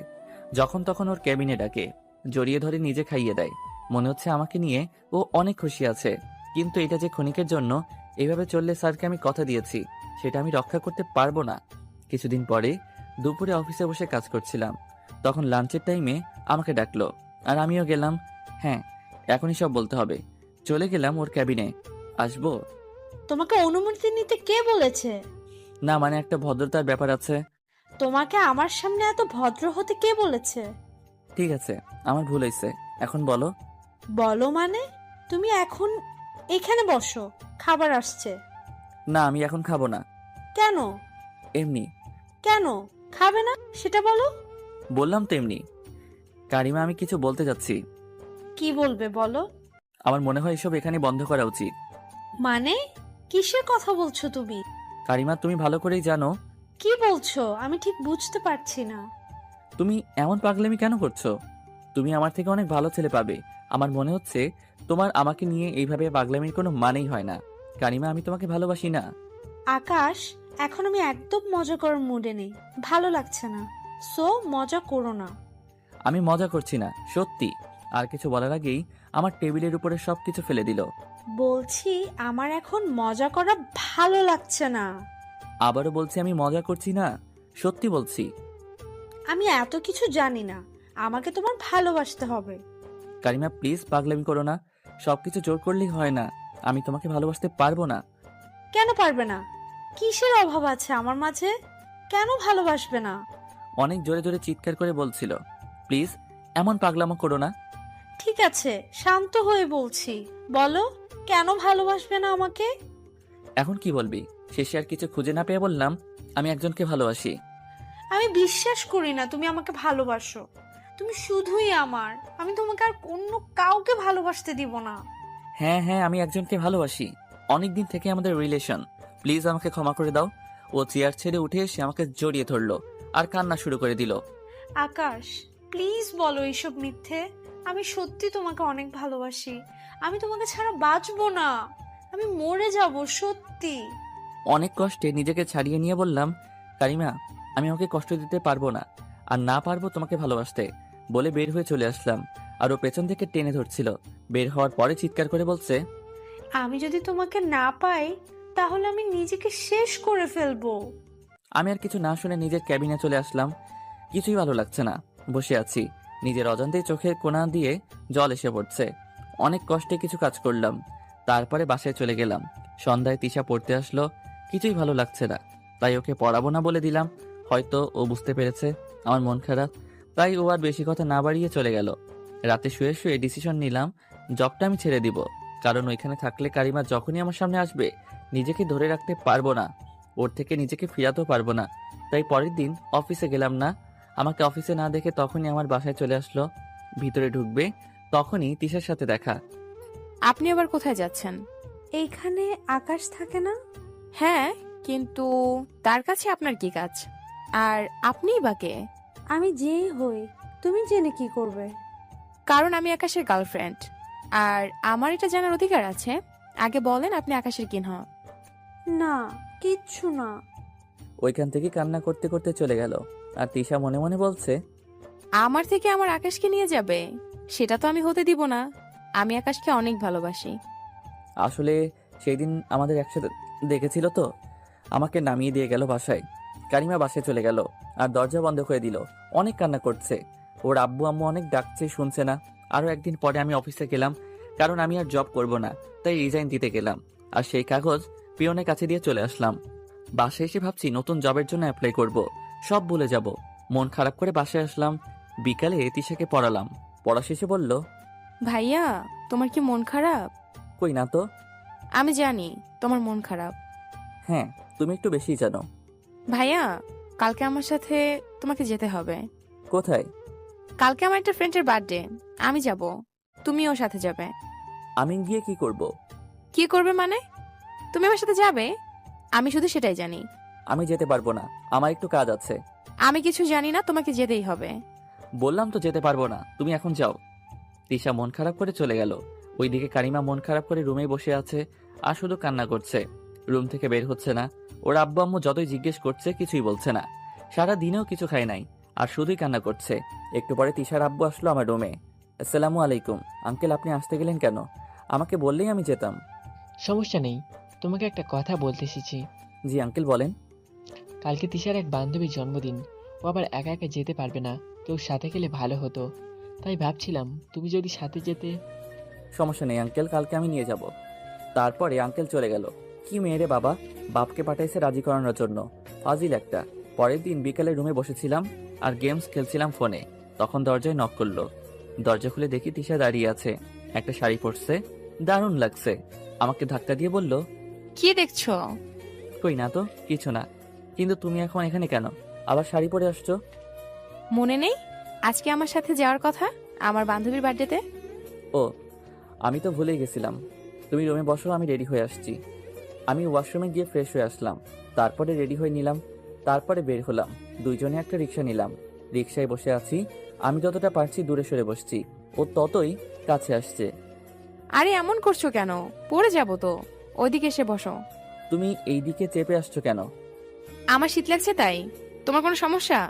যখন তখন ওর ক্যাবিনে ডাকে, জড়িয়ে ধরে নিজে খাইয়ে দেয়। মনে হচ্ছে আমাকে নিয়ে ও অনেক খুশি আছে। কিন্তু এটা যে ক্ষণিকের জন্য। এভাবে চললে স্যারকে আমি কথা দিয়েছি, সেটা আমি রক্ষা করতে পারবো না। কিছুদিন পরে দুপুরে অফিসে বসে কাজ করছিলাম। তখন লাঞ্চের টাইমে আমাকে ডাকলো, আর আমিও গেলাম। হ্যাঁ, এখনই সব বলতে হবে। চলে গেলাম ওর ক্যাবিনে। আসবো? তোমাকে অনুমতি নিতে কে বলেছে? না মানে একটা ভদ্রতার ব্যাপার আছে। তোমাকে আমার সামনে এত ভদ্র হতে কে বলেছে? ঠিক আছে, আমার ভুল হয়েছে। এখন বলো। বলো মানে? তুমি এখন এখানে বসো, খাবার আসছে। না, আমি এখন খাবো না। কেন? এমনি। কেন খাবে না সেটা বলো। বললাম তো এমনি। কারিমা, আমি কিছু বলতে যাচ্ছি। কি বলবে বলো। আমার মনে হয় এসব এখানে বন্ধ করা উচিত। মানে কিসের কথা বলছো তুমি? কারিমা, তুমি ভালো করেই জানো কি বলছো? আমি ঠিক বুঝতে পারছি না। তুমি এমন পাগলামি কেন করছো। তুমি আমার থেকে অনেক ভালো ছেলে পাবে। আমার মনে হচ্ছে তোমার আমাকে নিয়ে এইভাবে পাগলামির কোনো মানেই হয় না। কারিমা, আমি তোমাকে ভালোবাসি না। আকাশ, এখন আমি একদম মজা করার মুডে নেই, ভালো লাগছে না। সো মজা করো না। আমি মজা করছি না, সত্যি। আর কিছু বলার আগেই আমার টেবিলের উপরে সবকিছু ফেলে দিল। বলছি আমার এখন মজা করা ভালো লাগছে না। আবারও বলছি আমি মজা করছি না, সত্যি বলছি। আমি এত কিছু জানি না, আমাকে তোমার ভালোবাসতে হবে। কারিমা, প্লিজ পাগলামি করো না। সবকিছু জোর করলেই হয় না। আমি তোমাকে ভালোবাসতে পারবো না। কেন পারবে না? কিসের অভাব আছে আমার মাঝে? কেন ভালোবাসবে না? অনেক জোরে জোরে চিৎকার করে বলছিল। প্লিজ এমন পাগলামো করো না। ঠিক আছে, শান্ত হয়ে বলছি, বলো কেন ভালোবাসবে না আমাকে? এখন কি বলবি? শেষে আর কিছু খুঁজে না পেয়ে বললাম, আমি একজনকে ভালোবাসি। আমি বিশ্বাস করি না তুমি আমাকে ভালোবাসো। তুমি শুধুই আমার, আমি তোমাকে আর অন্য কাউকে ভালোবাসতে দিব না। হ্যাঁ হ্যাঁ, আমি একজনকে ভালোবাসি। অনেকদিন থেকে আমাদের রিলেশন। প্লিজ আমাকে ক্ষমা করে দাও। ও চেয়ার ছেড়ে উঠে এসে আমাকে জড়িয়ে ধরলো আর কান্না শুরু করে দিল। আকাশ, প্লিজ বলো এইসব মিথ্যে। আমি সত্যি তোমাকে অনেক ভালোবাসি। আমি তোমাকে ছাড়া বাঁচবো না, আমি মরে যাব সত্যি। অনেক কষ্টে নিজেকে ছাড়িয়ে নিয়ে বললাম, কারিমা, আমি ওকে কষ্ট দিতে পারবো না, আর না পারবো তোমাকে ভালোবাসতে। বলে বের হয়ে চলে আসলাম। আর ও পেছন থেকে টেনে ধরছিল। বের হওয়ার পরে চিৎকার করে বলছে, আমি যদি তোমাকে না পাই তাহলে আমি নিজেকে শেষ করে ফেলবো। আমি আর কিছু না শুনে নিজের ক্যাবিনে চলে আসলাম। কিছুই ভালো লাগছে না, বসে আছি। নিজের অজান্তেই চোখের কোণা দিয়ে জল এসে পড়ছে। অনেক কষ্টে কিছু কাজ করলাম, তারপরে বাসায় চলে গেলাম। সন্ধ্যায় তিশা পড়তে আসলো। কিছুই ভালো লাগছে না, তাই ওকে পড়াবো না বলে দিলাম। হয়তো ও বুঝতে পেরেছে আমার মন খারাপ, তাই ও আর বেশি কথা না বাড়িয়ে চলে গেল। রাতে শুয়ে শুয়ে ডিসিশন নিলাম, জবটা আমি ছেড়ে দিব। কারণ ওইখানে থাকলে কারিমা যখনই আমার সামনে আসবে নিজেকে ধরে রাখতে পারবো না, ওর থেকে নিজেকে ফিরাতেও পারবো না। তাই পরের দিন অফিসে গেলাম না। আমাকে অফিসে না দেখে তখনই আমার বাসায় চলে আসলো। ভিতরে ঢুকবে তখনই তিশার সাথে দেখা। আপনি আবার কোথায় যাচ্ছেন? এইখানে আকাশ থাকে না? হ্যাঁ, কিন্তু তার কাছে আপনার কি কাজ? আর আপনিই বা কে? আমি যেই হই, তুমি জেনে কি করবে? কারণ আমি আকাশের গার্লফ্রেন্ড, আর আমার এটা জানার অধিকার আছে। আগে বলেন আপনি আকাশের কিন হন। না, কিচ্ছু না। ওইখান থেকে কান্না করতে করতে চলে গেল। আর তিশা মনে মনে বলছে, আমার থেকে আমার আকাশকে নিয়ে যাবে? সেটা তো আমি হতে দিব না। আমি আকাশকে অনেক ভালোবাসি। আসলে সেই দিন আমাদের একসাথে দেখেছিল তো, আমাকে নামিয়ে দিয়ে গেল বাসায়। কারিমা বাসায় চলে গেল আর দরজা বন্ধ করে দিল। অনেক কান্না করছে। ওর আব্বু আম্মু অনেক ডাকছে, শুনছে না। আরো একদিন পরে আমি অফিসে গেলাম, কারণ আমি আর জব করব না, তাই রিজাইন দিতে গেলাম। আর সেই কাগজ পিয়নের কাছে দিয়ে চলে আসলাম। বাসায় এসে ভাবছি নতুন জবের জন্য অ্যাপ্লাই করব, সব ভুলে যাব। মন খারাপ করে বাসায় আসলাম। বিকালে তিশাকে পড়ালাম। পড়া শেষে বলল, ভাইয়া, তোমার কি মন খারাপ? কই না তো। আমি জানি তোমার মন খারাপ। হ্যাঁ, তুমি একটু বেশিই জানো। ভাইয়া, কালকে আমার সাথে তোমাকে যেতে হবে। কোথায়? কালকে আমার একটা ফ্রেন্ডের বার্থডে, আমি যাব, তুমি ওর সাথে যাবে। আমি গিয়ে কি করব? কি করবে মানে? তুমি আমার সাথে যাবে, আমি শুধু সেটাই জানি। আমি যেতে পারবো না, আমার একটু কাজ আছে। আমি কিছু জানি না, তোমাকে যেতেই হবে। বললাম তো যেতে পারবো না, তুমি এখন যাও। তিশা মন খারাপ করে চলে গেল। ওইদিকে কারিমা মন খারাপ করে রুমে বসে আছে আর শুধু কান্না করছে। রুম থেকে বের হচ্ছে না। ওর আব্বু আম্মু যতই জিজ্ঞেস করছে কিছুই বলছে না। সারা দিনেও কিছু খায় নাই আর শুধুই কান্না করছে। একটু পরে তিশার আব্বু আসলো আমার রুমে। আসসালামু আলাইকুম আঙ্কেল, আপনি আসতে গেলেন কেন? আমাকে বললেই আমি যেতাম। সমস্যা নেই, তোমাকে একটা কথা বলতে এসেছি। জি আঙ্কেল, বলেন। কালকে তিশার এক বান্ধবীর জন্মদিন, ও আবার একা একা যেতে পারবে না, কেউ সাথে গেলে ভালো হতো। তাই ভাবছিলাম তুমি যদি সাথে যেতে। সমস্যা নেই আঙ্কেল, কালকে আমি নিয়ে যাব। তারপরে আঙ্কেল চলে গেল। কি মেয়েরে বাবা, বাপকে পাঠাইছে রাজি করানোর জন্য, ফাজিল একটা। পরের দিন বিকালে রুমে বসেছিলাম আর গেমস খেলছিলাম ফোনে। তখন দরজায় নক করলো। দরজা খুলে দেখি তিশা দাঁড়িয়ে আছে। একটা শাড়ি পরছে, দারুণ লাগছে। আমাকে ধাক্কা দিয়ে বলল, কি দেখছো? কই না তো, কিছু না। কিন্তু তুমি এখন এখানে কেন? আবার শাড়ি পরে আসছো? মনে নেই আজকে আমার সাথে যাওয়ার কথা আমার বান্ধবীর বার্থডেতে? ও, আমি তো ভুলেই গেছিলাম। তুমি রুমে বসো, আমি রেডি হয়ে আসছি। আমি ওয়াশরুমে গিয়ে ফ্রেশ হয়ে আসলাম, তারপরে রেডি হয়ে নিলাম, তারপরে বের হলাম। দুইজনে একটা রিক্সা নিলাম। রিক্সায় বসে আছি, আমি যতটা পারছি দূরে সরে বসছি, ও ততই কাছে আসছে। আরে এমন করছো কেন? পড়ে যাবো তো। ওইদিকে এসে বসো। তুমি এই দিকে চেপে আসছো কেন? আমার শীত লাগছে তাই। তোমার কোনো সমস্যা?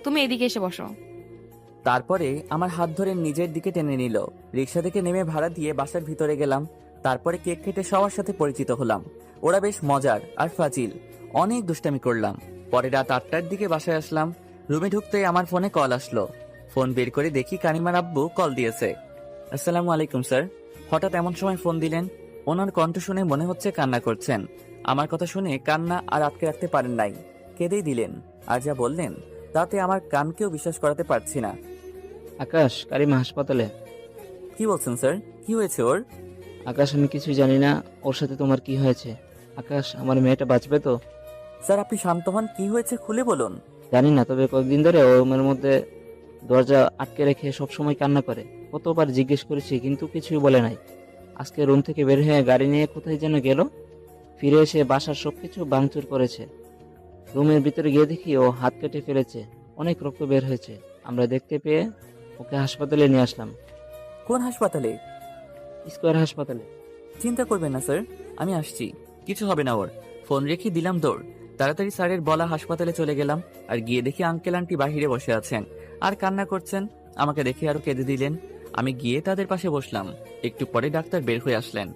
তুমি এদিকে এসে বসো। তারপরে আমার হাত ধরে নিজের দিকে টেনে নিল। রিক্সা থেকে নেমে ভাড়া দিয়ে বাসার ভিতরে গেলাম। তারপরে কেক কেটে সবার সাথে পরিচিত হলাম। ওরা বেশ মজার আর ফাজিল। অনেক দুষ্টামি করলাম। পরে রাত 8টার দিকে বাসায় আসলাম। রুমে ঢুকতেই আমার ফোনে কল আসলো। ফোন বের করে দেখি কানিমার আব্বু কল দিয়েছে। আসসালামু আলাইকুম স্যার। হঠাৎ এমন সময় ফোন দিলেন? ওনার কণ্ঠ শুনে মনে হচ্ছে কান্না করছেন। আমার কথা শুনে কান্না আর আটকে রাখতে পারেন নাই, কেঁদেই দিলেন। আর যা বললেন তাতে আমার কানকেও বিশ্বাস করাতে পারছি না। আকাশ, কারিমা হাসপাতালে। কি বলছেন স্যার? কি হয়েছে ওর? আকাশ, আমি কিছুই জানি না ওর সাথে তোমার কি হয়েছে। আকাশ, আমার মেয়েটা বাঁচবে তো? স্যার আপনি শান্ত হন, কি হয়েছে খুলে বলুন। জানি না, তবে কয়েকদিন ধরে ও রুমের মধ্যে দরজা আটকে রেখে সবসময় কান্না করে। কতবার জিজ্ঞেস করেছি কিন্তু কিছুই বলে নাই। আজকে রুম থেকে বের হয়ে গাড়ি নিয়ে কোথায় যেন গেল, ফিরে এসে বাসার সবকিছু ভাঙচুর করেছে। রুমের ভিতরে গিয়ে দেখি ও হাত কেটে ফেলেছে, অনেক রক্ত বের হয়েছে। আমরা দেখতে পেয়ে ওকে হাসপাতালে নিয়ে আসলাম। কোন হাসপাতালে? স্কয়ার হাসপাতালে। চিন্তা করবেন না স্যার, আমি আসছি, কিছু হবে না ওর। ফোন রেখে দিলাম দৌড়। তাড়াতাড়ি স্যারের বলা হাসপাতালে চলে গেলাম। আর গিয়ে দেখি আঙ্কেল আন্টি বাহিরে বসে আছেন আর কান্না করছেন। আমাকে দেখে আরো কেঁদে দিলেন। আমি গিয়ে তাদের পাশে বসলাম। একটু পরে ডাক্তার বের হয়ে আসলেন।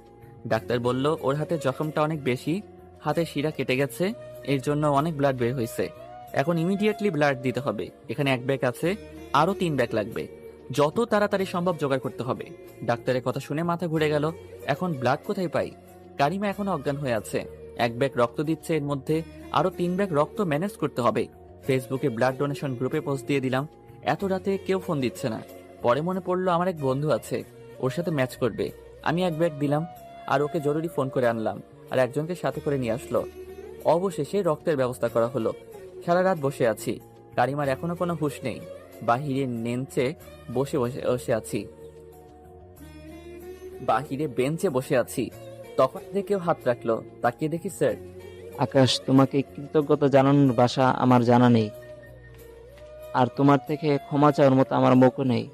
ডাক্তার বলল ওর হাতের জখমটা অনেক বেশি, হাতের শিরা কেটে গেছে, এর জন্য অনেক ব্লাড বের হয়েছে। এখন ইমিডিয়েটলি ব্লাড দিতে হবে। এখানে 1 ব্যাগ আছে, আরো 3 ব্যাগ লাগবে। যত তাড়াতাড়ি সম্ভব জোগাড় করতে হবে। ডাক্তারের কথা শুনে মাথা ঘুরে গেল। এখন ব্লাড কোথায় পাই? কারিমা এখনো অজ্ঞান হয়ে আছে। 1 ব্যাগ রক্ত দিচ্ছে, এর মধ্যে আরো 3 ব্যাগ রক্ত ম্যানেজ করতে হবে। ফেসবুকে ব্লাড ডোনেশন গ্রুপে পোস্ট দিয়ে দিলাম। এত রাতে কেউ ফোন দিচ্ছে না। পরে মনে পড়লো আমার এক বন্ধু আছে, ওর সাথে ম্যাচ করবে। আমি 1 ব্যাগ দিলাম আর ওকে জরুরি ফোন করে আনলাম আর একজনকে সাথে করে নিয়ে আসলো। অবশেষে রক্তের ব্যবস্থা করা হলো। সারা রাত বসে আছি। কারিমার এখনো কোনো হুঁশ নেই। বাহিরে নেঞ্চে বসে বসে বসে আছি বাহিরে বেঞ্চে বসে আছি। তখন কেউ হাত রাখলো, তাকিয়ে দেখি স্যার। আকাশ, তোমাকে কৃতজ্ঞতা জানানোর ভাষা আমার জানা নেই, আর তোমার থেকে ক্ষমা চাওয়ার মতো আমার মুখও নেই।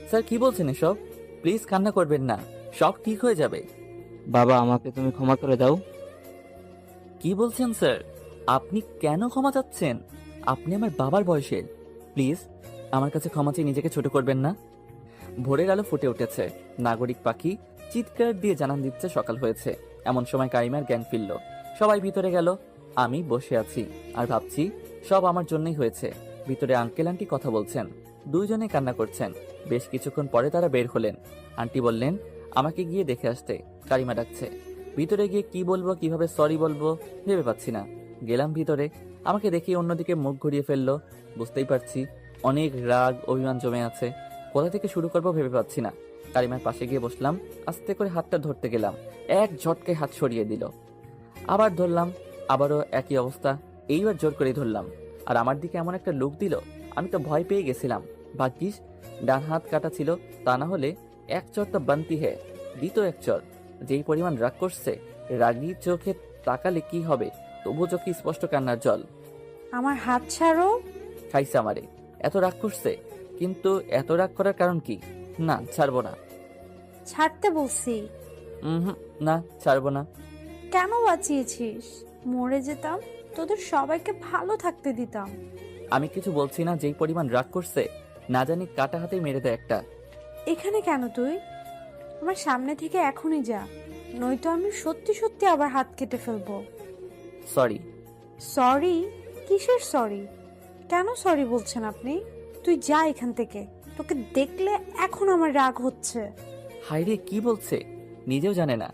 স্যার কি বলছেন এসব? প্লিজ কান্না করবেন না, সব ঠিক হয়ে যাবে। বাবা, আমাকে তুমি ক্ষমা করে দাও। কি বলছেন স্যার? আপনি কেন ক্ষমা চাচ্ছেন? আপনি আমার বাবার বয়সের। প্লিজ আমার কাছে ক্ষমা চেয়ে নিজেকে ছোট করবেন না। ভোরের আলো ফুটে উঠেছে। নাগরিক পাখি চিৎকার দিয়ে জানান দিচ্ছে সকাল হয়েছে। এমন সময় কারিমার জ্ঞান ফিরল। সবাই ভিতরে গেল। আমি বসে আছি আর ভাবছি সব আমার জন্যই হয়েছে। ভিতরে আঙ্কেল আন্টি কথা বলছেন, দুইজনে কান্না করছেন। বেশ কিছুক্ষণ পরে তারা বের হলেন। আন্টি বললেন আমাকে গিয়ে দেখে আসতে, কারিমা ডাকছে। ভিতরে গিয়ে কি বলবো, কিভাবে সরি বলবো ভেবে পাচ্ছি না। গেলাম ভিতরে। আমাকে দেখে অন্যদিকে মুখ ঘুরিয়ে ফেললো। বুঝতেই পারছি অনেক রাগ অভিমান জমে আছে। কোথা থেকে শুরু করবো ভেবে পাচ্ছি না। কারিমার পাশে গিয়ে বসলাম। আস্তে করে হাতটা ধরতে গেলাম, এক ঝটকায় হাত সরিয়ে দিল। আবার ধরলাম, আবারও একই অবস্থা। এইবার জোর করে ধরলাম আর আমার দিকে এমন একটা লুক দিল, আমি তো ভয় পেয়ে গেছিলাম। ভাগ্যিস ডান হাত কাটা ছিল, তা না হলে এক চর তো বানতি হে। দ্বিতীয় এক চর। যেই পরিমাণ রাগ করছে, রাগী চোখে তাকালে কি হবে, তবু চোখে স্পষ্ট কান্নার জল। আমার হাত ছাড়ো। খাইছে আমারে। এত রাগ করছে, কিন্তু এত রাগ করার কারণ কি? না, ছাড়বো না। ছাড়তে বলছি। না, ছাড়বো না। কেন বাঁচিয়েছিস? মরে যেতাম, তোদের সবাইকে ভালো থাকতে দিতাম। আমি কিছু বলছি না। যেই পরিমাণ রাগ করছে, না জানি কাটা হাতেই মেরে দেয় একটা। এখানে কেন তুই? আমার সামনে থেকে এখনই যা, নয়তো আমি সত্যি সত্যি আবার হাত কেটে ফেলবো। সরি। সরি? কিসের সরি? কেন সরি বলছেন আপনি? তুই যা এখান থেকে, তোকে দেখলে এখন আমার রাগ হচ্ছে। হায়রে কি বলছে, নিজেও জানে না।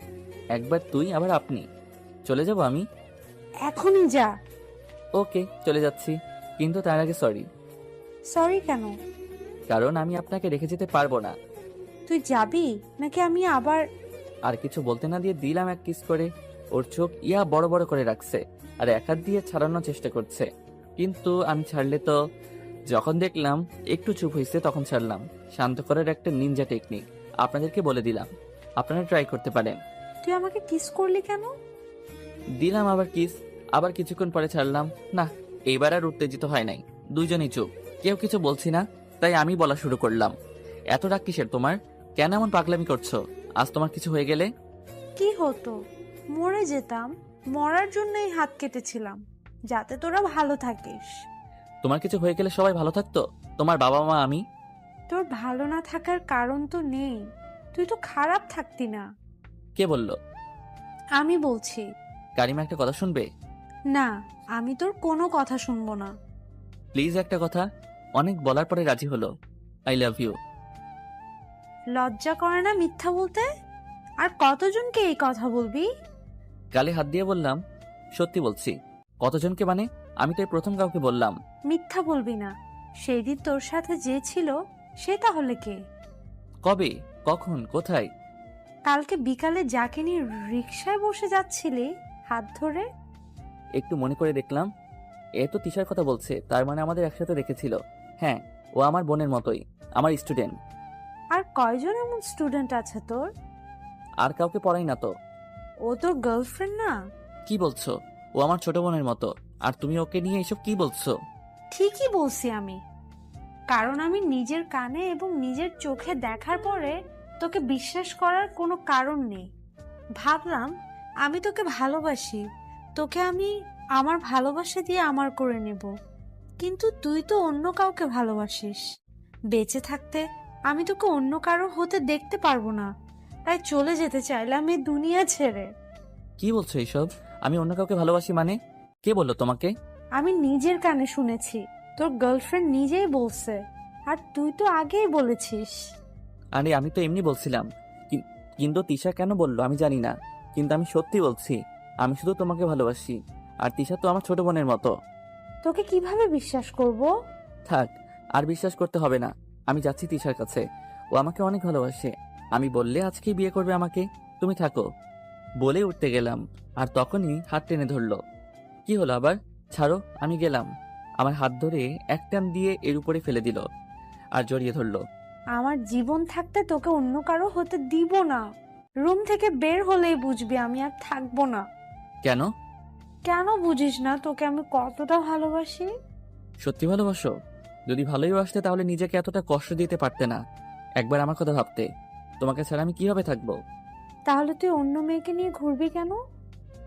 একবার তুই আবার আপনি। চলে যাব আমি। এখনই যা। ওকে, চলে যাচ্ছি, কিন্তু তার আগে সরি। সরি কেন? কারণ আমি আপনাকে রেখে যেতে পারবো না। তুই যাবি নাকি আমি আবার? আর কিছু বলতে না দিয়ে দিলাম এক কিস করে। ওর চোখ ইয়া বড় বড় করে রাখছে আর এক হাত দিয়ে ছাড়ানোর চেষ্টা করছে, কিন্তু আমি ছাড়লে তো। যখন দেখলাম একটু চুপ হয়েছে তখন ছাড়লাম। শান্ত করার একটা নিনজা টেকনিক আপনাদেরকে বলে দিলাম, আপনারা ট্রাই করতে পারেন। তুই আমাকে কিস করলি কেন? দিলাম আবার কিস, আবার কিছুক্ষণ পরে ছাড়লাম। না, এইবার আর উত্তেজিত হয় নাই। দুইজনই চুপ, কেউ কিছু বলছি না। তাই আমি বলা শুরু করলাম, এত রাগ কিসের তোমার? কেন এমন পাগলামি করছো? আজ তোমার কিছু হয়ে গেলে? কি হতো, মরে যেতাম। মরার জন্যই হাত কেটেছিলাম, যাতে তোরা ভালো থাকিস। তোমার কিছু হয়ে গেলে সবাই ভালো থাকতো, তোমার বাবা মা, আমি। তোর ভালো না থাকার কারণ তো নেই, তুই তো খারাপ থাকতি না। কে বলল? আমি বলছি। কারিমা একটা কথা শুনবে? না, আমি তোর কোনো কথা শুনবো না। প্লিজ একটা কথা। অনেক বলার পরে রাজি হলো, আই লাভ ইউ। লজ্জা করে না মিথ্যা বলতে? আর কতজনকে এই কথা বলবি? গালে হাত দিয়ে বললাম, সত্যি বলছি। কতজনকে মানে? আমি তো এই প্রথম কাউকে বললাম। মিথ্যা বলবি না। সেই দিন তোর সাথে যে ছিল সে তাহলে কে? কবে, কখন, কোথায়? কালকে বিকালে যাকে নিয়ে রিকশায় বসে যাচ্ছিলি হাত ধরে। একটু মনে করে দেখলাম, এ তো তিশার কথা বলছে, তার মানে আমাদের একসাথে দেখেছিল। হ্যাঁ, ও আমার বোনের মতোই, আমার স্টুডেন্ট। আর কয়জন এমন স্টুডেন্ট আছে তোর? আর কাউকে পড়াই না তো। ও তোর গার্লফ্রেন্ড না? কি বলছো? ও আমার ছোট বোনের মতো, আর তুমি ওকে নিয়ে এসব কি বলছো? ঠিকই বলছি আমি, কারণ আমি নিজের কানে এবং নিজের চোখে দেখার পরে তোকে বিশ্বাস করার কোনো কারণ নেই। ভাবলাম আমি তোকে ভালোবাসি, তোকে আমি আমার ভালোবাসা দিয়ে আমার করে নেব। কিন্তু তুই তো অন্য কাউকে ভালোবাসিস। বেঁচে থাকতে আমি তোকে অন্য কারো হতে দেখতে পারবো না, তাই চলে যেতে চাইলাম এই দুনিয়া ছেড়ে। কি বলছো এইসব? আমি অন্য কাউকে ভালোবাসি মানে? কে বললো তোমাকে? আমি নিজের কানে শুনেছি, তোর গার্লফ্রেন্ড নিজেই বলছে। আর তুই তো আগেই বলেছিস। আরে আমি তো এমনি বলছিলাম। কিন্তু তিশা কেন বললো আমি জানি না, কিন্তু আমি সত্যি বলছি, আমি শুধু তোমাকে ভালোবাসি। আর তিশা তো আমার ছোট বোনের মতো। তোকে কিভাবে বিশ্বাস করব? থাক, আর বিশ্বাস করতে হবে না। আমি যাচ্ছি তিশার কাছে, ও আমাকে অনেক ভালোবাসে। আমি বললে আজকেই বিয়ে করবে আমাকে। তুমি থাকো। বলে উঠতে গেলাম, আর তখনই হাত টেনে ধরলো। কি হলো আবার? ছাড়ো, আমি গেলাম। আমার হাত ধরে এক টান দিয়ে এর উপরে ফেলে দিল, আর জড়িয়ে ধরলো। আমার জীবন থাকতে তোকে অন্য কারো হতে দিব না। রুম থেকে বের হলেই বুঝবি আমি আর থাকবো না। কেন? কেন বুঝিস না তোকে আমি কতটা ভালোবাসি? সত্যি ভালোবাসো? যদি ভালোই বাসতে তাহলে নিজেকে এতটা কষ্ট দিতে পারতে না। একবার আমার কথা ভাবতে। তোমাকে ছাড়া আমি কিভাবে থাকবো? তাহলে তুই অন্য মেয়েকে নিয়ে ঘুরবি কেন?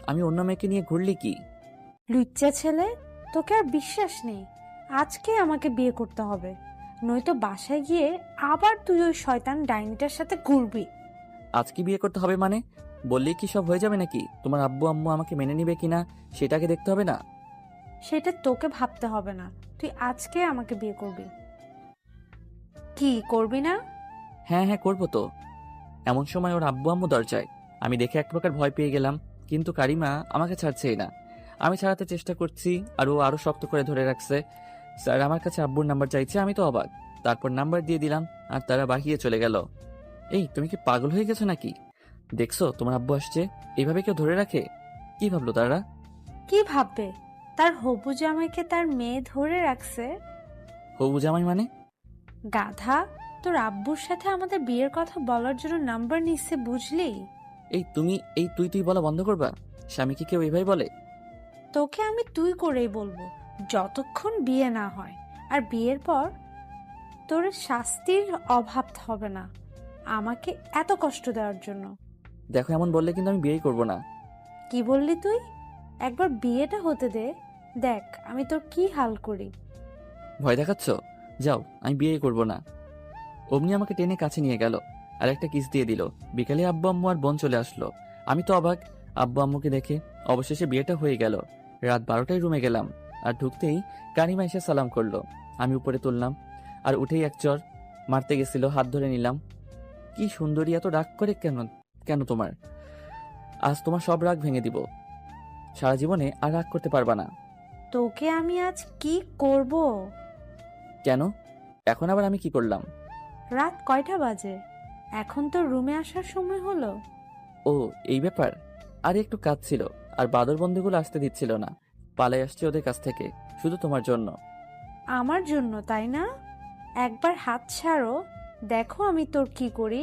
আমি অন্য মেয়েকে নিয়ে ঘুরলি কি? লুচ্চা ছেলে, তোকে আর বিশ্বাস নেই। আজকে আমাকে বিয়ে করতে হবে, নয়তো বাসায় গিয়ে আবার তুই ওই শয়তান ডাইনিটার সাথে ঘুরবি। আজকে বিয়ে করতে হবে মানে? বললেই কি সব হয়ে যাবে নাকি? তোমার আব্বু আম্মু আমাকে মেনে নিবে কিনা সেটাকে দেখতে হবে না? সেটা তোকে ভাবতে হবে না, তুই আজকে আমাকে বিয়ে করবি। কি করবি না? হ্যাঁ হ্যাঁ, করবো তো। এমন সময় ওর আব্বু আম্মু দরজায়। আমি দেখে এক প্রকার ভয় পেয়ে গেলাম, কিন্তু কারিমা আমাকে ছাড়ছেই না। আমি ছাড়াতে চেষ্টা করছি, আর ও আরো শক্ত করে ধরে রাখছে। স্যার আমার কাছে আব্বুর নাম্বার চাইছে, আমি তো অবাক। তারপর নাম্বার দিয়ে দিলাম, আর তারা বাহিয়ে চলে গেল। এই, তুমি কি পাগল হয়ে গেছো নাকি? দেখছো তোমার আব্বু আসছে, এইভাবে কেউ ধরে রাখে? কি ভাবলো তারা? কি ভাববে? তার হবু জামাইকে তার মেয়ে ধরে রাখছে। হবু জামাই মানে? গাধা, তোর আব্বুর সাথে আমাদের বিয়ের কথা বলার জন্য নাম্বার নিচ্ছে, বুঝলি? এই তুই তুই বলা বন্ধ করবা। স্বামীকে কেউ এইভাবে বলে? তোকে আমি তুই করেই বলবো, যতক্ষণ বিয়ে না হয়। আর বিয়ের পর তোর শাস্তির অভাব হবে না আমাকে এত কষ্ট দেওয়ার জন্য। দেখো, এমন বললে কিন্তু আমি বিয়েই করবো না। কি বললি তুই? একবার বিয়েটা হতে দে, দেখ আমি তোর কি হাল করি। ভয় দেখাচ্ছ? যাও, আমি বিয়েই করবো না। অমনি আমাকে টেনে কাছে নিয়ে গেল, আর একটা কিস দিয়ে দিল। বিকালে আব্বু আম্মু আর বোন চলে আসলো। আমি তো অবাক আব্বু আম্মুকে দেখে। অবশেষে বিয়েটা হয়ে গেল। রাত 12টায় রুমে গেলাম, আর ঢুকতেই কারিমা এসে সালাম করলো। আমি উপরে তুললাম, আর উঠেই এক চর মারতে গেছিল, হাত ধরে নিলাম। কি সুন্দরী, এত রাগ করে কেন? কেন তোমার? আজ তোমার সব রাগ ভেঙে দিব। সারা জীবনে আর রাগ করতে পারবা না। তোকে আমি আজ কি করব? কেন? এখন আবার আমি কি করলাম? রাত কয়টা বাজে? এখন তো রুমে আসার সময় হলো। ও, এই ব্যাপার। আর একটু কাজ ছিল, আর বাদর বন্ধুগুলো আসতে দিচ্ছিল না। পালাই আসছে ওদের কাছ থেকে, শুধু তোমার জন্য। আমার জন্য, তাই না? একবার হাত ছাড়ো, দেখো আমি তোর কি করি।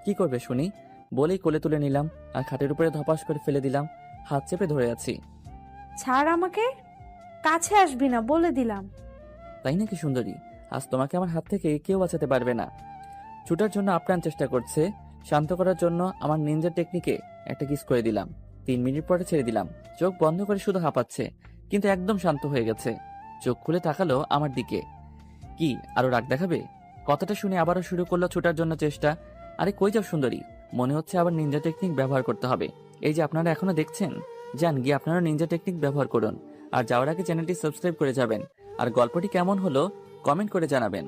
কি করবে শুনি? বলেই কোলে তুলে নিলাম, আর খাটের উপরে ধপাস করে ফেলে দিলাম। হাত চেপে ধরে আছি। ছাড় আমাকে, কাছে আসবি না বলে দিলাম। তাই নাকি সুন্দরী? আজ তোমাকে আমার হাত থেকে কেউ বাঁচাতে পারবে না। ছুটার জন্য আপ্রাণ চেষ্টা করছে, শান্ত করার জন্য আমার নিনজা টেকনিকে একটা কিস করে দিলাম। 3 মিনিট পরে ছেড়ে দিলাম। চোখ বন্ধ করে শুধু হাঁপাচ্ছে, কিন্তু একদম শান্ত হয়ে গেছে। চোখ খুলে তাকালো আমার দিকে। কি আরো রাগ দেখাবে? কথাটা শুনে আবারও শুরু করলো ছুটার জন্য চেষ্টা। আরে কই যাও সুন্দরী? মনে হচ্ছে আবার নিনজা টেকনিক ব্যবহার করতে হবে। এই যে আপনারা এখনো দেখছেন, যান গিয়ে আপনারা নিনজা টেকনিক ব্যবহার করুন। আর যাওয়ার আগে চ্যানেলটি সাবস্ক্রাইব করে যাবেন। আর গল্পটি কেমন হলো কমেন্ট করে জানাবেন।